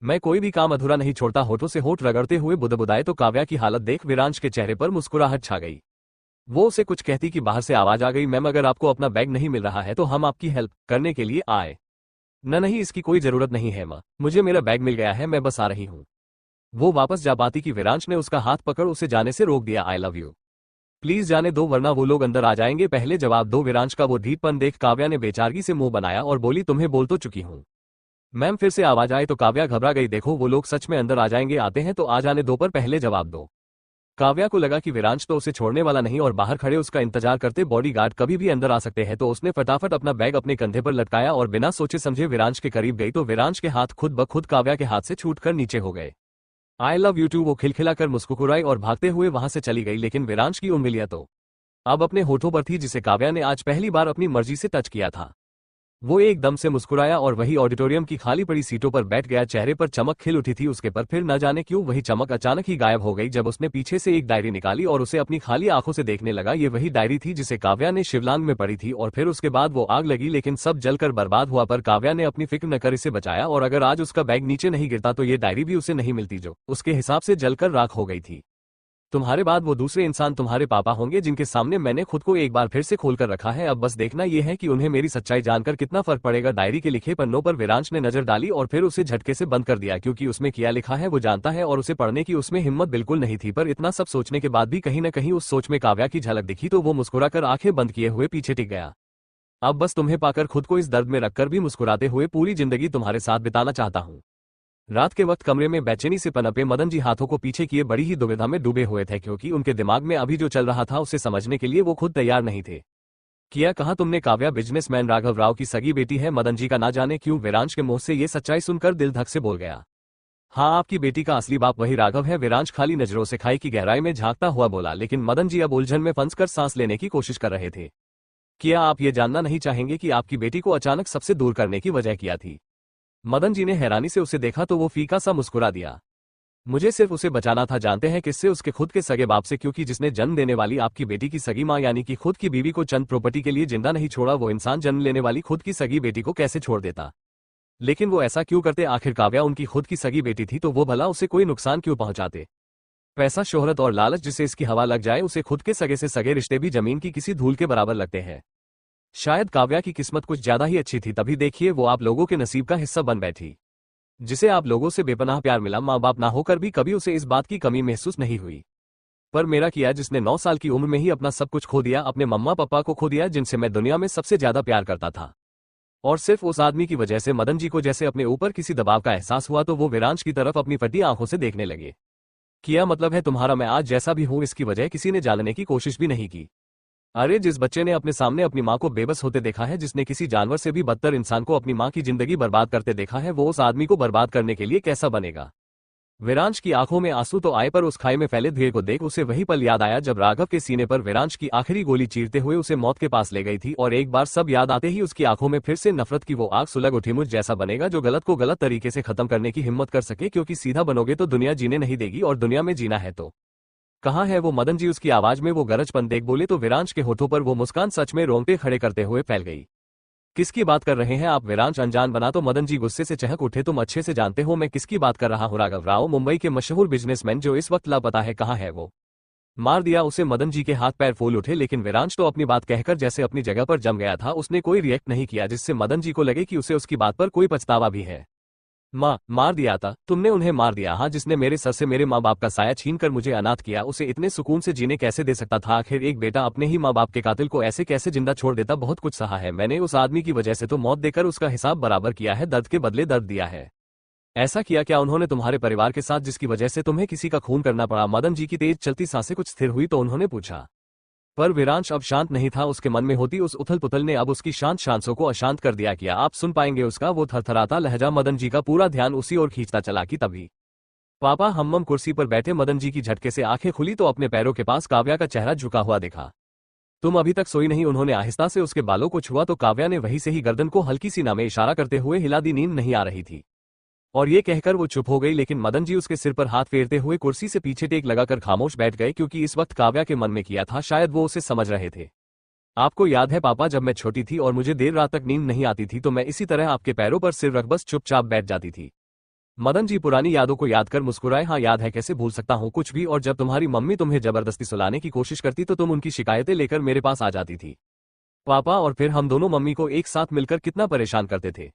मैं कोई भी काम अधूरा नहीं छोड़ता। होठों से होठ रगड़ते हुए बुदबुदाए तो काव्या की हालत देख विरांश के चेहरे पर मुस्कुराहट छा गई। वो उसे कुछ कहती कि बाहर से आवाज आ गई, मैम अगर आपको अपना बैग नहीं मिल रहा है तो हम आपकी हेल्प करने के लिए आए। नहीं, इसकी कोई जरूरत नहीं है माँ, मुझे मेरा बैग मिल गया है, मैं बस आ रही हूँ। वो वापस जा पाती कि विरांश ने उसका हाथ पकड़ उसे जाने से रोक दिया। आई लव यू, प्लीज जाने दो वरना वो लोग अंदर आ जाएंगे, पहले जवाब दो। विरांश का वो ढीठपन देख काव्या ने बेचारगी से मुंह बनाया और बोली, तुम्हें बोल तो चुकी हूँ। मैम फिर से आवाज आई तो काव्या घबरा गई। देखो वो लोग सच में अंदर आ जाएंगे, आते हैं तो आ जाने दो, पर पहले जवाब दो। काव्या को लगा कि विरांश तो उसे छोड़ने वाला नहीं और बाहर खड़े उसका इंतजार करते बॉडीगार्ड कभी भी अंदर आ सकते हैं, तो उसने फटाफट अपना बैग अपने कंधे पर लटकाया और बिना सोचे समझे विरांश के करीब गई, तो विरांश के हाथ खुद ब खुद काव्या के हाथ से छूटकर नीचे हो गए। आई लव यू टू, वो खिलखिलाकर मुस्कुराई और भागते हुए वहां से चली गई, लेकिन विरांश की उंगलियां तो अब अपने होठों पर थी, जिसे काव्या ने आज पहली बार अपनी मर्जी से टच किया था। वो एकदम से मुस्कुराया और वही ऑडिटोरियम की खाली पड़ी सीटों पर बैठ गया। चेहरे पर चमक खिल उठी थी उसके, पर फिर न जाने क्यों वही चमक अचानक ही गायब हो गई जब उसने पीछे से एक डायरी निकाली और उसे अपनी खाली आंखों से देखने लगा। ये वही डायरी थी जिसे काव्या ने शिवलांग में पढ़ी थी और फिर उसके बाद वो आग लगी, लेकिन सब जलकर बर्बाद हुआ। पर काव्या ने अपनी फिक्र न कर इसे बचाया, और अगर आज उसका बैग नीचे नहीं गिरता तो ये डायरी भी उसे नहीं मिलती, जो उसके हिसाब से जलकर राख हो गई थी। तुम्हारे बाद वो दूसरे इंसान तुम्हारे पापा होंगे जिनके सामने मैंने खुद को एक बार फिर से खोलकर रखा है। अब बस देखना यह है कि उन्हें मेरी सच्चाई जानकर कितना फर्क पड़ेगा। डायरी के लिखे पन्नों पर विरांश ने नजर डाली और फिर उसे झटके से बंद कर दिया, क्योंकि उसमें क्या लिखा है वो जानता है और उसे पढ़ने की उसमें हिम्मत बिल्कुल नहीं थी। पर इतना सब सोचने के बाद भी कहीं न कहीं उस सोच में काव्या की झलक दिखी तो वो मुस्कुराकर आंखें बंद किए हुए पीछे टिक गया। अब बस तुम्हें पाकर खुद को इस दर्द में रखकर भी मुस्कुराते हुए पूरी जिंदगी तुम्हारे साथ बिताना चाहता हूँ। रात के वक्त कमरे में बेचैनी से पनपे मदन जी हाथों को पीछे किए बड़ी ही दुविधा में डूबे हुए थे, क्योंकि उनके दिमाग में अभी जो चल रहा था उसे समझने के लिए वो खुद तैयार नहीं थे। किया कहा तुमने? काव्या बिजनेसमैन राघव राव की सगी बेटी है। मदन जी का ना जाने क्यों विरांश के मुंह से ये सच्चाई सुनकर दिल धक से बोल गया। हाँ, आपकी बेटी का असली बाप वही राघव है। विरांश खाली नजरों से खाई की गहराई में झांकता हुआ बोला, लेकिन मदन जी अब उलझन में फंसकर सांस लेने की कोशिश कर रहे थे। क्या आप ये जानना नहीं चाहेंगे कि आपकी बेटी को अचानक सबसे दूर करने की वजह क्या थी? मदन जी ने हैरानी से उसे देखा तो वो फीका सा मुस्कुरा दिया। मुझे सिर्फ उसे बचाना था। जानते हैं किससे? उसके खुद के सगे बाप से, क्योंकि जिसने जन्म देने वाली आपकी बेटी की सगी मां यानी कि खुद की बीवी को चंद प्रॉपर्टी के लिए जिंदा नहीं छोड़ा, वो इंसान जन्म लेने वाली खुद की सगी बेटी को कैसे छोड़ देता? लेकिन वो ऐसा क्यों करते? आखिर काव्या उनकी खुद की सगी बेटी थी तो वो भला उसे कोई नुकसान क्यों पहुंचाते? पैसा, शोहरत और लालच जिसे इसकी हवा लग जाए उसे खुद के सगे से सगे रिश्ते भी जमीन की किसी धूल के बराबर लगते हैं। शायद काव्या की किस्मत कुछ ज्यादा ही अच्छी थी, तभी देखिए वो आप लोगों के नसीब का हिस्सा बन बैठी। जिसे आप लोगों से बेपनाह प्यार मिला, माँ बाप ना होकर भी कभी उसे इस बात की कमी महसूस नहीं हुई। पर मेरा किया, जिसने 9 साल की उम्र में ही अपना सब कुछ खो दिया, अपने मम्मा पापा को खो दिया जिनसे मैं दुनिया में सबसे ज्यादा प्यार करता था। और सिर्फ उस आदमी की वजह से मदन जी को जैसे अपने ऊपर किसी दबाव का एहसास हुआ तो वो विरांश की तरफ अपनी फटी आंखों से देखने लगे। क्या मतलब है तुम्हारा? मैं आज जैसा भी हूं इसकी वजह किसी ने जानने की कोशिश भी नहीं की। अरे जिस बच्चे ने अपने सामने अपनी माँ को बेबस होते देखा है, जिसने किसी जानवर से भी बदतर इंसान को अपनी माँ की जिंदगी बर्बाद करते देखा है, वो उस आदमी को बर्बाद करने के लिए कैसा बनेगा? विरांश की आंखों में आंसू तो आए, पर उस खाई में फैले धुएं को देख उसे वही पल याद आया जब राघव के सीने पर विरांश की आखिरी गोली चीरते हुए उसे मौत के पास ले गई थी। और एक बार सब याद आते ही उसकी आंखों में फिर से नफरत की वो आग सुलग उठी। मुझ जैसा बनेगा जो गलत को गलत तरीके से खत्म करने की हिम्मत कर सके, क्योंकि सीधा बनोगे तो दुनिया जीने नहीं देगी, और दुनिया में जीना है तो कहाँ है वो? मदन जी उसकी आवाज में वो गरजपन देख बोले तो विरांश के होठों पर वो मुस्कान सच में रोंगटे खड़े करते हुए फैल गई। किसकी बात कर रहे हैं आप? विरांश अनजान बना तो मदन जी गुस्से से चहक उठे। तुम अच्छे से जानते हो मैं किसकी बात कर रहा हूँ। राघव राव, मुंबई के मशहूर बिजनेसमैन जो इस वक्त लापता है। कहाँ है वो? मार दिया उसे? मदन जी के हाथ पैर फूल उठे, लेकिन विरांश तो अपनी बात कहकर जैसे अपनी जगह पर जम गया था। उसने कोई रिएक्ट नहीं किया जिससे मदन जी को लगे कि उसे उसकी बात पर कोई पछतावा भी है। मार दिया था? तुमने उन्हें मार दिया? हाँ, जिसने मेरे सर से मेरे माँ बाप का साया छीनकर मुझे अनाथ किया, उसे इतने सुकून से जीने कैसे दे सकता था? आखिर एक बेटा अपने ही माँ बाप के कातिल को ऐसे कैसे जिंदा छोड़ देता? बहुत कुछ सहा है मैंने उस आदमी की वजह से तो मौत देकर उसका हिसाब बराबर किया है, दर्द के बदले दर्द दिया है। ऐसा किया क्या उन्होंने तुम्हारे परिवार के साथ जिसकी वजह से तुम्हें किसी का खून करना पड़ा? मदन जी की तेज चलती सांसें कुछ स्थिर हुई तो उन्होंने पूछा। पर विरांश अब शांत नहीं था। उसके मन में होती उस उथल पुथल ने अब उसकी शांत सांसों को अशांत कर दिया। क्या आप सुन पाएंगे उसका वो थरथराता लहजा? मदन जी का पूरा ध्यान उसी ओर खींचता चला कि तभी पापा हम्मम कुर्सी पर बैठे। मदन जी की झटके से आंखें खुली तो अपने पैरों के पास काव्या का चेहरा झुका हुआ देखा। तुम अभी तक सोई नहीं? उन्होंने आहिस्ता से उसके बालों को छुआ तो काव्या ने वहीं से ही गर्दन को हल्की सी नामे इशारा करते हुए हिला दी। नींद नहीं आ रही थी और ये कहकर वो चुप हो गई, लेकिन मदन जी उसके सिर पर हाथ फेरते हुए कुर्सी से पीछे टेक लगाकर खामोश बैठ गए, क्योंकि इस वक्त काव्या के मन में किया था शायद वो उसे समझ रहे थे। आपको याद है पापा, जब मैं छोटी थी और मुझे देर रात तक नींद नहीं आती थी तो मैं इसी तरह आपके पैरों पर सिर रख बस चुपचाप बैठ जाती थी। मदन जी पुरानी यादों को याद कर मुस्कुराए। हाँ याद है, कैसे भूल सकता हूँ कुछ भी। और जब तुम्हारी मम्मी तुम्हें जबरदस्ती सुलाने की कोशिश करती तो तुम उनकी शिकायतें लेकर मेरे पास आ जाती थी पापा, और फिर हम दोनों मम्मी को एक साथ मिलकर कितना परेशान करते थे।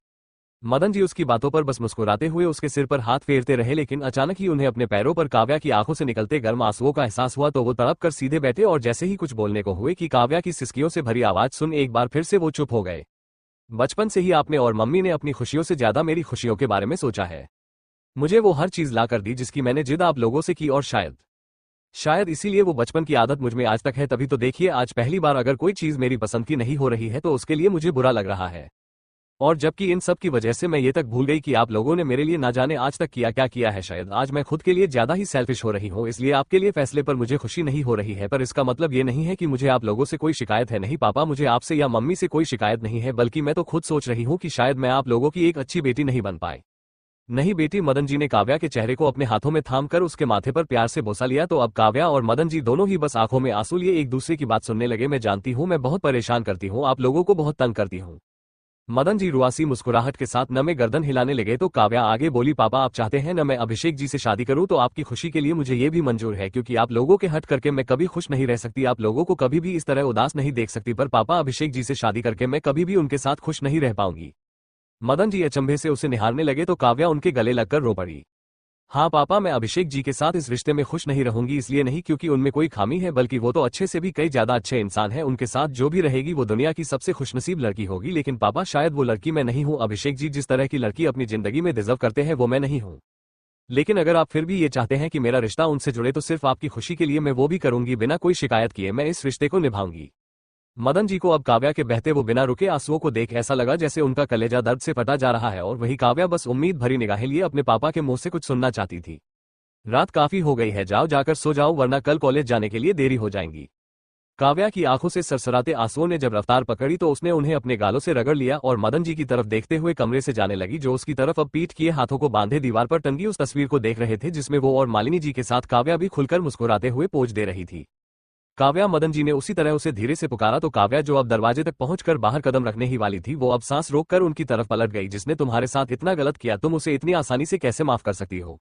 मदन जी उसकी बातों पर बस मुस्कुराते हुए उसके सिर पर हाथ फेरते रहे, लेकिन अचानक ही उन्हें अपने पैरों पर काव्या की आंखों से निकलते गर्म आंसुओं का एहसास हुआ तो वो तड़प कर सीधे बैठे और जैसे ही कुछ बोलने को हुए कि काव्या की सिसकियों से भरी आवाज सुन एक बार फिर से वो चुप हो गए। बचपन से ही आपने और मम्मी ने अपनी खुशियों से ज्यादा मेरी खुशियों के बारे में सोचा है। मुझे वो हर चीज ला कर दी जिसकी मैंने जिद आप लोगों से की, और शायद इसीलिए वो बचपन की आदत मुझ में आज तक है। तभी तो देखिए आज पहली बार अगर कोई चीज मेरी पसंद की नहीं हो रही है तो उसके लिए मुझे बुरा लग रहा है। और जबकि इन सब की वजह से मैं ये तक भूल गई कि आप लोगों ने मेरे लिए ना जाने आज तक क्या क्या किया है। शायद आज मैं खुद के लिए ज्यादा ही सेल्फिश हो रही हूँ, इसलिए आपके लिए फैसले पर मुझे खुशी नहीं हो रही है। पर इसका मतलब ये नहीं है कि मुझे आप लोगों से कोई शिकायत है। नहीं पापा, मुझे आपसे या मम्मी से कोई शिकायत नहीं है, बल्कि मैं तो खुद सोच रही हूँ कि शायद मैं आप लोगों की एक अच्छी बेटी नहीं बन पाए। नहीं बेटी, मदन जी ने काव्या के चेहरे को अपने हाथों में थाम कर उसके माथे पर प्यार से बोसा लिया। तो अब काव्या और मदन जी दोनों ही बस आंखों में आंसू लिए एक दूसरे की बात सुनने लगे। मैं जानती हूँ मैं बहुत परेशान करती हूँ, आप लोगों को बहुत तंग करती हूँ। मदन जी रुआसी मुस्कुराहट के साथ न में गर्दन हिलाने लगे। तो काव्या आगे बोली, पापा आप चाहते हैं न मैं अभिषेक जी से शादी करूं, तो आपकी खुशी के लिए मुझे ये भी मंजूर है, क्योंकि आप लोगों के हट करके मैं कभी खुश नहीं रह सकती, आप लोगों को कभी भी इस तरह उदास नहीं देख सकती। पर पापा, अभिषेक जी से शादी करके मैं कभी भी उनके साथ खुश नहीं रह पाऊंगी। मदन जी अचंभे से उसे निहारने लगे तो काव्या उनके गले लगकर रो पड़ी। हाँ पापा, मैं अभिषेक जी के साथ इस रिश्ते में खुश नहीं रहूंगी, इसलिए नहीं क्योंकि उनमें कोई खामी है, बल्कि वो तो अच्छे से भी कई ज्यादा अच्छे इंसान हैं। उनके साथ जो भी रहेगी वो दुनिया की सबसे खुशनसीब लड़की होगी। लेकिन पापा, शायद वो लड़की मैं नहीं हूँ। अभिषेक जी जिस तरह की लड़की अपनी जिंदगी में डिजर्व करते हैं वो मैं नहीं हूँ। लेकिन अगर आप फिर भी ये चाहते हैं कि मेरा रिश्ता उनसे जुड़े तो सिर्फ आपकी खुशी के लिए मैं वो भी करूंगी। बिना कोई शिकायत किए मैं इस रिश्ते को निभाऊंगी। मदन जी को अब काव्या के बहते वो बिना रुके आंसुओं को देख ऐसा लगा जैसे उनका कलेजा दर्द से फटा जा रहा है, और वही काव्या बस उम्मीद भरी निगाहें लिए अपने पापा के मुंह से कुछ सुनना चाहती थी। रात काफी हो गई है, जाओ जाकर सो जाओ, वरना कल कॉलेज जाने के लिए देरी हो जाएंगी। काव्या की आंखों से सरसराते आंसुओं ने जब रफ्तार पकड़ी तो उसने उन्हें अपने गालों से रगड़ लिया और मदन जी की तरफ देखते हुए कमरे से जाने लगी, जो उसकी तरफ अब पीठ किए हाथों को बांधे दीवार पर टंगी उस तस्वीर को देख रहे थे, जिसमें वो और मालिनी जी के साथ काव्या भी खुलकर मुस्कुराते हुए पोज दे रही थी। काव्या, मदन जी ने उसी तरह उसे धीरे से पुकारा तो काव्या, जो अब दरवाजे तक पहुंचकर बाहर कदम रखने ही वाली थी, वो अब सांस रोककर उनकी तरफ पलट गई। जिसने तुम्हारे साथ इतना गलत किया तुम उसे इतनी आसानी से कैसे माफ कर सकती हो?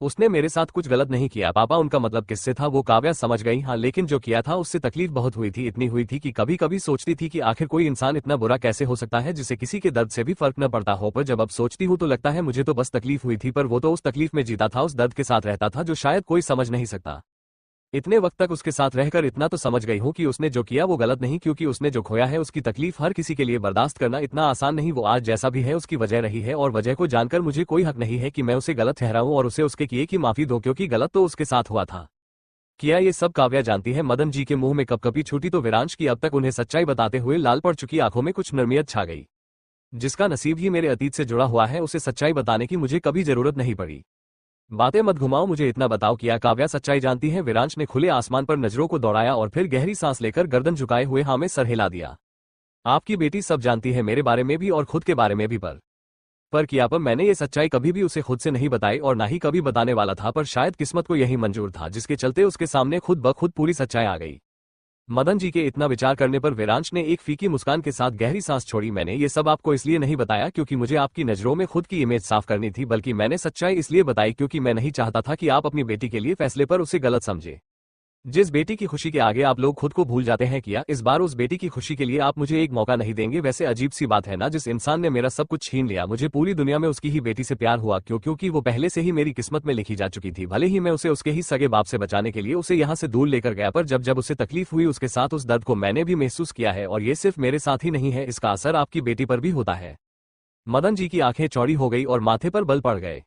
उसने मेरे साथ कुछ गलत नहीं किया पापा, उनका मतलब किससे था वो काव्या समझ गई। हाँ, लेकिन जो किया था उससे तकलीफ बहुत हुई थी, इतनी हुई थी कि कभी कभी सोचती थी कि आखिर कोई इंसान इतना बुरा कैसे हो सकता है जिसे किसी के दर्द से भी फर्क न पड़ता हो। पर जब अब सोचती हूँ तो लगता है मुझे तो बस तकलीफ हुई थी, पर वो तो उस तकलीफ में जीता था, उस दर्द के साथ रहता था जो शायद कोई समझ नहीं सकता। इतने वक्त तक उसके साथ रहकर इतना तो समझ गई हूँ कि उसने जो किया वो गलत नहीं, क्योंकि उसने जो खोया है उसकी तकलीफ हर किसी के लिए बर्दाश्त करना इतना आसान नहीं। वो आज जैसा भी है उसकी वजह रही है, और वजह को जानकर मुझे कोई हक नहीं है कि मैं उसे गलत ठहराऊं और उसे उसके किए की माफी दूं, क्योंकि गलत तो उसके साथ हुआ था। किया ये सब काव्या जानती है। मदन जी के मुंह में कपकपी छूटी तो विरांश की अब तक उन्हें सच्चाई बताते हुए लाल पड़ चुकी आंखों में कुछ नरमियत छा गई। जिसका नसीब ही मेरे अतीत से जुड़ा हुआ है उसे सच्चाई बताने की मुझे कभी जरूरत नहीं पड़ी। बातें मत घुमाओ, मुझे इतना बताओ, किया काव्या सच्चाई जानती है? विरांश ने खुले आसमान पर नजरों को दौड़ाया और फिर गहरी सांस लेकर गर्दन झुकाए हुए हाँ में सर हिला दिया। आपकी बेटी सब जानती है, मेरे बारे में भी और खुद के बारे में भी। पर किया पर मैंने ये सच्चाई कभी भी उसे खुद से नहीं बताई और ना ही कभी बताने वाला था, पर शायद किस्मत को यही मंजूर था, जिसके चलते उसके सामने खुद ब खुद पूरी सच्चाई आ गई। मदन जी के इतना विचार करने पर विरांश ने एक फीकी मुस्कान के साथ गहरी सांस छोड़ी। मैंने ये सब आपको इसलिए नहीं बताया क्योंकि मुझे आपकी नजरों में खुद की इमेज साफ करनी थी, बल्कि मैंने सच्चाई इसलिए बताई क्योंकि मैं नहीं चाहता था कि आप अपनी बेटी के लिए फैसले पर उसे गलत समझे। जिस बेटी की खुशी के आगे आप लोग खुद को भूल जाते हैं, किया इस बार उस बेटी की खुशी के लिए आप मुझे एक मौका नहीं देंगे? वैसे अजीब सी बात है ना, जिस इंसान ने मेरा सब कुछ छीन लिया, मुझे पूरी दुनिया में उसकी ही बेटी से प्यार हुआ, क्योंकि वो पहले से ही मेरी किस्मत में लिखी जा चुकी थी। भले ही मैं उसे उसके ही सगे बाप से बचाने के लिए उसे यहाँ से दूर लेकर गया, पर जब जब उसे तकलीफ हुई उसके साथ उस दर्द को मैंने भी महसूस किया है, और ये सिर्फ मेरे साथ ही नहीं है, इसका असर आपकी बेटी पर भी होता है। मदन जी की आंखें चौड़ी हो गई और माथे पर बल पड़ गए,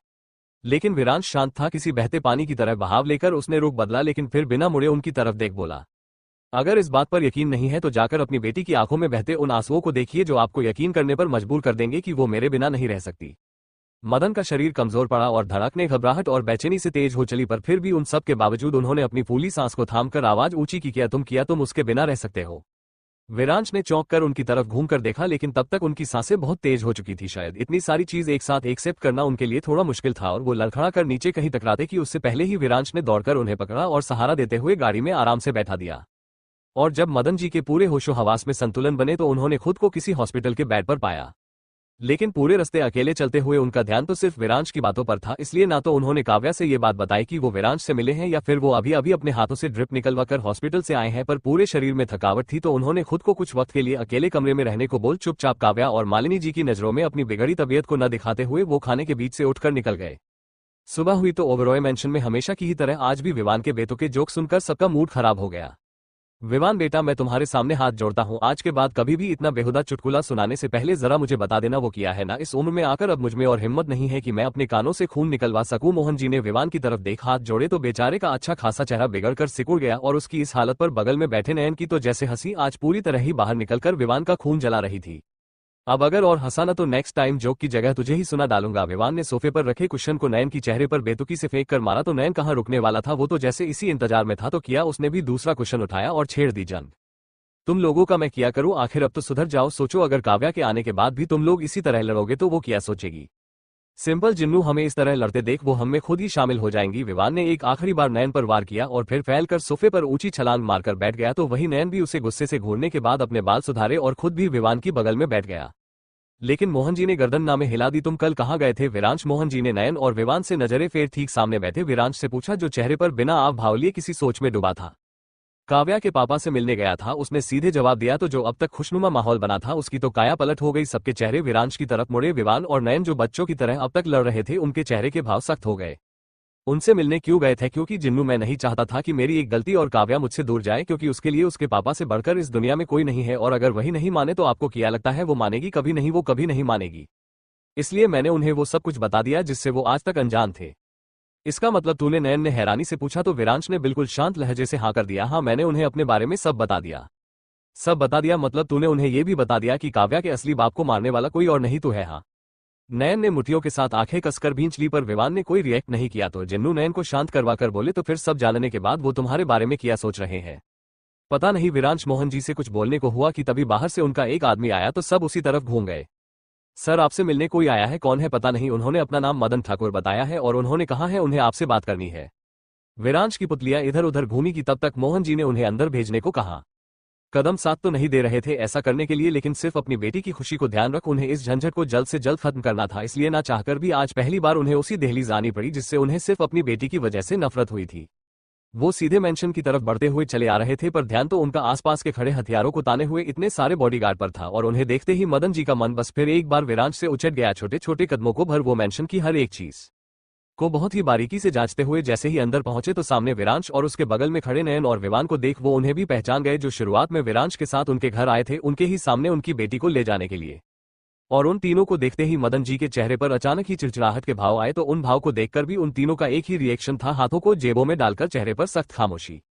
लेकिन विरांश शांत था। किसी बहते पानी की तरह बहाव लेकर उसने रुख बदला, लेकिन फिर बिना मुड़े उनकी तरफ देख बोला, अगर इस बात पर यकीन नहीं है तो जाकर अपनी बेटी की आंखों में बहते उन आंसुओं को देखिए जो आपको यकीन करने पर मजबूर कर देंगे कि वो मेरे बिना नहीं रह सकती। मदन का शरीर कमजोर पड़ा और धड़कने घबराहट और बेचैनी से तेज हो चली, पर फिर भी उन सब के बावजूद उन्होंने अपनी फूली सांस को थामकर आवाज ऊंची की, किया तुम उसके बिना रह सकते हो? विरांश ने चौंक कर उनकी तरफ घूमकर देखा, लेकिन तब तक उनकी सांसें बहुत तेज हो चुकी थी। शायद इतनी सारी चीज एक साथ एक्सेप्ट करना उनके लिए थोड़ा मुश्किल था, और वो लड़खड़ा कर नीचे कहीं टकराते कि उससे पहले ही विरांश ने दौड़कर उन्हें पकड़ा और सहारा देते हुए गाड़ी में आराम से बैठा दिया। और जब मदन जी के पूरे होशो हवास में संतुलन बने तो उन्होंने खुद को किसी हॉस्पिटल के बेड पर पाया, लेकिन पूरे रास्ते अकेले चलते हुए उनका ध्यान तो सिर्फ विरांश की बातों पर था। इसलिए ना तो उन्होंने काव्या से ये बात बताई कि वो विरांश से मिले हैं, या फिर वो अभी अभी अपने हाथों से ड्रिप निकलवा कर हॉस्पिटल से आए हैं, पर पूरे शरीर में थकावट थी तो उन्होंने खुद को कुछ वक्त के लिए अकेले कमरे में रहने को बोल चुपचाप काव्या और मालिनी जी की नजरों में अपनी बिगड़ी तबीयत को न दिखाते हुए वो खाने के बीच से उठकर निकल गए। सुबह हुई तो ओबरॉय मैंशन में हमेशा की ही तरह आज भी विवान के बेतुके जोक सुनकर सबका मूड खराब हो गया। विवान बेटा, मैं तुम्हारे सामने हाथ जोड़ता हूँ, आज के बाद कभी भी इतना बेहुदा चुटकुला सुनाने से पहले जरा मुझे बता देना वो किया है ना। इस उम्र में आकर अब मुझमें और हिम्मत नहीं है कि मैं अपने कानों से खून निकलवा सकूं। मोहन जी ने विवान की तरफ देख हाथ जोड़े तो बेचारे का अच्छा खासा चेहरा बिगड़कर सिकुड़ गया, और उसकी इस हालत पर बगल में बैठे नयन की तो जैसे हंसी आज पूरी तरह ही बाहर निकलकर विवान का खून जला रही थी। अब अगर और हंसाना तो नेक्स्ट टाइम जोक की जगह तुझे ही सुना डालूंगा। विवान ने सोफे पर रखे कुशन को नयन की चेहरे पर बेतुकी से फेंक कर मारा तो नयन कहाँ रुकने वाला था, वो तो जैसे इसी इंतजार में था तो किया उसने भी दूसरा कुशन उठाया और छेड़ दी जंग। तुम लोगों का मैं किया करूं, आखिर अब तो सुधर जाओ। सोचो अगर काव्या के आने के बाद भी तुम लोग इसी तरह लड़ोगे तो वो क्या सोचेगी। सिंपल जिन्नू, हमें इस तरह लड़ते देख वो हम में खुद ही शामिल हो जाएंगी। विवान ने एक आखिरी बार नयन पर वार किया और फिर फैल कर सोफे पर ऊंची छलांग मारकर बैठ गया तो वही नयन भी उसे गुस्से से घूरने के बाद अपने बाल सुधारे और खुद भी विवान की बगल में बैठ गया। लेकिन मोहन जी ने गर्दन नामे हिला दी। तुम कल कहाँ गए थे विरांश? मोहन जी ने नयन और विवान से नजरें फेर ठीक सामने बैठे विरांश से पूछा, जो चेहरे पर बिना आव भाव लिए किसी सोच में डूबा था। काव्या के पापा से मिलने गया था, उसने सीधे जवाब दिया। तो जो अब तक खुशनुमा माहौल बना था उसकी तो काया पलट हो गई। सबके चेहरे विरांश की तरफ मुड़े। विवान और नयन जो बच्चों की तरह अब तक लड़ रहे थे उनके चेहरे के भाव सख्त हो गए। उनसे मिलने क्यों गए थे? क्योंकि जिन्नू मैं नहीं चाहता था कि मेरी एक गलती और काव्या मुझसे दूर जाए, क्योंकि उसके लिए उसके पापा से बढ़कर इस दुनिया में कोई नहीं है। और अगर वही नहीं माने तो आपको क्या लगता है वो मानेगी? कभी नहीं, वो कभी नहीं मानेगी। इसलिए मैंने उन्हें वो सब कुछ बता दिया जिससे वो आज तक अनजान थे। इसका मतलब तूने? नयन ने हैरानी से पूछा तो विरांश ने बिल्कुल शांत लहजे से हाँ कर दिया। हाँ, मैंने उन्हें अपने बारे में सब बता दिया। सब बता दिया मतलब तूने उन्हें यह भी बता दिया कि काव्या के असली बाप को मारने वाला कोई और नहीं तो है? हाँ। नयन ने मुठियों के साथ आंखें कसकर भींच ली पर विवान ने कोई रिएक्ट नहीं किया। तो जिन्नू नयन को शांत करवाकर बोले, तो फिर सब जानने के बाद वो तुम्हारे बारे में क्या सोच रहे हैं? पता नहीं। विरांश मोहन जी से कुछ बोलने को हुआ कि तभी बाहर से उनका एक आदमी आया तो सब उसी तरफ घूम गए। सर, आपसे मिलने कोई आया है। कौन है? पता नहीं। उन्होंने अपना नाम मदन ठाकुर बताया है और उन्होंने कहा है उन्हें आपसे बात करनी है। विरांश की पुतलियां इधर उधर घूमी कि तब तक मोहन जी ने उन्हें अंदर भेजने को कहा। कदम साथ तो नहीं दे रहे थे ऐसा करने के लिए, लेकिन सिर्फ अपनी बेटी की खुशी को ध्यान रख उन्हें इस झंझट को जल्द से जल्द खत्म करना था। इसलिए ना चाहकर भी आज पहली बार उन्हें उसी दहलीज आनी पड़ी जिससे उन्हें सिर्फ अपनी बेटी की वजह से नफरत हुई थी। वो सीधे मेंशन की तरफ बढ़ते हुए चले आ रहे थे पर ध्यान तो उनका आसपास के खड़े हथियारों को ताने हुए इतने सारे बॉडीगार्ड पर था और उन्हें देखते ही मदन जी का मन बस फिर एक बार विरांश से उचट गया। छोटे छोटे कदमों को भर वो मेंशन की हर एक चीज को बहुत ही बारीकी से जांचते हुए जैसे ही अंदर पहुंचे तो सामने विरांश और उसके बगल में खड़े नयन और विवान को देख वो उन्हें भी पहचान गए, जो शुरुआत में विरांश के साथ उनके घर आए थे उनके ही सामने उनकी बेटी को ले जाने के लिए। और उन तीनों को देखते ही मदन जी के चेहरे पर अचानक ही चिड़चिड़ाहट के भाव आए। तो उन भाव को देखकर भी उन तीनों का एक ही रिएक्शन था, हाथों को जेबों में डालकर चेहरे पर सख्त खामोशी।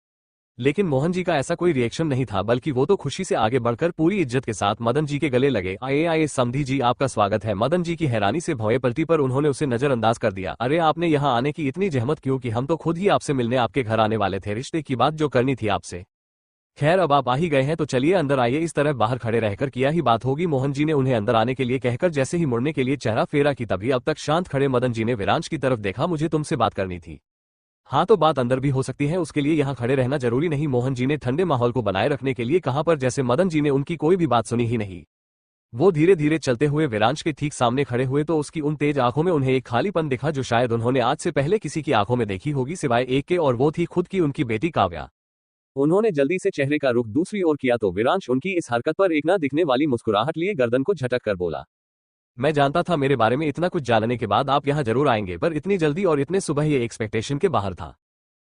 लेकिन मोहन जी का ऐसा कोई रिएक्शन नहीं था, बल्कि वो तो खुशी से आगे बढ़कर पूरी इज्जत के साथ मदन जी के गले लगे। आए आए समधी जी, आपका स्वागत है। मदन जी की हैरानी से भौएं पलटी पर उन्होंने उसे नजरअंदाज कर दिया। अरे आपने यहाँ आने की इतनी जहमत क्यों की? हम तो खुद ही आपसे मिलने आपके घर आने वाले थे, रिश्ते की बात जो करनी थी आपसे। खैर अब आप आ ही गए हैं तो चलिए अंदर आइए। इस तरह बाहर खड़े रहकर किया ही बात होगी। मोहन जी ने उन्हें अंदर आने के लिए कहकर जैसे ही मुड़ने के लिए चेहरा फेरा कि तभी अब तक शांत खड़े मदन जी ने विरांश की तरफ देखा। मुझे तुमसे बात करनी थी। हाँ, तो बात अंदर भी हो सकती है, उसके लिए यहाँ खड़े रहना जरूरी नहीं। मोहन जी ने ठंडे माहौल को बनाए रखने के लिए कहा पर जैसे मदन जी ने उनकी कोई भी बात सुनी ही नहीं। वो धीरे धीरे चलते हुए विरांश के ठीक सामने खड़े हुए तो उसकी उन तेज आंखों में उन्हें एक खालीपन दिखा जो शायद उन्होंने आज से पहले किसी की आंखों में देखी होगी सिवाय एक के, और वो थी खुद की उनकी बेटी काव्या। उन्होंने जल्दी से चेहरे का रुख दूसरी ओर किया तो विरांश उनकी इस हरकत पर एक ना दिखने वाली मुस्कुराहट लिए गर्दन को झटक कर बोला, मैं जानता था मेरे बारे में इतना कुछ जानने के बाद आप यहाँ जरूर आएंगे, पर इतनी जल्दी और इतने सुबह ये एक्सपेक्टेशन के बाहर था।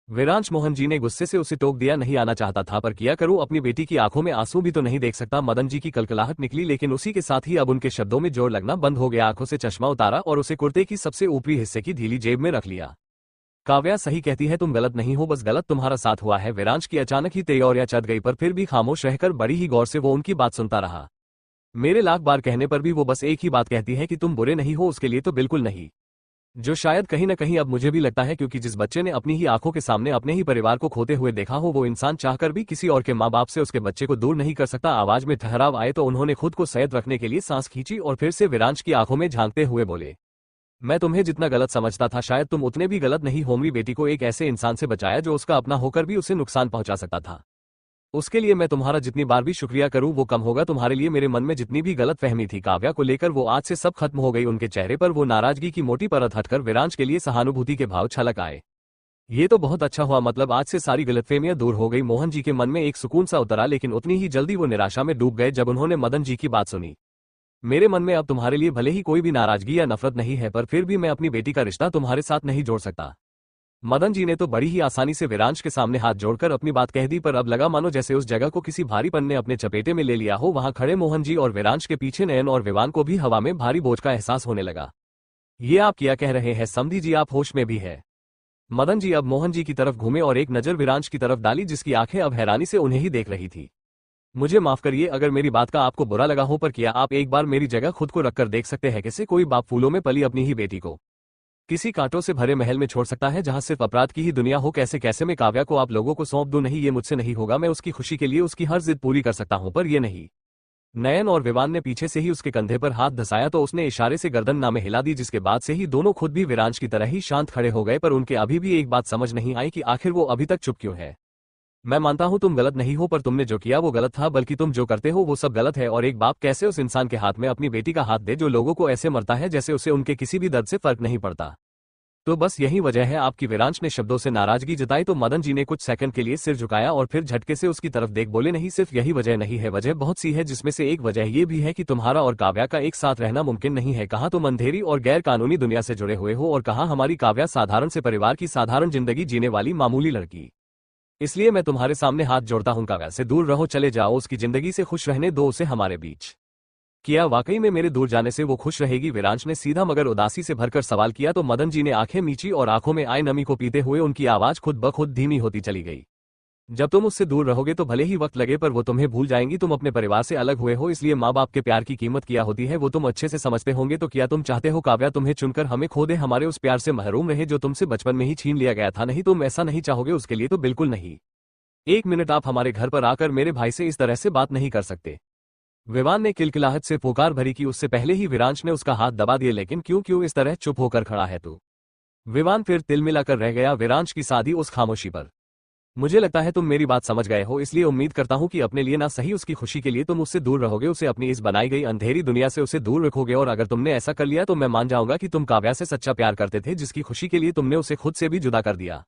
विरांश मोहन जी ने गुस्से से उसे टोक दिया, नहीं आना चाहता था पर किया करूं, अपनी बेटी की आंखों में आंसू भी तो नहीं देख सकता। मदन जी की कलकलाहट निकली लेकिन उसी के साथ ही अब उनके शब्दों में जोर लगना बंद हो गया। आंखों से चश्मा उतारा और उसे कुर्ते की सबसे ऊपरी हिस्से की ढीली जेब में रख लिया। काव्या सही कहती है, तुम गलत नहीं हो, बस गलत तुम्हारा साथ हुआ है। विरांश की अचानक ही तैयारियां चढ़ गई पर फिर भी खामोश रहकर बड़ी ही गौर से वो उनकी बात सुनता रहा। मेरे लाख बार कहने पर भी वो बस एक ही बात कहती है कि तुम बुरे नहीं हो, उसके लिए तो बिल्कुल नहीं। जो शायद कहीं न कहीं अब मुझे भी लगता है, क्योंकि जिस बच्चे ने अपनी ही आंखों के सामने अपने ही परिवार को खोते हुए देखा हो वो इंसान चाहकर भी किसी और के माँ बाप से उसके बच्चे को दूर नहीं कर सकता। आवाज में ठहराव आए तो उन्होंने खुद को संयत रखने के लिए सांस खींची और फिर से विरांश की आंखों में झांकते हुए बोले, मैं तुम्हें जितना गलत समझता था शायद तुम उतने भी गलत नहीं हो। मेरी बेटी को एक ऐसे इंसान से बचाया जो उसका अपना होकर भी उसे नुकसान पहुंचा सकता था। उसके लिए मैं तुम्हारा जितनी बार भी शुक्रिया करूं वो कम होगा। तुम्हारे लिए मेरे मन में जितनी भी गलत फहमी थी काव्या को लेकर वो आज से सब खत्म हो गई। उनके चेहरे पर वो नाराजगी की मोटी परत हटकर विरांश के लिए सहानुभूति के भाव छलक आए। ये तो बहुत अच्छा हुआ, मतलब आज से सारी गलतफहमियां दूर हो गई। मोहन जी के मन में एक सुकून सा उतरा लेकिन उतनी ही जल्दी वो निराशा में डूब गए जब उन्होंने मदन जी की बात सुनी। मेरे मन में अब तुम्हारे लिए भले ही कोई भी नाराजगी या नफरत नहीं है, पर फिर भी मैं अपनी बेटी का रिश्ता तुम्हारे साथ नहीं जोड़ सकता। मदन जी ने तो बड़ी ही आसानी से विरांश के सामने हाथ जोड़कर अपनी बात कह दी, पर अब लगा मानो जैसे उस जगह को किसी भारीपन ने अपने चपेटे में ले लिया हो। वहां खड़े मोहन जी और विरांश के पीछे नयन और विवान को भी हवा में भारी बोझ का एहसास होने लगा। ये आप क्या कह रहे हैं समधी जी, आप होश में भी है? मदन जी अब मोहन जी की तरफ घूमे और एक नजर विरांश की तरफ डाली जिसकी आंखें अब हैरानी से उन्हें ही देख रही थी। मुझे माफ करिए अगर मेरी बात का आपको बुरा लगा हो, पर क्या आप एक बार मेरी जगह खुद को रखकर देख सकते हैं? कैसे कोई बाप फूलों में पली अपनी ही बेटी को किसी कांटों से भरे महल में छोड़ सकता है जहां सिर्फ अपराध की ही दुनिया हो? कैसे कैसे मैं काव्या को आप लोगों को सौंप दूं? नहीं, ये मुझसे नहीं होगा। मैं उसकी खुशी के लिए उसकी हर जिद पूरी कर सकता हूं, पर ये नहीं। नयन और विवान ने पीछे से ही उसके कंधे पर हाथ धसाया तो उसने इशारे से गर्दन नामे हिला दी, जिसके बाद से ही दोनों खुद भी विरांश की तरह ही शांत खड़े हो गए। पर उनके अभी भी एक बात समझ नहीं आई कि आखिर वो अभी तक चुप क्यों है। मैं मानता हूं तुम गलत नहीं हो, पर तुमने जो किया वो गलत था, बल्कि तुम जो करते हो वो सब गलत है। और एक बाप कैसे उस इंसान के हाथ में अपनी बेटी का हाथ दे जो लोगों को ऐसे मरता है जैसे उसे उनके किसी भी दर्द से फर्क नहीं पड़ता। तो बस यही वजह है आपकी। विरांश ने शब्दों से नाराजगी जताई तो मदन जी ने कुछ सेकंड के लिए सिर झुकाया और फिर झटके से उसकी तरफ देख बोले, नहीं, सिर्फ यही वजह नहीं है, वजह बहुत सी है, जिसमें से एक वजह ये भी है कि तुम्हारा और काव्या का एक साथ रहना मुमकिन नहीं है। कहाँ तुम अंधेरी और गैर कानूनी दुनिया से जुड़े हुए हो और कहाँ हमारी काव्या साधारण से परिवार की साधारण जिंदगी जीने वाली मामूली लड़की। इसलिए मैं तुम्हारे सामने हाथ जोड़ता हूं, काव्या से दूर रहो, चले जाओ, उसकी जिंदगी से खुश रहने दो उसे हमारे बीच। क्या वाकई में मेरे दूर जाने से वो खुश रहेगी? विरांश ने सीधा मगर उदासी से भरकर सवाल किया तो मदन जी ने आंखें मींची और आंखों में आए नमी को पीते हुए उनकी आवाज खुद ब खुद धीमी होती चली गई। जब तुम उससे दूर रहोगे तो भले ही वक्त लगे, पर वो तुम्हें भूल जाएंगी। तुम अपने परिवार से अलग हुए हो, इसलिए माँ बाप के प्यार की कीमत क्या होती है वो तुम अच्छे से समझते होंगे। तो क्या तुम चाहते हो काव्या तुम्हें चुनकर हमें खो दे, हमारे उस प्यार से महरूम रहे जो तुमसे बचपन में ही छीन लिया गया था? नहीं, तुम ऐसा नहीं चाहोगे, उसके लिए तो बिल्कुल नहीं। एक मिनट, आप हमारे घर पर आकर मेरे भाई से इस तरह से बात नहीं कर सकते। विवान ने किलकिलाहट से पुकार भरी कि उससे पहले ही विरांश ने उसका हाथ दबा दिए। लेकिन क्यों इस तरह चुप होकर खड़ा है तू? विवान फिर तिलमिलाकर रह गया विरांश की सादी उस खामोशी पर। मुझे लगता है तुम मेरी बात समझ गए हो, इसलिए उम्मीद करता हूं कि अपने लिए ना सही उसकी खुशी के लिए तुम उससे दूर रहोगे, उसे अपनी इस बनाई गई अंधेरी दुनिया से उसे दूर रखोगे। और अगर तुमने ऐसा कर लिया तो मैं मान जाऊंगा कि तुम काव्या से सच्चा प्यार करते थे, जिसकी खुशी के लिए तुमने उसे खुद से भी जुदा कर दिया।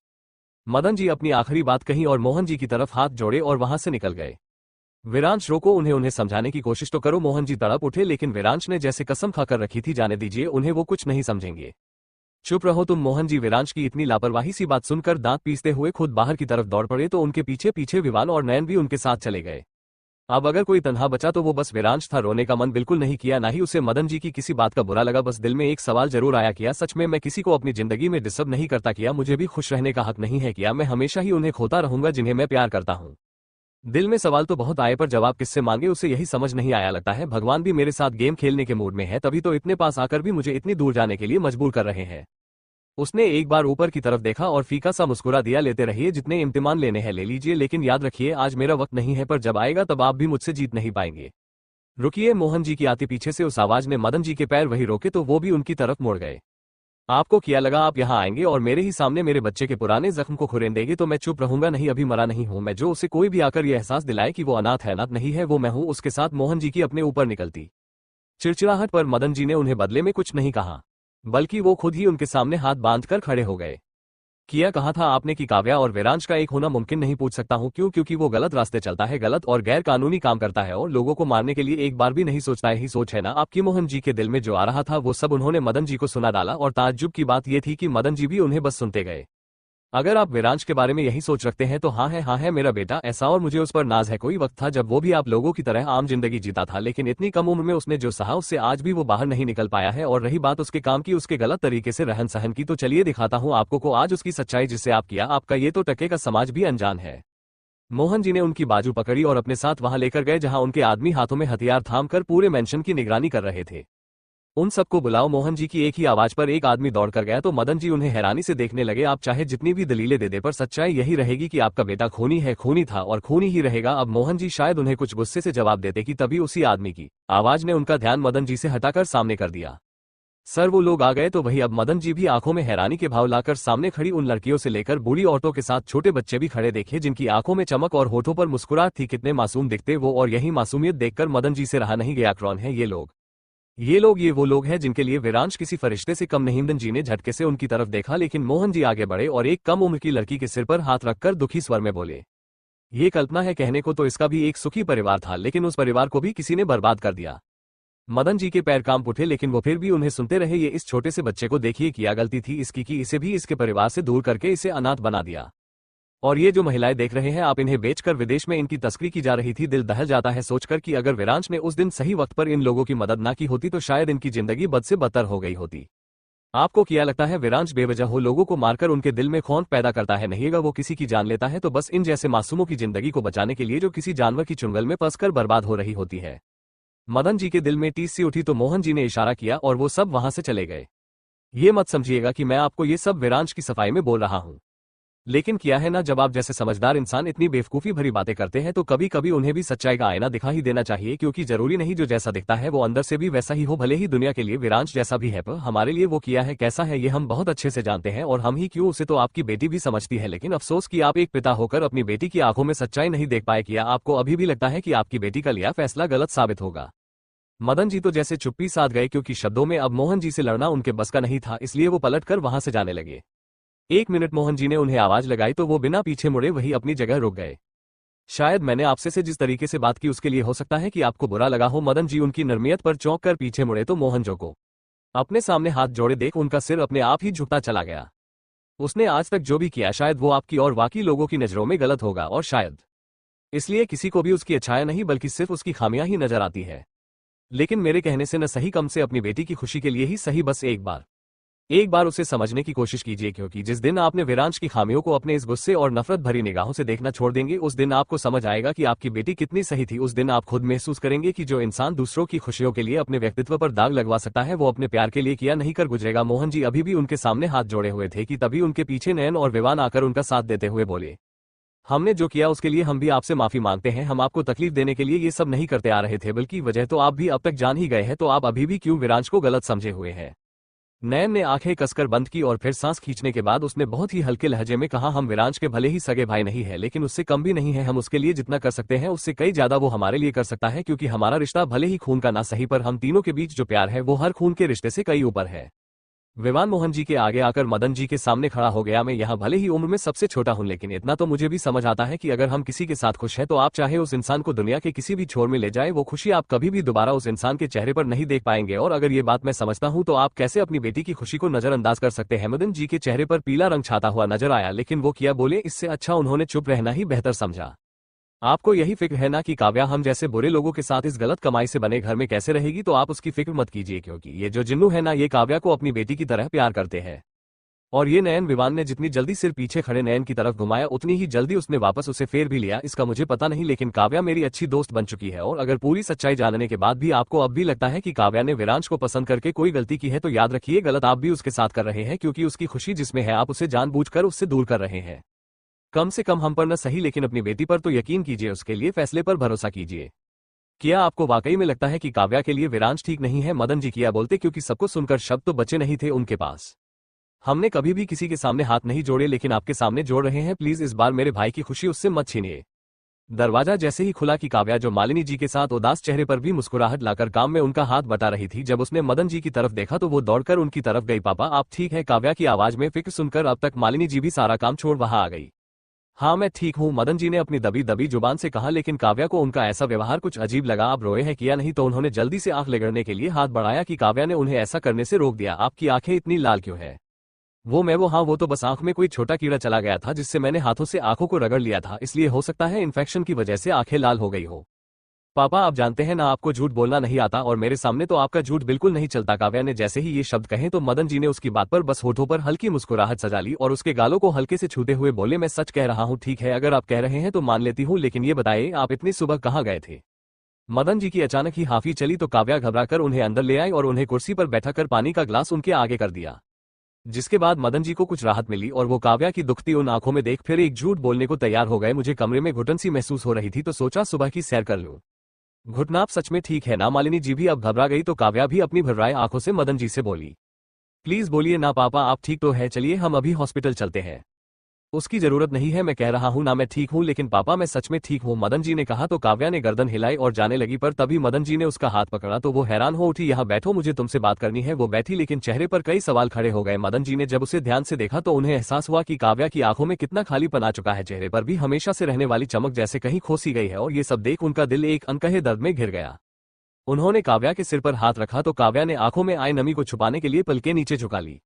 मदन जी अपनी आखिरी बात कही और मोहन जी की तरफ हाथ जोड़े और वहां से निकल गए। विरांश, रोको उन्हें समझाने की कोशिश तो करो। मोहन जी तड़प उठे, लेकिन विरांश ने जैसे कसम खाकर रखी थी, जाने दीजिए उन्हें, वो कुछ नहीं समझेंगे। चुप रहो तुम। मोहन जी विरांश की इतनी लापरवाही सी बात सुनकर दांत पीसते हुए खुद बाहर की तरफ दौड़ पड़े तो उनके पीछे पीछे विवान और नयन भी उनके साथ चले गए। अब अगर कोई तन्हा बचा तो वो बस विरांश था। रोने का मन बिल्कुल नहीं किया, ना ही उसे मदन जी की किसी बात का बुरा लगा। बस दिल में एक सवाल जरूर आया, किया सच में मैं किसी को अपनी जिंदगी में डिस्टर्ब नहीं करता? किया मुझे भी खुश रहने का हक नहीं है? किया मैं हमेशा ही उन्हें खोता रहूंगा जिन्हें मैं प्यार करता हूं? दिल में सवाल तो बहुत आए, पर जवाब किससे मांगे उसे यही समझ नहीं आया। लगता है भगवान भी मेरे साथ गेम खेलने के मूड में है, तभी तो इतने पास आकर भी मुझे इतनी दूर जाने के लिए मजबूर कर रहे हैं। उसने एक बार ऊपर की तरफ देखा और फीका सा मुस्कुरा दिया, लेते रहिए, जितने इम्तिहान लेने हैं ले लीजिए, लेकिन याद रखिए आज मेरा वक्त नहीं है, पर जब आएगा तब आप भी मुझसे जीत नहीं पाएंगे। रुकिए, मोहन जी की आती पीछे से उस आवाज ने मदन जी के पैर वही रोके तो वो भी उनकी तरफ मुड़ गए। आपको क्या लगा आप यहाँ आएंगे और मेरे ही सामने मेरे बच्चे के पुराने जख्म को खुरेंदेंगे तो मैं चुप रहूंगा? नहीं, अभी मरा नहीं हूं मैं। जो उसे कोई भी आकर यह एहसास दिलाए कि वो अनाथ है, अनाथ नहीं है, वो मैं हूं। उसके साथ मोहन जी की अपने ऊपर निकलती चिड़चिड़ाहट पर मदन जी ने उन्हें बदले में कुछ नहीं कहा, बल्कि वो खुद ही उनके सामने हाथ बांधकर खड़े हो गए। किया कहा था आपने कि काव्या और विरांश का एक होना मुमकिन नहीं? पूछ सकता हूं क्यों? क्योंकि वो गलत रास्ते चलता है, गलत और गैर कानूनी काम करता है और लोगों को मारने के लिए एक बार भी नहीं सोचता है। ही सोच है ना आपकी? मोहन जी के दिल में जो आ रहा था वो सब उन्होंने मदन जी को सुना डाला और ताज्जुब की बात यह थी कि मदन जी भी उन्हें बस सुनते गए। अगर आप विरांश के बारे में यही सोच रखते हैं तो हाँ है मेरा बेटा ऐसा, और मुझे उस पर नाज है। कोई वक्त था जब वो भी आप लोगों की तरह आम जिंदगी जीता था, लेकिन इतनी कम उम्र में उसने जो सहा उससे आज भी वो बाहर नहीं निकल पाया है। और रही बात उसके काम की, उसके गलत तरीके से रहन सहन की, तो चलिए दिखाता हूँ आपको को आज उसकी सच्चाई, जिससे आप किया आपका ये तो टके का समाज भी अनजान है। मोहन जी ने उनकी बाजू पकड़ी और अपने साथ वहां लेकर गए जहां उनके आदमी हाथों में हथियार थामकर पूरे मेंशन की निगरानी कर रहे थे। उन सबको बुलाओ। मोहन जी की एक ही आवाज पर एक आदमी दौड़कर गया तो मदन जी उन्हें हैरानी से देखने लगे। आप चाहे जितनी भी दलीलें दे दे, पर सच्चाई यही रहेगी कि आपका बेटा खूनी है, खूनी था और खूनी ही रहेगा। अब मोहन जी शायद उन्हें कुछ गुस्से से जवाब देते कि तभी उसी आदमी की आवाज ने उनका ध्यान मदन जी से हटाकर सामने कर दिया। सर, वो लोग आ गए तो वही। अब मदन जी भी आंखों में हैरानी के भाव लाकर सामने खड़ी उन लड़कियों से लेकर बूढ़ी औरतों के साथ छोटे बच्चे भी खड़े देखे, जिनकी आंखों में चमक और होठों पर मुस्कुराहट थी। कितने मासूम दिखते वो, और यही मासूमियत देखकर मदन जी से रहा नहीं गया। कौन है ये लोग? ये वो लोग हैं जिनके लिए विरांश किसी फरिश्ते से कम नहीं। मदन जी ने झटके से उनकी तरफ देखा, लेकिन मोहन जी आगे बढ़े और एक कम उम्र की लड़की के सिर पर हाथ रखकर दुखी स्वर में बोले, ये कल्पना है कहने को तो इसका भी एक सुखी परिवार था, लेकिन उस परिवार को भी किसी ने बर्बाद कर दिया। मदन जी के पैर कांप उठे, लेकिन वो फिर भी उन्हें सुनते रहे। ये इस छोटे से बच्चे को देखिए, क्या गलती थी इसकी कि इसे भी इसके परिवार से दूर करके इसे अनाथ बना दिया। और ये जो महिलाएं देख रहे हैं आप, इन्हें बेचकर विदेश में इनकी तस्करी की जा रही थी। दिल दहल जाता है सोचकर कि अगर विरांश ने उस दिन सही वक्त पर इन लोगों की मदद ना की होती तो शायद इनकी जिंदगी बद से बदतर हो गई होती। आपको क्या लगता है विरांश बेवजह हो लोगों को मारकर उनके दिल में खौफ पैदा करता है? नहीं, अगर वो किसी की जान लेता है तो बस इन जैसे मासूमों की जिंदगी को बचाने के लिए जो किसी जानवर की चुंगल में फंसकर बर्बाद हो रही होती है। मदन जी के दिल में टीस सी उठी तो मोहन जी ने इशारा किया और वो सब वहां से चले गए। ये मत समझिएगा कि मैं आपको ये सब विरांश की सफाई में बोल रहा हूं, लेकिन क्या है ना, जब आप जैसे समझदार इंसान इतनी बेवकूफी भरी बातें करते हैं तो कभी कभी उन्हें भी सच्चाई का आईना दिखा ही देना चाहिए, क्योंकि जरूरी नहीं जो जैसा दिखता है वो अंदर से भी वैसा ही हो। भले ही दुनिया के लिए विरांश जैसा भी है, पर हमारे लिए वो किया है कैसा है ये हम बहुत अच्छे से जानते हैं, और हम ही क्यों, उसे तो आपकी बेटी भी समझती है। लेकिन अफसोस कि आप एक पिता होकर अपनी बेटी की आंखों में सच्चाई नहीं देख पाए। क्या आपको अभी भी लगता है कि आपकी बेटी का लिया फैसला गलत साबित होगा? मदन जी तो जैसे चुप्पी साध गए, क्योंकि शब्दों में अब मोहन जी से लड़ना उनके बस का नहीं था, इसलिए वो पलटकर वहां से जाने लगे। 1 मिनट मोहन जी ने उन्हें आवाज लगाई तो वो बिना पीछे मुड़े वही अपनी जगह रुक गए। शायद मैंने आपसे से जिस तरीके से बात की उसके लिए हो सकता है कि आपको बुरा लगा हो। मदन जी उनकी नरमियत पर चौंक कर पीछे मुड़े तो मोहन जो को अपने सामने हाथ जोड़े देख उनका सिर अपने आप ही झुकता चला गया। उसने आज तक जो भी किया शायद वो आपकी और वाकई लोगों की नजरों में गलत होगा, और शायद इसलिए किसी को भी उसकी अच्छाइयां नहीं बल्कि सिर्फ उसकी खामियां ही नजर आती है। लेकिन मेरे कहने से न सही, कम से अपनी बेटी की खुशी के लिए ही सही, बस एक बार उसे समझने की कोशिश कीजिए, क्योंकि जिस दिन आपने विरांश की खामियों को अपने इस गुस्से और नफरत भरी निगाहों से देखना छोड़ देंगे उस दिन आपको समझ आएगा कि आपकी बेटी कितनी सही थी। उस दिन आप खुद महसूस करेंगे कि जो इंसान दूसरों की खुशियों के लिए अपने व्यक्तित्व पर दाग लगवा सकता है वो अपने प्यार के लिए किया नहीं कर गुजरेगा। मोहन जी अभी भी उनके सामने हाथ जोड़े हुए थे कि तभी उनके पीछे नयन और विवान आकर उनका साथ देते हुए बोले, हमने जो किया उसके लिए हम भी आपसे माफी मांगते हैं। हम आपको तकलीफ देने के लिए ये सब नहीं करते आ रहे थे, बल्कि वजह तो आप भी अब तक जान ही गए हैं, तो आप अभी भी क्यों विरांश को गलत समझे हुए हैं? नयन ने आंखें कसकर बंद की और फिर सांस खींचने के बाद उसने बहुत ही हल्के लहजे में कहा, हम विरांश के भले ही सगे भाई नहीं है लेकिन उससे कम भी नहीं है। हम उसके लिए जितना कर सकते हैं उससे कई ज्यादा वो हमारे लिए कर सकता है, क्योंकि हमारा रिश्ता भले ही खून का ना सही पर हम तीनों के बीच जो प्यार है वो हर खून के रिश्ते से कई ऊपर है। विवान मोहन जी के आगे आकर मदन जी के सामने खड़ा हो गया। मैं यहाँ भले ही उम्र में सबसे छोटा हूँ, लेकिन इतना तो मुझे भी समझ आता है कि अगर हम किसी के साथ खुश हैं तो आप चाहे उस इंसान को दुनिया के किसी भी छोर में ले जाए, वो खुशी आप कभी भी दोबारा उस इंसान के चेहरे पर नहीं देख पाएंगे। और अगर ये बात मैं समझता हूँ तो आप कैसे अपनी बेटी की खुशी को नजरअंदाज कर सकते हैं? मदन जी के चेहरे पर पीला रंग छाता हुआ नजर आया, लेकिन वो क्या बोले इससे अच्छा उन्होंने चुप रहना ही बेहतर समझा। आपको यही फिक्र है ना कि काव्या हम जैसे बुरे लोगों के साथ इस गलत कमाई से बने घर में कैसे रहेगी, तो आप उसकी फिक्र मत कीजिए, क्योंकि ये जो जिन्नू है ना ये काव्या को अपनी बेटी की तरह प्यार करते हैं। और ये नयन, विवान ने जितनी जल्दी सिर पीछे खड़े नयन की तरफ घुमाया उतनी ही जल्दी उसने वापस उसे फेर भी लिया। इसका मुझे पता नहीं, लेकिन काव्या मेरी अच्छी दोस्त बन चुकी है, और अगर पूरी सच्चाई जानने के बाद भी आपको अब भी लगता है कि काव्या ने विरांश को पसंद करके कोई गलती की है तो याद रखिए गलत आप भी उसके साथ कर रहे हैं, क्योंकि उसकी खुशी जिसमें है आप उसे जानबूझकर उससे दूर कर रहे हैं। कम से कम हम पर न सही लेकिन अपनी बेटी पर तो यकीन कीजिए, उसके लिए फैसले पर भरोसा कीजिए। क्या आपको वाकई में लगता है कि काव्या के लिए विरांश ठीक नहीं है? मदन जी किया बोलते, क्योंकि सबको सुनकर शब्द तो बचे नहीं थे उनके पास। हमने कभी भी किसी के सामने हाथ नहीं जोड़े, लेकिन आपके सामने जोड़ रहे हैं। प्लीज इस बार मेरे भाई की खुशी उससे मत छीनिए। दरवाजा जैसे ही खुला कि काव्या जो मालिनी जी के साथ उदास चेहरे पर भी मुस्कुराहट लाकर काम में उनका हाथ बटा रही थी, जब उसने मदन जी की तरफ देखा तो वो दौड़कर उनकी तरफ गई। पापा आप ठीक है? काव्या की आवाज में फिक्र सुनकर अब तक मालिनी जी भी सारा काम छोड़ वहां आ गई। हाँ मैं ठीक हूँ, मदन जी ने अपनी दबी दबी जुबान से कहा, लेकिन काव्या को उनका ऐसा व्यवहार कुछ अजीब लगा। आप रोए हैं किया? नहीं तो उन्होंने जल्दी से आंख रगड़ने के लिए हाथ बढ़ाया कि काव्या ने उन्हें ऐसा करने से रोक दिया। आपकी आंखें इतनी लाल क्यों है? वो तो बस आंख में कोई छोटा कीड़ा चला गया था जिससे मैंने हाथों से आंखों को रगड़ लिया था, इसलिए हो सकता है इन्फेक्शन की वजह से आंखें लाल हो गई हो। पापा आप जानते हैं ना आपको झूठ बोलना नहीं आता, और मेरे सामने तो आपका झूठ बिल्कुल नहीं चलता। काव्या ने जैसे ही ये शब्द कहे तो मदन जी ने उसकी बात पर बस होठों पर हल्की मुस्कुराहट सजा ली और उसके गालों को हल्के से छूते हुए बोले, मैं सच कह रहा हूँ। ठीक है अगर आप कह रहे हैं तो मान लेती हूँ, लेकिन ये बताइए आप इतनी सुबह कहाँ गए थे? मदन जी की अचानक ही हाफी चली तो काव्या घबराकर उन्हें अंदर ले आई और उन्हें कुर्सी पर बैठाकर पानी का ग्लास उनके आगे कर दिया, जिसके बाद मदन जी को कुछ राहत मिली और वो काव्या की दुखती उन आंखों में देख फिर एक झूठ बोलने को तैयार हो गए। मुझे कमरे में घुटन सी महसूस हो रही थी तो सोचा सुबह की सैर कर लूं। घुटना आप सच में ठीक है ना? मालिनी जी भी अब घबरा गई तो काव्या भी अपनी भर्राए आंखों से मदन जी से बोली, प्लीज बोलिए ना पापा आप ठीक तो है? चलिए हम अभी हॉस्पिटल चलते हैं। उसकी जरूरत नहीं है, मैं कह रहा हूं ना मैं ठीक हूं। लेकिन पापा मैं सच में ठीक हूं, मदन जी ने कहा तो काव्या ने गर्दन हिलाई और जाने लगी, पर तभी मदन जी ने उसका हाथ पकड़ा तो वो हैरान हो उठी। यहाँ बैठो मुझे तुमसे बात करनी है। वो बैठी लेकिन चेहरे पर कई सवाल खड़े हो गए। मदन जी ने जब उसे ध्यान से देखा तो उन्हें एहसास हुआ कि काव्या की आंखों में कितना खालीपन आ चुका है, चेहरे पर भी हमेशा से रहने वाली चमक जैसे कहीं खो सी गई है, और ये सब देख उनका दिल एक अनकहे दर्द में घिर गया। उन्होंने काव्या के सिर पर हाथ रखा तो काव्या ने आंखों में आई नमी को छुपाने के लिए पलकें नीचे झुका ली।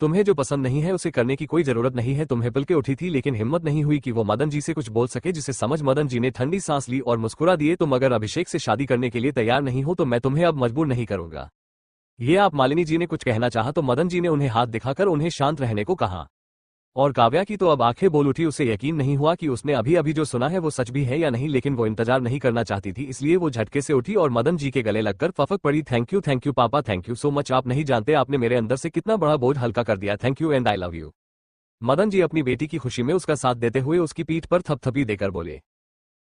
तुम्हें जो पसंद नहीं है उसे करने की कोई जरूरत नहीं है। तुम्हें पलके उठी थी लेकिन हिम्मत नहीं हुई कि वो मदन जी से कुछ बोल सके, जिसे समझ मदन जी ने ठंडी सांस ली और मुस्कुरा दिए, तुम अगर अभिषेक से शादी करने के लिए तैयार नहीं हो तो मैं तुम्हें अब मजबूर नहीं करूंगा। ये आप मालिनी जी ने कुछ कहना चाहा तो मदन जी ने उन्हें हाथ दिखाकर उन्हें शांत रहने को कहा। और काव्या की तो अब आंखें बोल उठी। उसे यकीन नहीं हुआ कि उसने अभी अभी जो सुना है वो सच भी है या नहीं, लेकिन वो इंतजार नहीं करना चाहती थी, इसलिए वो झटके से उठी और मदन जी के गले लगकर फपक पड़ी। थैंक यू पापा, थैंक यू सो मच। आप नहीं जानते आपने मेरे अंदर से कितना बड़ा बोझ हल्का कर दिया। Thank you and I love you. Madan ji अपनी बेटी की खुशी में उसका साथ देते हुए उसकी पीठ पर थपथपी देकर बोले,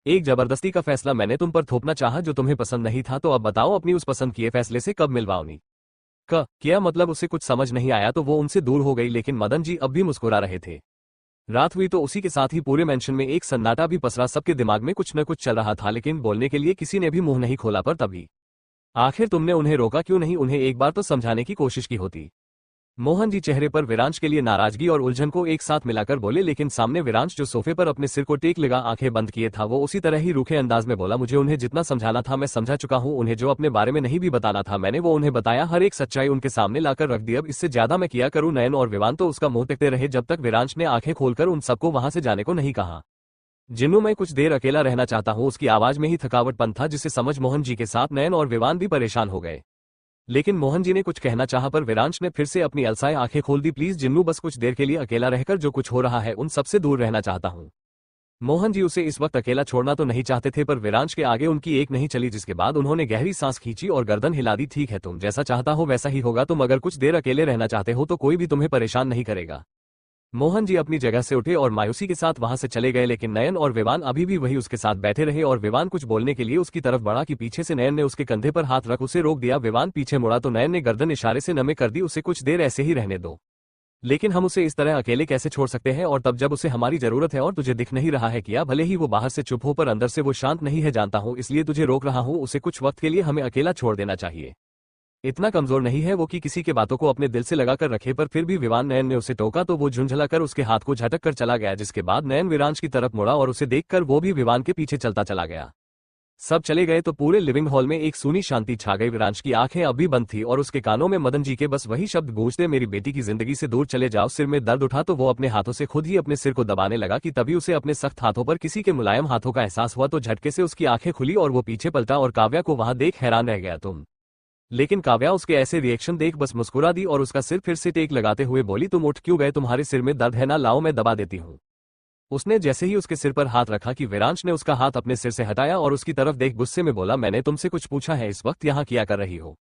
एक जबरदस्ती का फैसला मैंने तुम पर थोपना चाहा जो तुम्हें पसंद नहीं था, तो अब बताओ अपनी उस पसंद किए फैसले से कब मिलवाओनी। क्या मतलब उसे कुछ समझ नहीं आया तो वो उनसे दूर हो गई, लेकिन मदन जी अब भी मुस्कुरा रहे थे। रात हुई तो उसी के साथ ही पूरे मेंशन में एक सन्नाटा भी पसरा। सबके दिमाग में कुछ न कुछ चल रहा था, लेकिन बोलने के लिए किसी ने भी मुंह नहीं खोला। पर तभी आखिर तुमने उन्हें रोका क्यों नहीं? उन्हें एक बार तो समझाने की कोशिश की होती। मोहन जी चेहरे पर विरांश के लिए नाराजगी और उलझन को एक साथ मिलाकर बोले, लेकिन सामने विरांश जो सोफे पर अपने सिर को टेक लगा आंखें बंद किए था, वो उसी तरह ही रूखे अंदाज में बोला, मुझे उन्हें जितना समझाना था मैं समझा चुका हूं। उन्हें जो अपने बारे में नहीं भी बताना था मैंने वो उन्हें बताया। हर एक सच्चाई उनके सामने लाकर रख दी। अब इससे ज्यादा मैं किया करूं? नयन और विवान तो उसका मुंह देखते रहे जब तक विरांश ने आंखें खोलकर उन सबको वहां से जाने को नहीं कहा। जिन्नू, मैं कुछ देर अकेला रहना चाहता हूं। उसकी आवाज में ही थकावटपन था, जिसे समझ मोहन जी के साथ नयन और विवान भी परेशान हो गए। लेकिन मोहन जी ने कुछ कहना चाहा पर विरांश ने फिर से अपनी अलसाए आंखें खोल दी। प्लीज जिन्नू, बस कुछ देर के लिए अकेला रहकर जो कुछ हो रहा है उन सबसे दूर रहना चाहता हूं। मोहन जी उसे इस वक्त अकेला छोड़ना तो नहीं चाहते थे, पर विरांश के आगे उनकी एक नहीं चली, जिसके बाद उन्होंने गहरी सांस खींची और गर्दन हिला दी। ठीक है, तुम जैसा चाहता हो वैसा ही होगा। तुम अगर कुछ देर अकेले रहना चाहते हो तो कोई भी तुम्हें परेशान नहीं करेगा। मोहन जी अपनी जगह से उठे और मायूसी के साथ वहां से चले गए, लेकिन नयन और विवान अभी भी वही उसके साथ बैठे रहे। और विवान कुछ बोलने के लिए उसकी तरफ बढ़ा कि पीछे से नयन ने उसके कंधे पर हाथ रख उसे रोक दिया। विवान पीछे मुड़ा तो नयन ने गर्दन इशारे से नमे कर दी, उसे कुछ देर ऐसे ही रहने दो। लेकिन हम उसे इस तरह अकेले कैसे छोड़ सकते हैं, और तब जब उसे हमारी जरूरत है और तुझे दिख नहीं रहा है किया। भले ही वो बाहर से चुप हो पर अंदर से वो शांत नहीं है, जानता हूं, इसलिए तुझे रोक रहा हूं। उसे कुछ वक्त के लिए हमें अकेला छोड़ देना चाहिए। इतना कमजोर नहीं है वो कि किसी के बातों को अपने दिल से लगाकर रखे। पर फिर भी विवान नयन ने उसे टोका तो वो झुंझलाकर उसके हाथ को झटक कर चला गया, जिसके बाद नयन विरांश की तरफ मुड़ा और उसे देखकर वो भी विवान के पीछे चलता चला गया। सब चले गए तो पूरे लिविंग हॉल में एक सूनी शांति छा गई। विरांश की आंखें अभी बंद थी और उसके कानों में मदन जी के बस वही शब्द गूंजते, मेरी बेटी की जिंदगी से दूर चले जाओ। सिर में दर्द उठा तो वो अपने हाथों से खुद ही अपने सिर को दबाने लगा कि तभी उसे अपने सख्त हाथों पर किसी के मुलायम हाथों का एहसास हुआ। तो झटके से उसकी आंखें खुली और वो पीछे पलटा और काव्या को वहां देख हैरान रह गया। तुम? लेकिन काव्या उसके ऐसे रिएक्शन देख बस मुस्कुरा दी और उसका सिर फिर से टेक लगाते हुए बोली, तुम उठ क्यों गए? तुम्हारे सिर में दर्द है ना? लाओ मैं दबा देती हूँ। उसने जैसे ही उसके सिर पर हाथ रखा कि विरांश ने उसका हाथ अपने सिर से हटाया और उसकी तरफ देख गुस्से में बोला, मैंने तुमसे कुछ पूछा है, इस वक्त यहाँ क्या कर रही हो?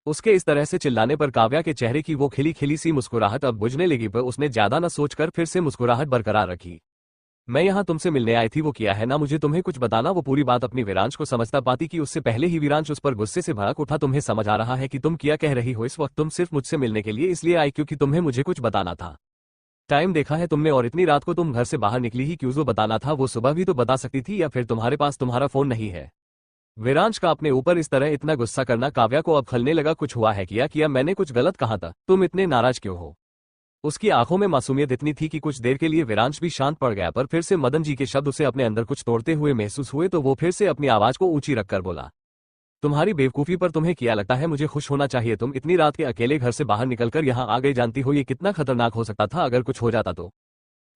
उसके इस तरह से चिल्लाने पर काव्या के चेहरे की वो खिली खिली सी मुस्कुराहट अब बुझने लगी, पर उसने ज्यादा न सोचकर फिर से मुस्कुराहट बरकरार रखी। मैं यहाँ तुमसे मिलने आई थी, वो किया है ना मुझे तुम्हें कुछ बताना। वो पूरी बात अपनी विरांश को समझता पाती कि उससे पहले ही विरांश उस पर गुस्से से भड़क उठा। तुम्हें समझ आ रहा है कि तुम क्या कह रही हो? इस वक्त तुम सिर्फ मुझसे मिलने के लिए इसलिए आई क्योंकि तुम्हें मुझे कुछ बताना था। टाइम देखा है तुमने, और इतनी रात को तुम घर से बाहर निकली ही क्यों? जो बताना था वो सुबह भी तो बता सकती थी, या फिर तुम्हारे पास तुम्हारा फोन नहीं है? विरांश का अपने ऊपर इस तरह इतना गुस्सा करना काव्या को अब खलने लगा। कुछ हुआ है? किया मैंने कुछ गलत कहा था? तुम इतने नाराज क्यों हो? उसकी आंखों में मासूमियत इतनी थी कि कुछ देर के लिए विरांश भी शांत पड़ गया, पर फिर से मदन जी के शब्द उसे अपने अंदर कुछ तोड़ते हुए महसूस हुए तो वो फिर से अपनी आवाज को ऊंची रखकर बोला, तुम्हारी बेवकूफी पर तुम्हें क्या लगता है मुझे खुश होना चाहिए? तुम इतनी रात के अकेले घर से बाहर निकलकर यहाँ आ गई, जानती हो ये कितना खतरनाक हो सकता था अगर कुछ हो जाता तो।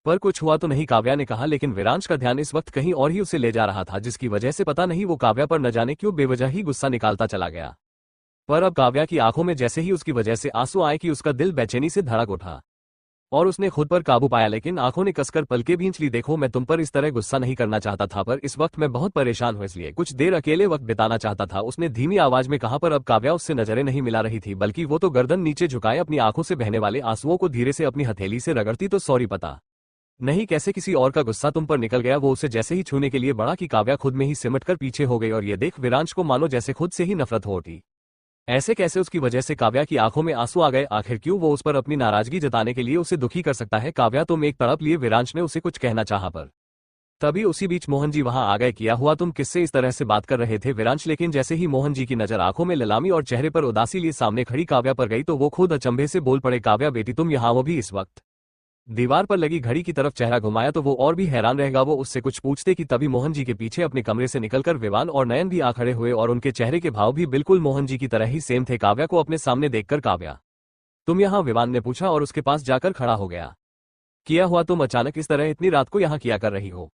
पर कुछ हुआ तो नहीं, काव्या ने कहा, लेकिन विरांश का ध्यान इस वक्त कहीं और ही उसे ले जा रहा था, जिसकी वजह से पता नहीं वो काव्या पर न जाने क्यों बेवजह ही गुस्सा निकालता चला गया। पर अब काव्या की आंखों में जैसे ही उसकी वजह से आंसू आए कि उसका दिल बेचैनी से धड़क उठा और उसने खुद पर काबू पाया, लेकिन आंखों ने कसकर पलके भींच ली। देखो, मैं तुम पर इस तरह गुस्सा नहीं करना चाहता था, पर इस वक्त मैं बहुत परेशान हूं, इसलिए कुछ देर अकेले वक्त बिताना चाहता था, उसने धीमी आवाज में कहा। पर अब काव्या उससे नजरें नहीं मिला रही थी, बल्कि वो तो गर्दन नीचे झुकाए अपनी आंखों से बहने वाले आंसुओं को धीरे से अपनी हथेली से रगड़ती। तो सॉरी, पता नहीं कैसे किसी और का गुस्सा तुम पर निकल गया। वो उसे जैसे ही छूने के लिए बढ़ा कि काव्या खुद में ही सिमटकर पीछे हो गई, और ये देख विरांश को मानो जैसे खुद से ही नफरत हो उठी। ऐसे कैसे उसकी वजह से काव्या की आंखों में आंसू आ गए? आखिर क्यों वो उस पर अपनी नाराजगी जताने के लिए उसे दुखी कर सकता है? काव्या, तुम एक तड़प लिए विरांश ने उसे कुछ कहना चाहा, पर तभी उसी बीच मोहन जी वहां आ गए। क्या हुआ? तुम किससे इस तरह से बात कर रहे थे विरांश? लेकिन जैसे ही मोहन जी की नजर आंखों में ललामी और चेहरे पर उदासी लिए सामने खड़ी काव्या पर गई तो वो खुद अचंभे से बोल पड़े, काव्या बेटी तुम यहाँ? वो भी इस वक्त दीवार पर लगी घड़ी की तरफ चेहरा घुमाया तो वो और भी हैरान रहेगा। वो उससे कुछ पूछते कि तभी मोहन जी के पीछे अपने कमरे से निकलकर विवान और नयन भी आ खड़े हुए, और उनके चेहरे के भाव भी बिल्कुल मोहन जी की तरह ही सेम थे। काव्या को अपने सामने देखकर, काव्या तुम यहाँ? विवान ने पूछा और उसके पास जाकर खड़ा हो गया। क्या हुआ? तुम अचानक इस तरह इतनी रात को यहाँ क्या कर रही हो?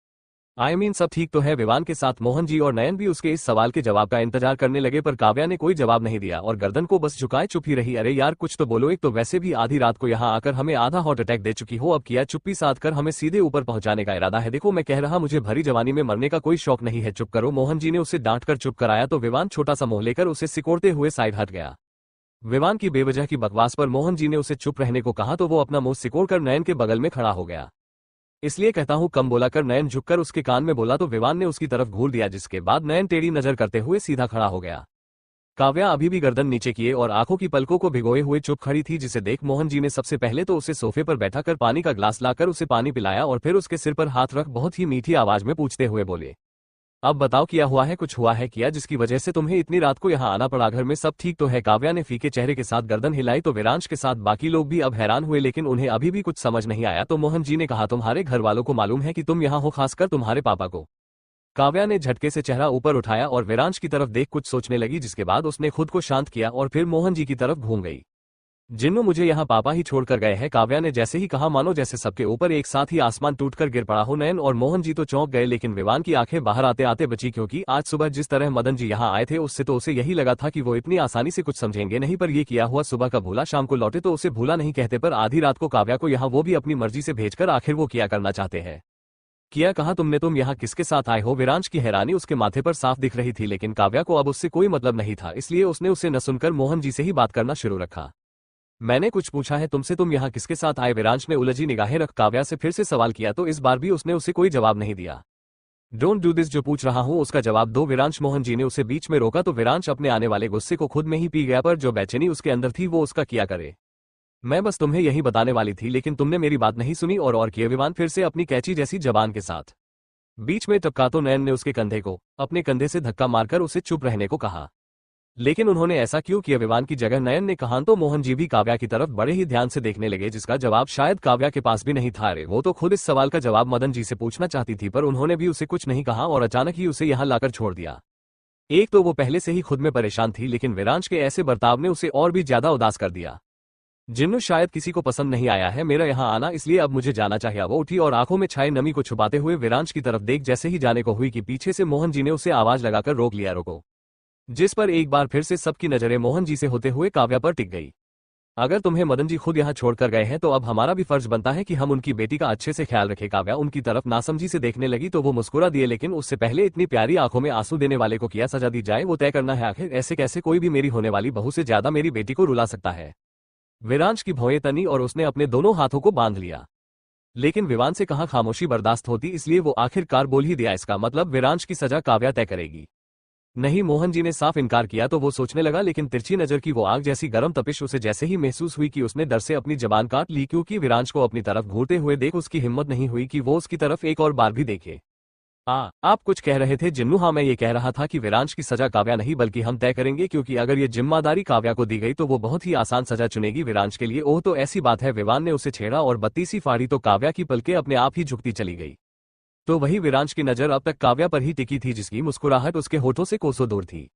सब ठीक तो है विवान के साथ। मोहन जी और नयन भी उसके इस सवाल के जवाब का इंतजार करने लगे, पर काव्या ने कोई जवाब नहीं दिया और गर्दन को बस झुकाए चुप ही रही। अरे यार कुछ तो बोलो, एक तो वैसे भी आधी रात को यहाँ आकर हमें आधा हार्ट अटैक दे चुकी हो, अब किया चुप्पी साध कर हमें सीधे ऊपर पहुंचाने का इरादा है। देखो मैं कह रहा, मुझे भरी जवानी में मरने का कोई शौक नहीं है, चुप करो। मोहन जी ने उसे डांट कर चुप कराया तो विवान छोटा सा मुंह लेकर उसे सिकोड़ते हुए साइड हट गया। विवान की बेवजह की बकवास पर मोहन जी ने उसे चुप रहने को कहा तो वो अपना मुंह सिकोड़कर नयन के बगल में खड़ा हो गया। इसलिए कहता हूं कम बोला कर, नयन झुककर उसके कान में बोला तो विवान ने उसकी तरफ घूर दिया, जिसके बाद नयन टेढ़ी नजर करते हुए सीधा खड़ा हो गया। काव्या अभी भी गर्दन नीचे किए और आंखों की पलकों को भिगोए हुए चुप खड़ी थी, जिसे देख मोहन जी ने सबसे पहले तो उसे सोफे पर बैठाकर पानी का ग्लास लाकर उसे पानी पिलाया और फिर उसके सिर पर हाथ रख बहुत ही मीठी आवाज में पूछते हुए बोले, अब बताओ क्या हुआ है, कुछ हुआ है क्या जिसकी वजह से तुम्हें इतनी रात को यहाँ आना पड़ा, घर में सब ठीक तो है। काव्या ने फीके चेहरे के साथ गर्दन हिलाई तो विरांश के साथ बाकी लोग भी अब हैरान हुए, लेकिन उन्हें अभी भी कुछ समझ नहीं आया। तो मोहन जी ने कहा, तुम्हारे घर वालों को मालूम है कि तुम यहाँ हो, खासकर तुम्हारे पापा को। काव्या ने झटके से चेहरा ऊपर उठाया और विरांश की तरफ देख कुछ सोचने लगी, जिसके बाद उसने खुद को शांत किया और फिर मोहन जी की तरफ घूम गई। जिन्नू मुझे यहाँ पापा ही छोड़कर गए हैं, काव्या ने जैसे ही कहा मानो जैसे सबके ऊपर एक साथ ही आसमान टूटकर गिर पड़ा हो। नयन और मोहन जी तो चौंक गए, लेकिन विवान की आंखें बाहर आते आते बची, क्योंकि आज सुबह जिस तरह मदन जी यहाँ आए थे उससे तो उसे यही लगा था कि वो इतनी आसानी से कुछ समझेंगे नहीं, पर ये किया हुआ सुबह का भूला शाम को लौटे तो उसे भूला नहीं कहते, पर आधी रात को काव्या को यहाँ वो भी अपनी मर्जी से भेजकर आखिर वो क्या करना चाहते हैं। किया कहा तुम यहाँ किसके साथ आए हो। विरांश की हैरानी उसके माथे पर साफ दिख रही थी, लेकिन काव्या को अब उससे कोई मतलब नहीं था, इसलिए उसने उसे न सुनकर मोहन जी से ही बात करना शुरू रखा। मैंने कुछ पूछा है तुमसे, तुम यहाँ किसके साथ आए। विरांश ने उलझी निगाहें रख काव्या से फिर से सवाल किया तो इस बार भी उसने उसे कोई जवाब नहीं दिया। डोंट डू दिस, जो पूछ रहा हूँ उसका जवाब दो। विरांश मोहन जी ने उसे बीच में रोका तो विरांश अपने आने वाले गुस्से को खुद में ही पी गया, पर जो बेचैनी उसके अंदर थी वो उसका किया करे। मैं बस तुम्हें यही बताने वाली थी, लेकिन तुमने मेरी बात नहीं सुनी और किए। विवान फिर से अपनी कैची जैसी जबान के साथ बीच में टपका तो नयन ने उसके कंधे को अपने कंधे से धक्का मारकर उसे चुप रहने को कहा, लेकिन उन्होंने ऐसा क्यों किया। विवान की जगह नयन ने कहा तो मोहन जी भी काव्या की तरफ बड़े ही ध्यान से देखने लगे, जिसका जवाब शायद काव्या के पास भी नहीं था। अरे वो तो खुद इस सवाल का जवाब मदन जी से पूछना चाहती थी, पर उन्होंने भी उसे कुछ नहीं कहा और अचानक ही उसे यहाँ लाकर छोड़ दिया। एक तो वो पहले से ही खुद में परेशान थी, लेकिन विरांश के ऐसे बर्ताव ने उसे और भी ज्यादा उदास कर दिया। जिन्नू शायद किसी को पसंद नहीं आया है मेरा यहाँ आना, इसलिए अब मुझे जाना चाहिए। वो उठी और आंखों में छाए नमी को छुपाते हुए विरांश की तरफ देख जैसे ही जाने को हुई कि पीछे से मोहन जी ने उसे आवाज लगाकर रोक लिया, रोको। जिस पर एक बार फिर से सबकी नजरें मोहन जी से होते हुए काव्या पर टिक गई। अगर तुम्हें मदन जी खुद यहाँ छोड़कर गए हैं तो अब हमारा भी फर्ज बनता है कि हम उनकी बेटी का अच्छे से ख्याल रखें। काव्या उनकी तरफ नासमझी से देखने लगी तो वो मुस्कुरा दिए, लेकिन उससे पहले इतनी प्यारी आंखों में आंसू देने वाले को क्या सजा दी जाए वो तय करना है। आखिर ऐसे कैसे कोई भी मेरी होने वाली बहू से ज्यादा मेरी बेटी को रुला सकता है। विरांश की भौएं तनी और उसने अपने दोनों हाथों को बांध लिया, लेकिन विवान से कहा खामोशी बर्दाश्त होती, इसलिए वो आखिरकार बोल ही दिया, इसका मतलब विरांश की सजा काव्या तय करेगी। नहीं, मोहन जी ने साफ इनकार किया तो वो सोचने लगा, लेकिन तिरछी नजर की वो आग जैसी गर्म तपिश उसे जैसे ही महसूस हुई कि उसने डर से अपनी जबान काट ली, क्योंकि विरांश को अपनी तरफ घूरते हुए देख उसकी हिम्मत नहीं हुई कि वो उसकी तरफ एक और बार भी देखे। आप कुछ कह रहे थे जिन्नू। हाँ, मैं ये कह रहा था कि विरांश की सजा काव्या नहीं बल्कि हम तय करेंगे, क्योंकि अगर ये जिम्मेदारी काव्या को दी गई तो वो बहुत ही आसान सजा चुनेगी विरांश के लिए। ओह तो ऐसी बात है। विवान ने उसे छेड़ा और बत्ती सी फाड़ी तो काव्या की पलकें अपने आप ही झुकती चली गई। तो वही विरांश की नजर अब तक काव्या पर ही टिकी थी, जिसकी मुस्कुराहट उसके होठों से कोसों दूर थी।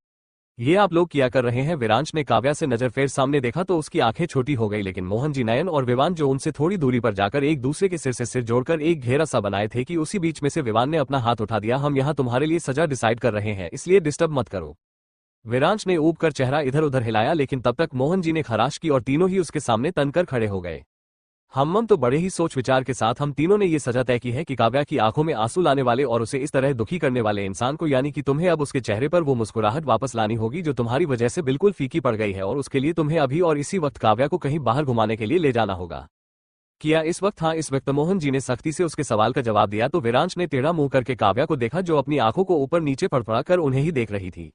ये आप लोग क्या कर रहे हैं। विरांश ने काव्या से नजर फेर सामने देखा तो उसकी आंखें छोटी हो गई, लेकिन मोहन जी, नयन और विवान जो उनसे थोड़ी दूरी पर जाकर एक दूसरे के सिर से सिर जोड़कर एक घेरा सा बनाए थे कि उसी बीच में से विवान ने अपना हाथ उठा दिया। हम यहाँ तुम्हारे लिए सजा डिसाइड कर रहे हैं, इसलिए डिस्टर्ब मत करो। विरांश ने ऊब कर चेहरा इधर उधर हिलाया, लेकिन तब तक मोहन जी ने खराश की और तीनों ही उसके सामने तनकर खड़े हो गए। हम तो बड़े ही सोच विचार के साथ हम तीनों ने ये सजा तय की है कि काव्या की आंखों में आंसू लाने वाले और उसे इस तरह दुखी करने वाले इंसान को, यानी कि तुम्हें, अब उसके चेहरे पर वो मुस्कुराहट वापस लानी होगी जो तुम्हारी वजह से बिल्कुल फीकी पड़ गई है, और उसके लिए तुम्हें अभी और इसी वक्त काव्या को कहीं बाहर घुमाने के लिए ले जाना होगा। किया इस वक्त? हाँ, इस वक्त। मोहन जी ने सख्ती से उसके सवाल का जवाब दिया तो विरांश ने टेढ़ा मुंह करके काव्या को देखा, जो अपनी आंखों को ऊपर नीचे फड़फड़ा कर उन्हें ही देख रही थी।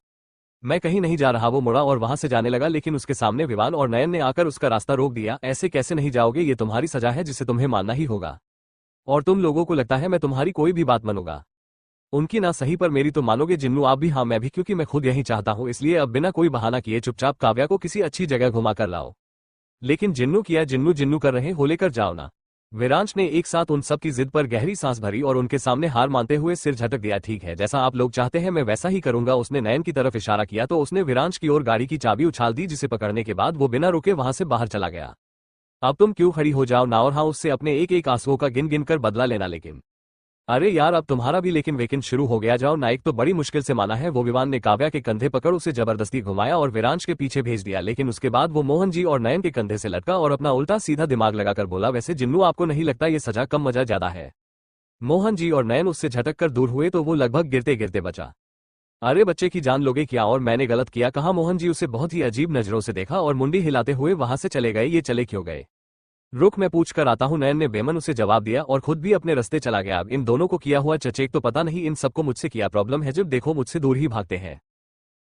मैं कहीं नहीं जा रहा। वो मुड़ा और वहां से जाने लगा, लेकिन उसके सामने विवान और नयन ने आकर उसका रास्ता रोक दिया। ऐसे कैसे नहीं जाओगे, ये तुम्हारी सजा है जिसे तुम्हें मानना ही होगा। और तुम लोगों को लगता है मैं तुम्हारी कोई भी बात मानूंगा? उनकी ना सही पर मेरी तो मानोगे जिन्नू आप भी? हाँ मैं भी, क्योंकि मैं खुद यही चाहता हूँ। इसलिए अब बिना कोई बहाना किए चुपचाप काव्या को किसी अच्छी जगह घुमा कर लाओ। लेकिन जिन्नू किया, जिन्नू जिन्नू कर रहे हो, लेकर जाओ ना। विरांश ने एक साथ उन सब की जिद पर गहरी सांस भरी और उनके सामने हार मानते हुए सिर झटक दिया। ठीक है, जैसा आप लोग चाहते हैं मैं वैसा ही करूंगा। उसने नयन की तरफ इशारा किया तो उसने विरांश की ओर गाड़ी की चाबी उछाल दी, जिसे पकड़ने के बाद वो बिना रुके वहां से बाहर चला गया। अब तुम क्यों खड़ी हो, जाओ ना। और हाँ, उससे अपने एक एक आंसुओं का गिन गिन कर बदला लेना। लेकिन अरे यार अब तुम्हारा भी लेकिन वेकेंड शुरू हो गया, जाओ। नाइक तो बड़ी मुश्किल से माना है। वो विवान ने काव्या के कंधे पकड़ उसे जबरदस्ती घुमाया और विरांश के पीछे भेज दिया, लेकिन उसके बाद वो मोहन जी और नयन के कंधे से लटका और अपना उल्टा सीधा दिमाग लगाकर बोला, वैसे जिन्नू आपको नहीं लगता ये सजा कम मजा ज्यादा है? मोहन जी और नयन उससे झटक कर दूर हुए तो वो लगभग गिरते गिरते बचा। अरे बच्चे की जान लोगे क्या? और मैंने गलत किया कहा? मोहन जी उसे बहुत ही अजीब नजरों से देखा और मुंडी हिलाते हुए वहां से चले गए। ये चले क्यों गए? रुक मैं पूछ कर आता हूँ, नयन ने बेमन उसे जवाब दिया और खुद भी अपने रास्ते चला गया। अब इन दोनों को किया हुआ चचेक तो पता नहीं इन सबको मुझसे क्या प्रॉब्लम है, जब देखो मुझसे दूर ही भागते हैं।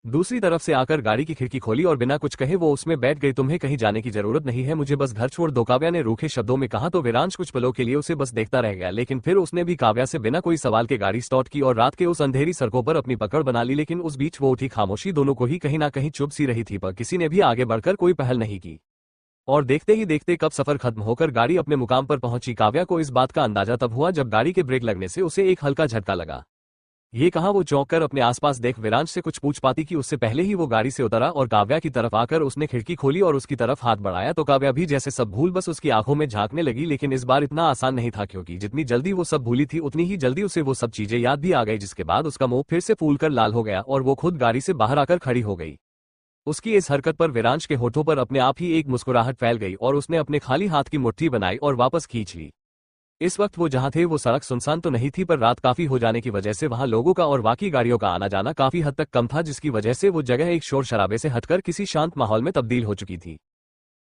दूसरी तरफ से आकर गाड़ी की खिड़की खोली और बिना कुछ कहे वो उसमें बैठ गई। तुम्हें कहीं जाने की जरूरत नहीं है, मुझे बस घर छोड़ दो, काव्या ने रूखे शब्दों में कहा। तो विरांश कुछ पलों के लिए उसे बस देखता रह गया, लेकिन फिर उसने भी काव्या से बिना कोई सवाल के गाड़ी स्टार्ट की और रात के उस अंधेरी सड़कों पर अपनी पकड़ बना ली। लेकिन उस बीच वो उठी खामोशी दोनों को ही कहीं ना कहीं चुभ सी रही थी, पर किसी ने भी आगे बढ़कर कोई पहल नहीं की। और देखते ही देखते कब सफर खत्म होकर गाड़ी अपने मुकाम पर पहुंची। काव्या को इस बात का अंदाजा तब हुआ जब गाड़ी के ब्रेक लगने से उसे एक हल्का झटका लगा। ये कहा वो चौंक कर अपने आसपास देख विरांश से कुछ पूछ पाती कि उससे पहले ही वो गाड़ी से उतरा और काव्या की तरफ आकर उसने खिड़की खोली और उसकी तरफ हाथ बढ़ाया तो काव्या भी जैसे सब भूल बस उसकी आंखों में झांकने लगी। लेकिन इस बार इतना आसान नहीं था, क्योंकि जितनी जल्दी वो सब भूली थी उतनी ही जल्दी उसे वो सब चीजें याद भी आ गई, जिसके बाद उसका मुंह फिर से फूलकर लाल हो गया और वो खुद गाड़ी से बाहर आकर खड़ी हो गई। उसकी इस हरकत पर विरांश के होठों पर अपने आप ही एक मुस्कुराहट फैल गई और उसने अपने खाली हाथ की मुट्ठी बनाई और वापस खींच ली। इस वक्त वो जहां थे वो सड़क सुनसान तो नहीं थी, पर रात काफी हो जाने की वजह से वहां लोगों का और बाकी गाड़ियों का आना जाना काफी हद तक कम था, जिसकी वजह से वो जगह एक शोर शराबे से हटकर किसी शांत माहौल में तब्दील हो चुकी थी।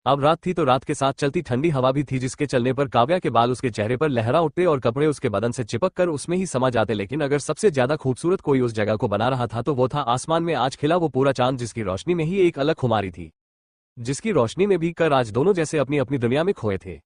अब रात थी तो रात के साथ चलती ठंडी हवा भी थी, जिसके चलने पर काव्या के बाल उसके चेहरे पर लहरा उठते और कपड़े उसके बदन से चिपक कर उसमें ही समा जाते। लेकिन अगर सबसे ज्यादा खूबसूरत कोई उस जगह को बना रहा था तो वो था आसमान में आज खिला वो पूरा चांद, जिसकी रोशनी में ही एक अलग खुमारी थी, जिसकी रोशनी में भी कर आज दोनों जैसे अपनी अपनी दुनिया में खोए थे।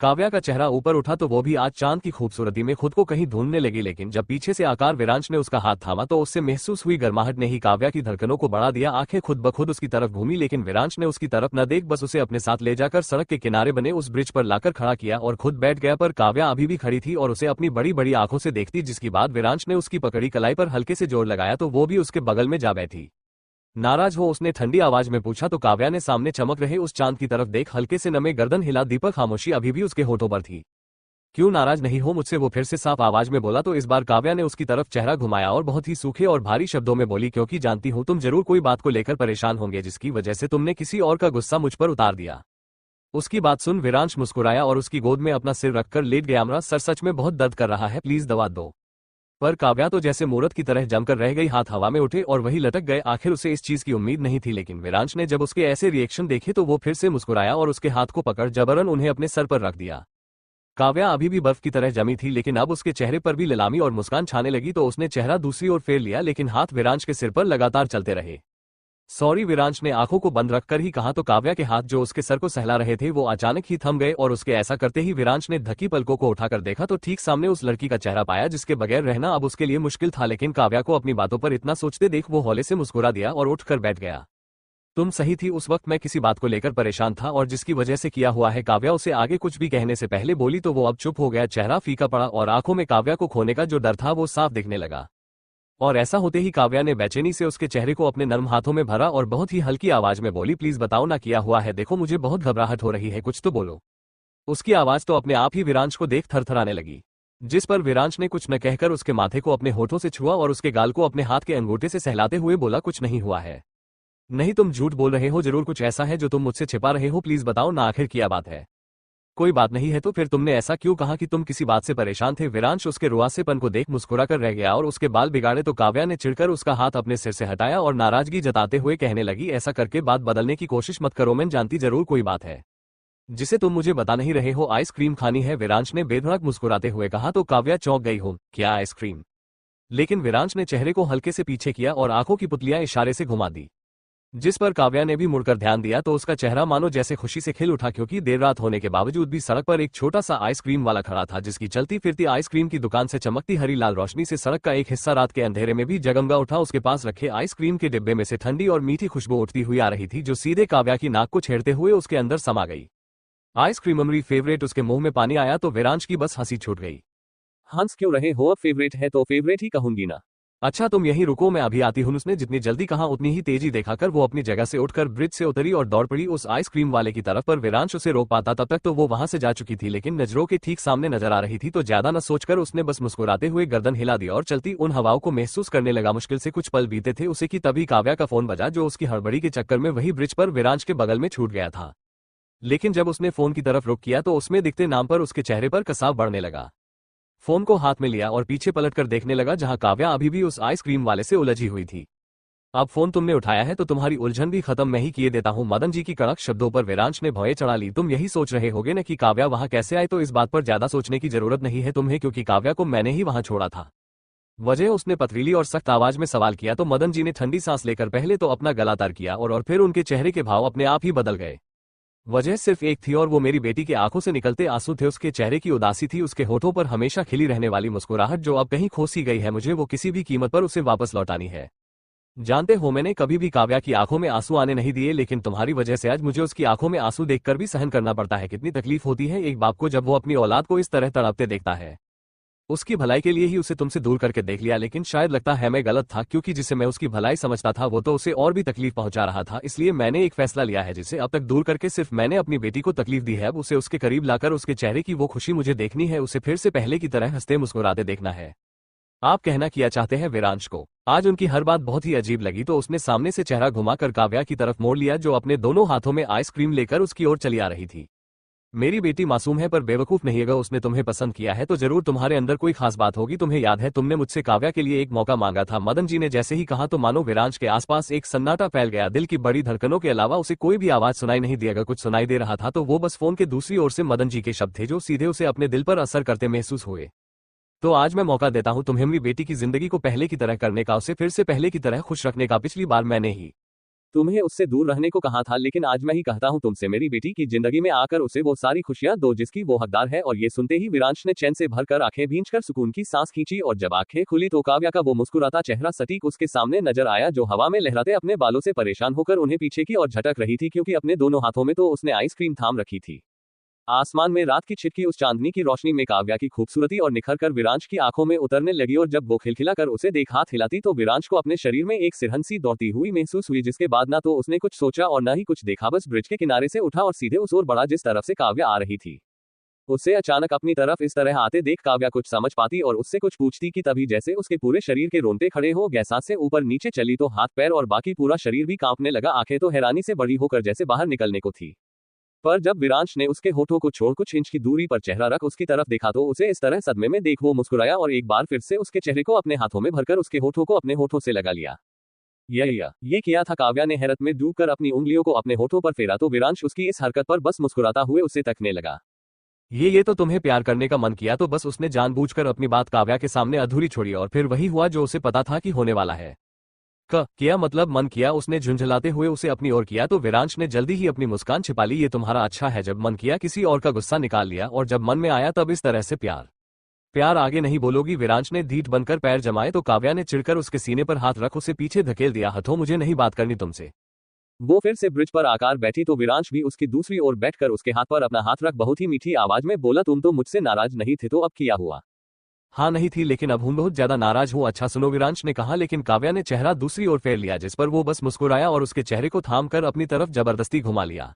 काव्या का चेहरा ऊपर उठा तो वो भी आज चांद की खूबसूरती में खुद को कहीं ढूंढने लगी, लेकिन जब पीछे से आकार विरांश ने उसका हाथ थामा तो उससे महसूस हुई गर्माहट ने ही काव्या की धड़कनों को बढ़ा दिया। आंखें खुद ब खुद उसकी तरफ घूमी, लेकिन विरांश ने उसकी तरफ न देख बस उसे अपने साथ ले जाकर सड़क के किनारे बने उस ब्रिज पर लाकर खड़ा किया और खुद बैठ गया। पर काव्या अभी भी खड़ी थी और उसे अपनी बड़ी बड़ी आंखों से देखती, जिसके बाद विरांश ने उसकी पकड़ी कलाई पर हल्के से जोर लगाया तो वो भी उसके बगल में जा बैठी। नाराज हो उसने ठंडी आवाज में पूछा तो काव्या ने सामने चमक रहे उस चांद की तरफ देख हल्के से नमे गर्दन हिला। दीपक खामोशी अभी भी उसके होठों पर थी। क्यों नाराज नहीं हो मुझसे? वो फिर से साफ आवाज में बोला। तो इस बार काव्या ने उसकी तरफ चेहरा घुमाया और बहुत ही सूखे और भारी शब्दों में बोली, क्योंकि जानती हूं तुम जरूर कोई बात को लेकर परेशान होंगे, जिसकी वजह से तुमने किसी और का गुस्सा मुझ पर उतार दिया। उसकी बात सुन विरांश मुस्कुराया और उसकी गोद में अपना सिर रखकर लेट गया। मेरा सर सच में बहुत दर्द कर रहा है, प्लीज दवा दो। पर काव्या तो जैसे मूर्त की तरह जमकर रह गई, हाथ हवा में उठे और वही लटक गए। आखिर उसे इस चीज की उम्मीद नहीं थी, लेकिन विरांश ने जब उसके ऐसे रिएक्शन देखे तो वो फिर से मुस्कुराया और उसके हाथ को पकड़ जबरन उन्हें अपने सर पर रख दिया। काव्या अभी भी बर्फ की तरह जमी थी, लेकिन अब उसके चेहरे पर भी ललामी और मुस्कान छाने लगी तो उसने चेहरा दूसरी ओर फेर लिया, लेकिन हाथ विरांश के सिर पर लगातार चलते रहे। सॉरी, विरांश ने आंखों को बंद रखकर ही कहा। तो काव्या के हाथ जो उसके सर को सहला रहे थे वो अचानक ही थम गए और उसके ऐसा करते ही विरांश ने धकी पलकों को उठाकर देखा तो ठीक सामने उस लड़की का चेहरा पाया, जिसके बगैर रहना अब उसके लिए मुश्किल था। लेकिन काव्या को अपनी बातों पर इतना सोचते देख वो हौले से मुस्कुरा दिया और उठकर बैठ गया। तुम सही थी, उस वक्त मैं किसी बात को लेकर परेशान था और जिसकी वजह से किया हुआ है। काव्या उसे आगे कुछ भी कहने से पहले बोली तो वो अब चुप हो गया। चेहरा फीका पड़ा और आंखों में काव्या को खोने का जो डर था वो साफ दिखने लगा। और ऐसा होते ही काव्या ने बेचैनी से उसके चेहरे को अपने नर्म हाथों में भरा और बहुत ही हल्की आवाज में बोली, प्लीज बताओ ना किया हुआ है? देखो मुझे बहुत घबराहट हो रही है, कुछ तो बोलो। उसकी आवाज तो अपने आप ही विरांश को देख थरथराने लगी, जिस पर विरांश ने कुछ न कहकर उसके माथे को अपने होठों से छुआ और उसके गाल को अपने हाथ के अंगूठे से सहलाते हुए बोला, कुछ नहीं हुआ है। नहीं, तुम झूठ बोल रहे हो, जरूर कुछ ऐसा है जो तुम मुझसे छिपा रहे हो, प्लीज बताओ ना, आखिर क्या बात है? कोई बात नहीं है तो फिर तुमने ऐसा क्यों कहा कि तुम किसी बात से परेशान थे? विरांश उसके रुआसेपन को देख मुस्कुरा कर रह गया और उसके बाल बिगाड़े तो काव्या ने चिढ़कर उसका हाथ अपने सिर से हटाया और नाराजगी जताते हुए कहने लगी, ऐसा करके बात बदलने की कोशिश मत करो, मैं जानती जरूर कोई बात है जिसे तुम मुझे बता नहीं रहे हो। आइसक्रीम खानी है? विरांश ने बेधड़क मुस्कुराते हुए कहा। तो काव्या चौंक गई। हो क्या आइसक्रीम? लेकिन विरांश ने चेहरे को हल्के से पीछे किया और आंखों की पुतलियां इशारे से घुमा दी, जिस पर काव्या ने भी मुड़कर ध्यान दिया तो उसका चेहरा मानो जैसे खुशी से खिल उठा, क्योंकि देर रात होने के बावजूद भी सड़क पर एक छोटा सा आइसक्रीम वाला खड़ा था, जिसकी चलती फिरती आइसक्रीम की दुकान से चमकती हरी लाल रोशनी से सड़क का एक हिस्सा रात के अंधेरे में भी जगमगा उठा। उसके पास रखे आइसक्रीम के डिब्बे में से ठंडी और मीठी खुशबू उठती हुई आ रही थी, जो सीधे काव्या की नाक को छेड़ते हुए उसके अंदर समा गई। आइसक्रीम मेरी फेवरेट। उसके मुंह में पानी आया तो विरांश की बस हंसी छूट गई। हंस क्यों रहे हो? अब फेवरेट है तो फेवरेट ही कहूंगी ना। अच्छा तुम यहीं रुको, मैं अभी आती हूँ। उसने जितनी जल्दी कहा उतनी ही तेजी दिखाकर वो अपनी जगह से उठकर ब्रिज से उतरी और दौड़ पड़ी उस आइसक्रीम वाले की तरफ। पर विरांश उसे रोक पाता तब तक तो वो वहां से जा चुकी थी, लेकिन नजरों के ठीक सामने नजर आ रही थी तो ज्यादा न सोचकर उसने बस मुस्कुराते हुए गर्दन हिला दी और चलती उन हवाओं को महसूस करने लगा। मुश्किल से कुछ पल बीते थे उसे कि तभी काव्या का फोन बजा, जो उसकी हड़बड़ी के चक्कर में वही ब्रिज पर विरांश के बगल में छूट गया था। लेकिन जब उसने फोन की तरफ रुख किया तो उसमें दिखते नाम पर उसके चेहरे पर कसाव बढ़ने लगा। फोन को हाथ में लिया और पीछे पलटकर देखने लगा जहां काव्या अभी भी उस आइसक्रीम वाले से उलझी हुई थी। अब फोन तुमने उठाया है तो तुम्हारी उलझन भी खत्म मैं ही किए देता हूं। मदन जी की कड़क शब्दों पर विरांश ने भौएं चढ़ा ली। तुम यही सोच रहे होगे न कि काव्या वहां कैसे आए, तो इस बात पर ज्यादा सोचने की जरूरत नहीं है तुम्हें, क्योंकि काव्या को मैंने ही वहां छोड़ा था। वजह उसने पथरीली और सख्त आवाज में सवाल किया तो मदन जी ने ठंडी सांस लेकर पहले तो अपना गला तर किया और फिर उनके चेहरे के भाव अपने आप ही बदल गए। वजह सिर्फ एक थी और वो मेरी बेटी की आंखों से निकलते आंसू थे। उसके चेहरे की उदासी थी, उसके होठों पर हमेशा खिली रहने वाली मुस्कुराहट जो अब कहीं खो सी गई है। मुझे वो किसी भी कीमत पर उसे वापस लौटानी है। जानते हो मैंने कभी भी काव्या की आंखों में आंसू आने नहीं दिए, लेकिन तुम्हारी वजह से आज मुझे उसकी आंखों में आंसू देखकर भी सहन करना पड़ता है। कितनी तकलीफ होती है एक बाप को जब वो अपनी औलाद को इस तरह तड़पते देखता है। उसकी भलाई के लिए ही उसे तुमसे दूर करके देख लिया, लेकिन शायद लगता है मैं गलत था, क्योंकि जिसे मैं उसकी भलाई समझता था वो तो उसे और भी तकलीफ पहुंचा रहा था। इसलिए मैंने एक फैसला लिया है, जिसे अब तक दूर करके सिर्फ मैंने अपनी बेटी को तकलीफ दी है। अब उसे उसके करीब लाकर उसके चेहरे की वो खुशी मुझे देखनी है, उसे फिर से पहले की तरह हंसते मुस्कुराते देखना है। आप कहना क्या चाहते हैं? विरांश को आज उनकी हर बात बहुत ही अजीब लगी तो उसने सामने से चेहरा घुमाकर काव्या की तरफ मोड़ लिया, जो अपने दोनों हाथों में आइसक्रीम लेकर उसकी ओर चली आ रही थी। मेरी बेटी मासूम है पर बेवकूफ नहीं है। अगर उसने तुम्हें पसंद किया है तो जरूर तुम्हारे अंदर कोई खास बात होगी। तुम्हें याद है तुमने मुझसे काव्या के लिए एक मौका मांगा था। मदन जी ने जैसे ही कहा तो मानो विरांश के आसपास एक सन्नाटा फैल गया। दिल की बड़ी धड़कनों के अलावा उसे कोई भी आवाज सुनाई नहीं दी। अगर कुछ सुनाई दे रहा था तो वो बस फोन के दूसरी ओर से मदन जी के शब्द थे, जो सीधे उसे अपने दिल पर असर करते महसूस हुए। तो आज मैं मौका देता हूं तुम्हें मेरी बेटी की जिंदगी को पहले की तरह करने का, उसे फिर से पहले की तरह खुश रखने का। पिछली बार मैंने ही तुम्हें उससे दूर रहने को कहा था, लेकिन आज मैं ही कहता हूं तुमसे, मेरी बेटी की जिंदगी में आकर उसे वो सारी खुशियां दो जिसकी वो हकदार है। और ये सुनते ही विरांश ने चैन से भरकर आंखें भींचकर सुकून की सांस खींची और जब आंखें खुली तो काव्या का वो मुस्कुराता चेहरा सटीक उसके सामने नजर आया, जो हवा में लहराते अपने बालों से परेशान होकर उन्हें पीछे की ओर झटक रही थी, क्योंकि अपने दोनों हाथों में तो उसने आइसक्रीम थाम रखी थी। आसमान में रात की छिटकी उस चांदनी की रोशनी में काव्या की खूबसूरती और निखर कर विरांश की आंखों में उतरने लगी और जब वो खिलखिलाकर उसे देख हाथ हिलाती तो विरांश को अपने शरीर में एक सिरहन सी दौड़ती हुई महसूस हुई, जिसके बाद ना तो उसने कुछ सोचा और न ही कुछ देखा, बस ब्रिज के किनारे से उठा और सीधे उस ओर बढ़ा जिस तरफ से काव्या आ रही थी। उसे अचानक अपनी तरफ इस तरह आते देख काव्या कुछ समझ पाती और उससे कुछ पूछती कि तभी जैसे उसके पूरे शरीर के रोंगटे खड़े हो गए। सांस से ऊपर नीचे चली तो हाथ पैर और बाकी पूरा शरीर भी कांपने लगा। आंखें तो हैरानी से बड़ी होकर जैसे बाहर निकलने को थी, पर जब विरांश ने उसके होठों को छोड़ कुछ इंच की दूरी पर चेहरा रख उसकी तरफ देखा तो उसे इस तरह सदमे में देख वो मुस्कुराया और एक बार फिर से उसके चेहरे को अपने हाथों में भरकर उसके होठों को अपने होठों से लगा लिया। ये किया था? काव्या ने हैरत में डूबकर अपनी उंगलियों को अपने होठों पर फेरा तो विरांश उसकी इस हरकत पर बस मुस्कुराता हुए उसे तकने लगा। ये तो तुम्हें प्यार करने का मन किया तो बस उसने जानबूझकर अपनी बात काव्या के सामने अधूरी छोड़ी और फिर वही हुआ जो उसे पता था कि होने वाला है। किया मतलब मन किया? उसने झुंझलाते हुए उसे अपनी ओर किया तो विरांश ने जल्दी ही अपनी मुस्कान छिपा ली। ये तुम्हारा अच्छा है, जब मन किया किसी और का गुस्सा निकाल लिया और जब मन में आया तब इस तरह से प्यार आगे नहीं बोलोगी? विरांश ने धीट बनकर पैर जमाए तो काव्या ने चिढ़कर उसके सीने पर हाथ रख उसे पीछे धकेल दिया। हथो मुझे नहीं बात करनी तुमसे। वो फिर से ब्रिज पर आकर बैठी तो विरांश भी उसकी दूसरी ओर बैठकर उसके हाथ पर अपना हाथ रख बहुत ही मीठी आवाज में बोला, तुम तो मुझसे नाराज नहीं थे तो अब क्या हुआ? हाँ नहीं थी, लेकिन अब हूं बहुत ज्यादा नाराज हूं। अच्छा सुनो, विरांश ने कहा, लेकिन काव्या ने चेहरा दूसरी ओर फेर लिया, जिस पर वो बस मुस्कुराया और उसके चेहरे को थाम कर अपनी तरफ जबरदस्ती घुमा लिया।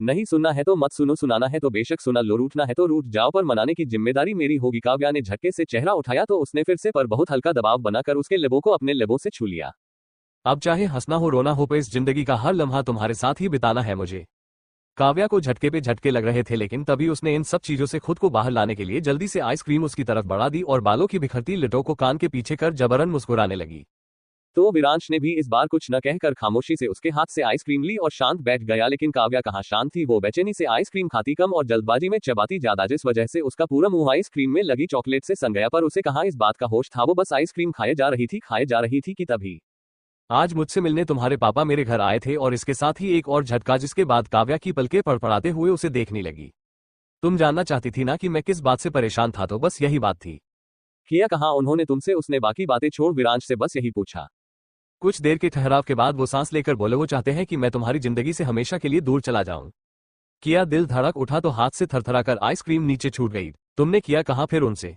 नहीं सुनना है तो मत सुनो, सुनाना है तो बेशक सुना लो, रूठना है तो रूठ जाओ, पर मनाने की जिम्मेदारी मेरी होगी। काव्या ने झटके से चेहरा उठाया तो उसने फिर से पर बहुत हल्का दबाव बनाकर उसके लेबों को अपने लेबों से छू लिया। अब चाहे हंसना हो रोना हो, पर इस जिंदगी का हर लम्हा तुम्हारे साथ ही बिताना है मुझे। काव्या को झटके पे झटके लग रहे थे, लेकिन तभी उसने इन सब चीजों से खुद को बाहर लाने के लिए जल्दी से आइसक्रीम उसकी तरफ बढ़ा दी और बालों की बिखरती लिटों को कान के पीछे कर जबरन मुस्कुराने लगी। तो विरांश ने भी इस बार कुछ न कहकर खामोशी से उसके हाथ से आइसक्रीम ली और शांत बैठ गया, लेकिन काव्या कहाँ शांत थी। वो बेचैनी से आइसक्रीम खाती कम और जल्दबाजी में चबाती ज्यादा, जिस वजह से उसका पूरा मुंह आइसक्रीम में लगी चॉकलेट से सन गया। पर उसे कहाँ इस बात का होश था, वो बस आइसक्रीम खाए जा रही थी कि तभी आज मुझसे मिलने तुम्हारे पापा मेरे घर आए थे और इसके साथ ही एक और झटका, जिसके बाद काव्या की पलकें फड़फड़ाते हुए उसे देखने लगी। तुम जानना चाहती थी ना कि मैं किस बात से परेशान था, तो बस यही बात थी। किया कहाँ उन्होंने तुमसे? उसने बाकी बातें छोड़ विरांश से बस यही पूछा। कुछ देर के ठहराव के बाद वो सांस लेकर बोले, वो चाहते हैं कि मैं तुम्हारी जिंदगी से हमेशा के लिए दूर चला जाऊं। किया दिल धड़क उठा तो हाथ से थरथराकर आइसक्रीम नीचे छूट गई। तुमने किया कहा फिर उनसे?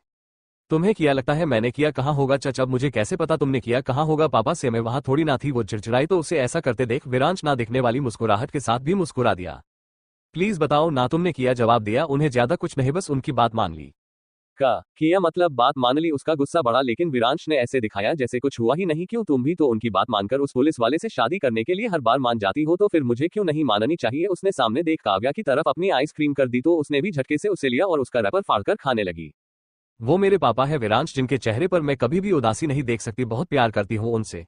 तुम्हें किया लगता है मैंने किया कहाँ होगा चच, अब मुझे कैसे पता तुमने किया कहाँ होगा पापा से, मैं वहां थोड़ी ना थी। वो चिड़चिड़ाई तो उसे ऐसा करते देख विरांश ना दिखने वाली मुस्कुराहट के साथ भी मुस्कुरा दिया। प्लीज बताओ ना तुमने किया, जवाब दिया। उन्हें ज्यादा कुछ नहीं, बस उनकी बात मान ली। का किया मतलब बात मान ली? उसका गुस्सा बढ़ा, लेकिन विरांश ने ऐसे दिखाया जैसे कुछ हुआ ही नहीं। क्यों, तुम भी तो उनकी बात मानकर उस पुलिस वाले से शादी करने के लिए हर बार मान जाती हो, तो फिर मुझे क्यों नहीं माननी चाहिए? उसने सामने देख काव्या की तरफ अपनी आइसक्रीम कर दी तो उसने भी झटके से उसे लिया और उसका रैपर फाड़कर खाने लगी। वो मेरे पापा है विरांश, जिनके चेहरे पर मैं कभी भी उदासी नहीं देख सकती, बहुत प्यार करती हूँ उनसे।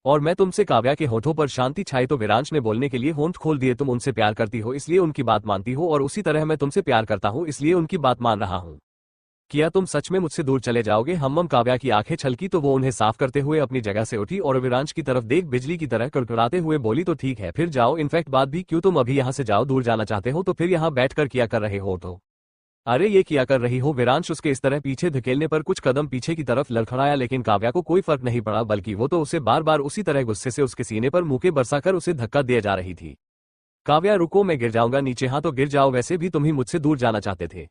और मैं तुमसे। काव्या के होठों पर शांति छाई तो विरांश ने बोलने के लिए होंठ खोल दिए। तुम उनसे प्यार करती हो इसलिए उनकी बात मानती हो, और उसी तरह मैं तुमसे प्यार करता हूँ इसलिए उनकी बात मान रहा हूँ। किया तुम सच में मुझसे दूर चले जाओगे? हम काव्या की आंखें छलकी तो वो उन्हें साफ करते हुए अपनी जगह से उठी और विरांश की तरफ देख बिजली की तरह कड़कड़ाते हुए बोली, तो ठीक है फिर जाओ, इनफैक्ट बात भी क्यों, तुम अभी यहाँ से जाओ, दूर जाना चाहते हो तो फिर यहाँ बैठकर किया कर रहे हो तो। अरे ये क्या कर रही हो? विरांश उसके इस तरह पीछे धकेलने पर कुछ कदम पीछे की तरफ लड़खड़ाया, लेकिन काव्या को कोई फर्क नहीं पड़ा, बल्कि वो तो उसे बार बार उसी तरह गुस्से से उसके सीने पर मुके बरसाकर उसे धक्का दिए जा रही थी। काव्या रुको, मैं गिर जाऊंगा नीचे। हाँ तो गिर जाओ, वैसे भी तुम ही मुझसे दूर जाना चाहते थे।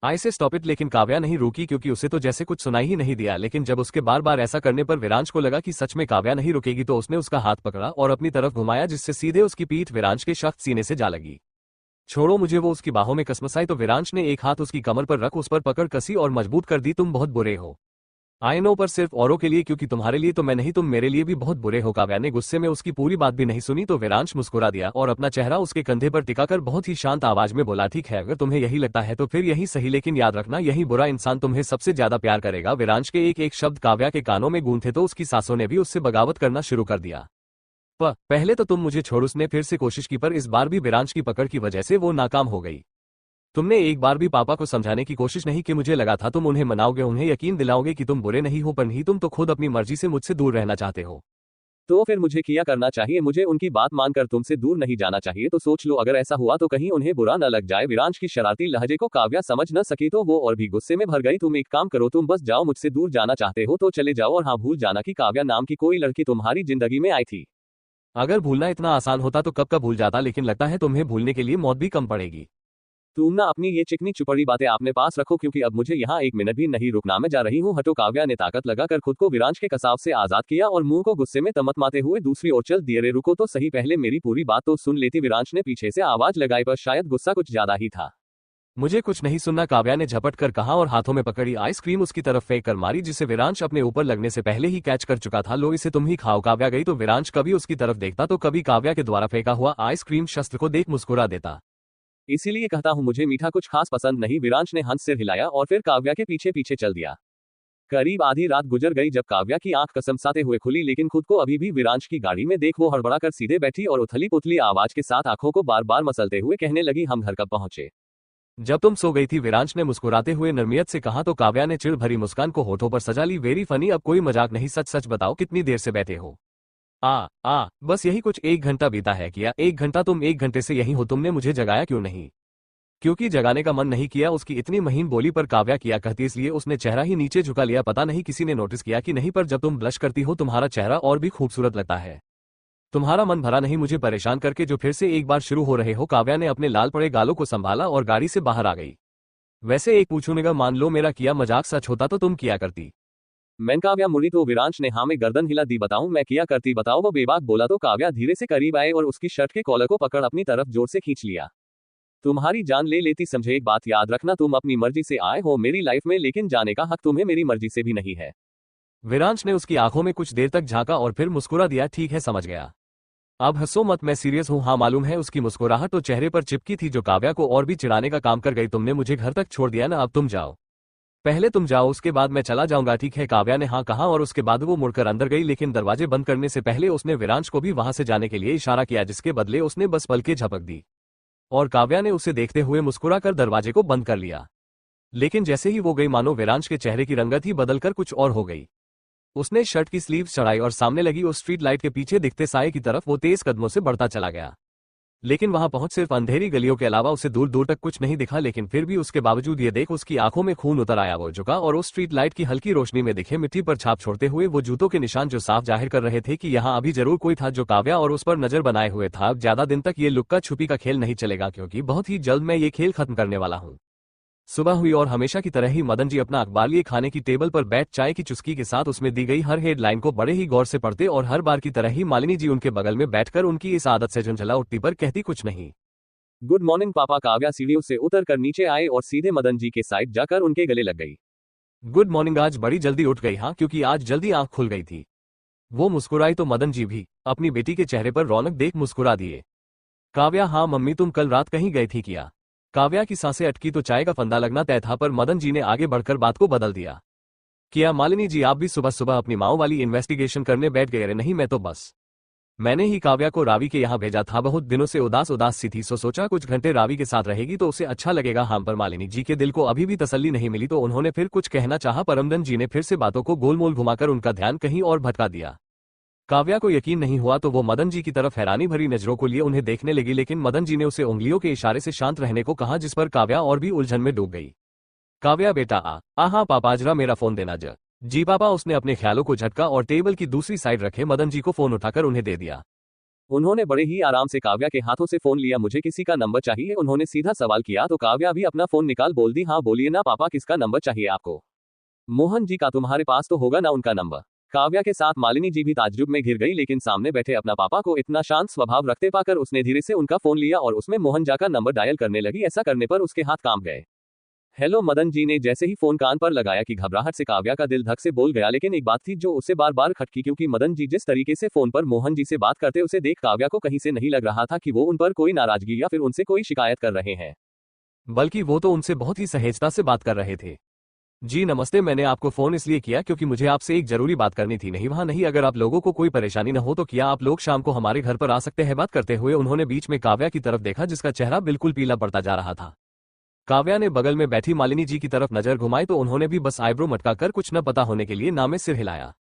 आई से स्टॉप इट। लेकिन काव्या नहीं रुकी, क्योंकि उसे तो जैसे कुछ सुनाई ही नहीं दिया। लेकिन जब उसके बार बार ऐसा करने पर विरांश को लगा कि सच में काव्या नहीं रुकेगी, तो उसने उसका हाथ पकड़ा और अपनी तरफ घुमाया, जिससे सीधे उसकी पीठ विरांश के सख्त सीने से जा लगी। छोड़ो मुझे। वो उसकी बाहों में कसमसाई तो विरांश ने एक हाथ उसकी कमर पर रख उस पर पकड़ कसी और मजबूत कर दी। तुम बहुत बुरे हो। आई नो, पर सिर्फ औरों के लिए, क्योंकि तुम्हारे लिए तो मैं नहीं, तुम मेरे लिए भी बहुत बुरे हो। काव्या ने गुस्से में उसकी पूरी बात भी नहीं सुनी तो विरांश मुस्कुरा दिया और अपना चेहरा उसके कंधे पर टिकाकर बहुत ही शांत आवाज में बोला, ठीक है अगर तुम्हें यही लगता है तो फिर यही सही, लेकिन याद रखना यही बुरा इंसान तुम्हें सबसे ज्यादा प्यार करेगा। विरांश के एक एक शब्द काव्या के कानों में गूंजे तो उसकी सासों ने भी उससे बगावत करना शुरू कर दिया। पहले तो तुम मुझे छोड़। उसने फिर से कोशिश की, पर इस बार भी विरांश की पकड़ की वजह से वो नाकाम हो गई। तुमने एक बार भी पापा को समझाने की कोशिश नहीं की? मुझे लगा था तुम उन्हें मनाओगे, उन्हें यकीन दिलाओगे कि तुम बुरे नहीं हो, पर नहीं, तुम तो खुद अपनी मर्जी से मुझसे दूर रहना चाहते हो। तो फिर मुझे क्या करना चाहिए? मुझे उनकी बात मानकर तुमसे दूर नहीं जाना चाहिए। तो सोच लो, अगर ऐसा हुआ तो कहीं उन्हें बुरा न लग जाए। विरांश की शरारती लहजे को काव्या समझ न सकी तो वो और भी गुस्से में भर गई। तुम एक काम करो, तुम बस जाओ, मुझसे दूर जाना चाहते हो तो चले जाओ, और हाँ भूल जाना कि काव्या नाम की कोई लड़की तुम्हारी जिंदगी में आई थी। अगर भूलना इतना आसान होता तो कब का भूल जाता, लेकिन लगता है तुम्हें भूलने के लिए मौत भी कम पड़ेगी। तुम ना अपनी ये चिकनी चुपड़ी बातें अपने पास रखो, क्योंकि अब मुझे यहाँ एक मिनट भी नहीं रुकना, मैं जा रही हूँ। हटो। काव्या ने ताकत लगाकर खुद को विरांश के कसाव से आजाद किया और मुंह को गुस्से में तमतमाते हुए दूसरी ओर चल दिए। रे रुको तो सही, पहले मेरी पूरी बात तो सुन लेती। विरांश ने पीछे से आवाज लगाई, पर शायद गुस्सा कुछ ज्यादा ही था। मुझे कुछ नहीं सुनना, काव्या ने झपट कर कहा और हाथों में पकड़ी आइसक्रीम उसकी तरफ फेंक कर मारी, जिसे विरांश अपने ऊपर लगने से पहले ही कैच कर चुका था। लो इसे तुम ही खाओ। काव्या गई तो विरांश कभी उसकी तरफ देखता तो कभी काव्या के द्वारा फेंका हुआ आइसक्रीम शस्त्र को देख मुस्कुरा देता। इसीलिए कहता हूँ मुझे मीठा कुछ खास पसंद नहीं। विरांश ने हंस सिर हिलाया और फिर काव्या के पीछे पीछे चल दिया। करीब आधी रात गुजर गई जब काव्या की आंख कसमसाते हुए खुली, लेकिन खुद को अभी भी विरांश की गाड़ी में देख वो हड़बड़ाकर सीधे बैठी और उथली पुथली आवाज के साथ आंखों को बार बार मसलते हुए कहने लगी, हम घर कब पहुंचे? जब तुम सो गई थी, विरांश ने मुस्कुराते हुए नरमियत से कहा तो काव्या ने चिढ़ भरी मुस्कान को होठों पर सजा ली। वेरी फनी, अब कोई मजाक नहीं, सच सच बताओ कितनी देर से बैठे हो? बस यही कुछ 1 घंटा बीता है। किया 1 घंटा? तुम 1 घंटे से यही हो, तुमने मुझे जगाया क्यों नहीं? क्योंकि जगाने का मन नहीं किया। उसकी इतनी महीन बोली पर काव्या किया कहती, इसलिए उसने चेहरा ही नीचे झुका लिया। पता नहीं किसी ने नोटिस किया कि नहीं, पर जब तुम ब्लश करती हो तुम्हारा चेहरा और भी खूबसूरत लगता है। तुम्हारा मन भरा नहीं मुझे परेशान करके, जो फिर से एक बार शुरू हो रहे हो। काव्या ने अपने लाल पड़े गालों को संभाला और गाड़ी से बाहर आ गई। वैसे एक पूछूंगा, मान लो मेरा किया मजाक सच होता तो तुम क्या करती? मैं काव्या मुड़ी तो विरांश ने हाँ में गर्दन हिला दी। बताऊं मैं क्या करती? बताओ, वो बेबाक बोला तो काव्या धीरे से करीब आए और उसकी शर्ट के कॉलर को पकड़ अपनी तरफ जोर से खींच लिया। तुम्हारी जान ले लेती, समझे? एक बात याद रखना, तुम अपनी मर्जी से आए हो मेरी लाइफ में, लेकिन जाने का हक तुम्हें मेरी मर्जी से भी नहीं है। विरांश ने उसकी आंखों में कुछ देर तक झांका और फिर मुस्कुरा दिया। ठीक है समझ गया, अब हंसो मत, मैं सीरियस हूँ। हाँ मालूम है। उसकी मुस्कुराहट तो चेहरे पर चिपकी थी, जो काव्या को और भी चिढ़ाने का काम कर गई। तुमने मुझे घर तक छोड़ दिया ना, अब तुम जाओ। पहले तुम जाओ, उसके बाद मैं चला जाऊंगा। ठीक है, काव्या ने हाँ कहा और उसके बाद वो मुड़कर अंदर गई, लेकिन दरवाजे बंद करने से पहले उसने विरांश को भी वहां से जाने के लिए इशारा किया, जिसके बदले उसने बस पलकें झपक दी और काव्या ने उसे देखते हुए मुस्कुराकर दरवाजे को बंद कर लिया। लेकिन जैसे ही वो गई, मानो विरांश के चेहरे की रंगत ही बदलकर कुछ और हो गई। उसने शर्ट की स्लीव्स चढ़ाई और सामने लगी उस स्ट्रीट लाइट के पीछे दिखते साए की तरफ वो तेज कदमों से बढ़ता चला गया। लेकिन वहां पहुंच सिर्फ अंधेरी गलियों के अलावा उसे दूर दूर तक कुछ नहीं दिखा। लेकिन फिर भी उसके बावजूद ये देख उसकी आंखों में खून उतर आया। वो झुका और उस स्ट्रीट लाइट की हल्की रोशनी में दिखे मिट्टी पर छाप छोड़ते हुए वो जूतों के निशान, जो साफ जाहिर कर रहे थे कि यहाँ अभी जरूर कोई था जो काव्या और उस पर नजर बनाए हुए था। अब ज्यादा दिन तक ये लुक्का छुपी का खेल नहीं चलेगा, क्योंकि बहुत ही जल्द मैं ये खेल खत्म करने वाला हूँ। सुबह हुई और हमेशा की तरह ही मदन जी अपना अखबार लिए खाने की टेबल पर बैठ चाय की चुस्की के साथ उसमें दी गई हर हेडलाइन को बड़े ही गौर से पढ़ते और हर बार की तरह ही मालिनी जी उनके बगल में बैठकर उनकी इस आदत से झुंझला उठती पर कहती कुछ नहीं। गुड मॉर्निंग पापा। काव्या सीढ़ियों से उतर कर नीचे आए और सीधे मदन जी के साइड जाकर उनके गले लग गई। Good morning. आज बड़ी जल्दी उठ गई? हाँ, क्योंकि आज जल्दी आंख खुल गई थी। वो मुस्कुराई तो मदन जी भी अपनी बेटी के चेहरे पर रौनक देख मुस्कुरा दिए। काव्या, हाँ मम्मी, तुम कल रात कहीं गई थी क्या? काव्या की सांसें अटकी तो चाय का फंदा लगना तय था, पर मदन जी ने आगे बढ़कर बात को बदल दिया। क्या मालिनी जी, आप भी सुबह सुबह अपनी माओ वाली इन्वेस्टिगेशन करने बैठ गए? नहीं, मैं तो बस मैंने ही काव्या को रावी के यहाँ भेजा था। बहुत दिनों से उदास उदास सी थी, सोचा कुछ घंटे रावी के साथ रहेगी तो उसे अच्छा लगेगा। हाँ, पर मालिनी जी के दिल को अभी भी तसल्ली नहीं मिली तो उन्होंने फिर कुछ कहना चाहा, पर मदन जी ने फिर से बातों को गोलमोल घुमाकर उनका ध्यान कहीं और भटका दिया। काव्या को यकीन नहीं हुआ तो वो मदन जी की तरफ हैरानी भरी नजरों को लिए उन्हें देखने लगी, लेकिन मदन जी ने उसे उंगलियों के इशारे से शांत रहने को कहा, जिस पर काव्या और भी उलझन में डूब गई। काव्या, बेटा हाँ पापा, जरा मेरा फोन देना। जी पापा। उसने अपने ख्यालों को झटका और टेबल की दूसरी साइड रखे मदन जी को फोन उठाकर उन्हें दे दिया। उन्होंने बड़े ही आराम से काव्या के हाथों से फोन लिया। मुझे किसी का नंबर चाहिए, उन्होंने सीधा सवाल किया तो काव्या भी अपना फोन निकाल बोल दी। हाँ बोलिए ना पापा, किसका नंबर चाहिए आपको? मोहन जी का। तुम्हारे पास तो होगा ना उनका नंबर? काव्या के साथ मालिनी जी भी ताज्जुब में घिर गई, लेकिन सामने बैठे अपना पापा को इतना शांत स्वभाव रखते पाकर उसने धीरे से उनका फोन लिया और उसमें मोहन जा का नंबर डायल करने लगी। ऐसा करने पर उसके हाथ कांप गए। हेलो। मदन जी ने जैसे ही फोन कान पर लगाया कि घबराहट से काव्या का दिल धक से बोल गया, लेकिन एक बात थी जो उसे बार बार खटकी, क्योंकि मदन जी जिस तरीके से फोन पर मोहन जी से बात करते उसे देख काव्या को कहीं से नहीं लग रहा था कि वो उन पर कोई नाराजगी या फिर उनसे कोई शिकायत कर रहे हैं, बल्कि वो तो उनसे बहुत ही सहेजता से बात कर रहे थे। जी नमस्ते, मैंने आपको फोन इसलिए किया क्योंकि मुझे आपसे एक जरूरी बात करनी थी। नहीं वहां नहीं, अगर आप लोगों को कोई परेशानी न हो तो क्या आप लोग शाम को हमारे घर पर आ सकते हैं? बात करते हुए उन्होंने बीच में काव्या की तरफ देखा, जिसका चेहरा बिल्कुल पीला पड़ता जा रहा था। काव्या ने बगल में बैठी मालिनी जी की तरफ नजर घुमाई तो उन्होंने भी बस आईब्रो मटकाकर कुछ न पता होने के लिए ना में सिर हिलाया।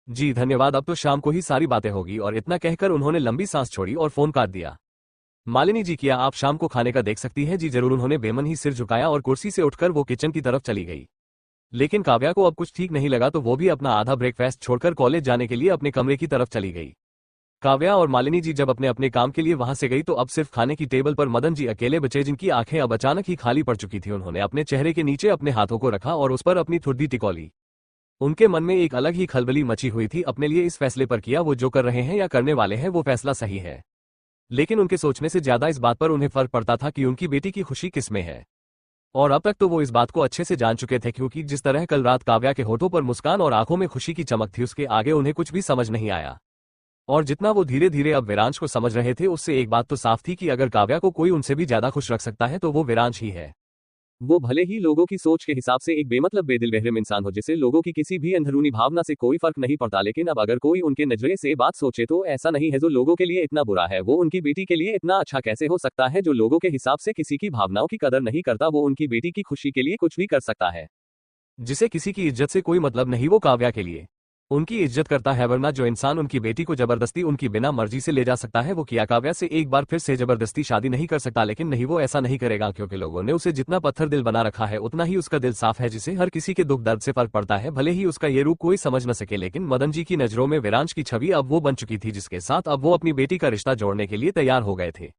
जी धन्यवाद, अब तो शाम को ही सारी बातें होगी। और इतना कहकर उन्होंने लंबी सांस छोड़ी और फोन काट दिया। मालिनी जी, क्या आप शाम को खाने का देख सकती हैं? जी जरूर। उन्होंने बेमन ही सिर झुकाया और कुर्सी से उठकर वो किचन की तरफ चली गई। लेकिन काव्या को अब कुछ ठीक नहीं लगा तो वो भी अपना आधा ब्रेकफास्ट छोड़कर कॉलेज जाने के लिए अपने कमरे की तरफ चली गई। काव्या और मालिनी जी जब अपने अपने काम के लिए वहां से गई तो अब सिर्फ खाने की टेबल पर मदन जी अकेले बचे, जिनकी आंखें अब अचानक ही खाली पड़ चुकी थी। उन्होंने अपने चेहरे के नीचे अपने हाथों को रखा और उस पर अपनी ठुड्डी टिकोली। उनके मन में एक अलग ही खलबली मची हुई थी। अपने लिए इस फैसले पर किया वो जो कर रहे हैं या करने वाले हैं वो फैसला सही है, लेकिन उनके सोचने से ज्यादा इस बात पर उन्हें फर्क पड़ता था कि उनकी बेटी की खुशी किसमें है। और अब तक तो वो इस बात को अच्छे से जान चुके थे, क्योंकि जिस तरह कल रात काव्या के होठों पर मुस्कान और आंखों में खुशी की चमक थी उसके आगे उन्हें कुछ भी समझ नहीं आया। और जितना वो धीरे धीरे अब विरांश को समझ रहे थे उससे एक बात तो साफ थी कि अगर काव्या को कोई उनसे भी ज्यादा खुश रख सकता है तो वो विरांश ही है। वो भले ही लोगों की सोच के हिसाब से एक बेमतलब बेदिल बेहरम इंसान हो जिसे लोगों की किसी भी अंदरूनी भावना से कोई फर्क नहीं पड़ता, लेकिन अब अगर कोई उनके नजरिए से बात सोचे तो ऐसा नहीं है जो लोगों के लिए इतना बुरा है वो उनकी बेटी के लिए इतना अच्छा कैसे हो सकता है। जो लोगों के हिसाब से किसी की भावनाओं की कदर नहीं करता वो उनकी बेटी की खुशी के लिए कुछ भी कर सकता है। जिसे किसी की इज्जत से कोई मतलब नहीं वो काव्या के लिए उनकी इज्जत करता है, वरना जो इंसान उनकी बेटी को जबरदस्ती उनकी बिना मर्जी से ले जा सकता है वो किया काव्या से एक बार फिर से जबरदस्ती शादी नहीं कर सकता। लेकिन नहीं, वो ऐसा नहीं करेगा, क्योंकि लोगों ने उसे जितना पत्थर दिल बना रखा है उतना ही उसका दिल साफ है, जिसे हर किसी के दुख दर्द से फर्क पड़ता है, भले ही उसका ये रूप कोई समझ न सके। लेकिन मदन जी की नजरों में विरांश की छवि अब वो बन चुकी थी जिसके साथ अब वो अपनी बेटी का रिश्ता जोड़ने के लिए तैयार हो गए थे।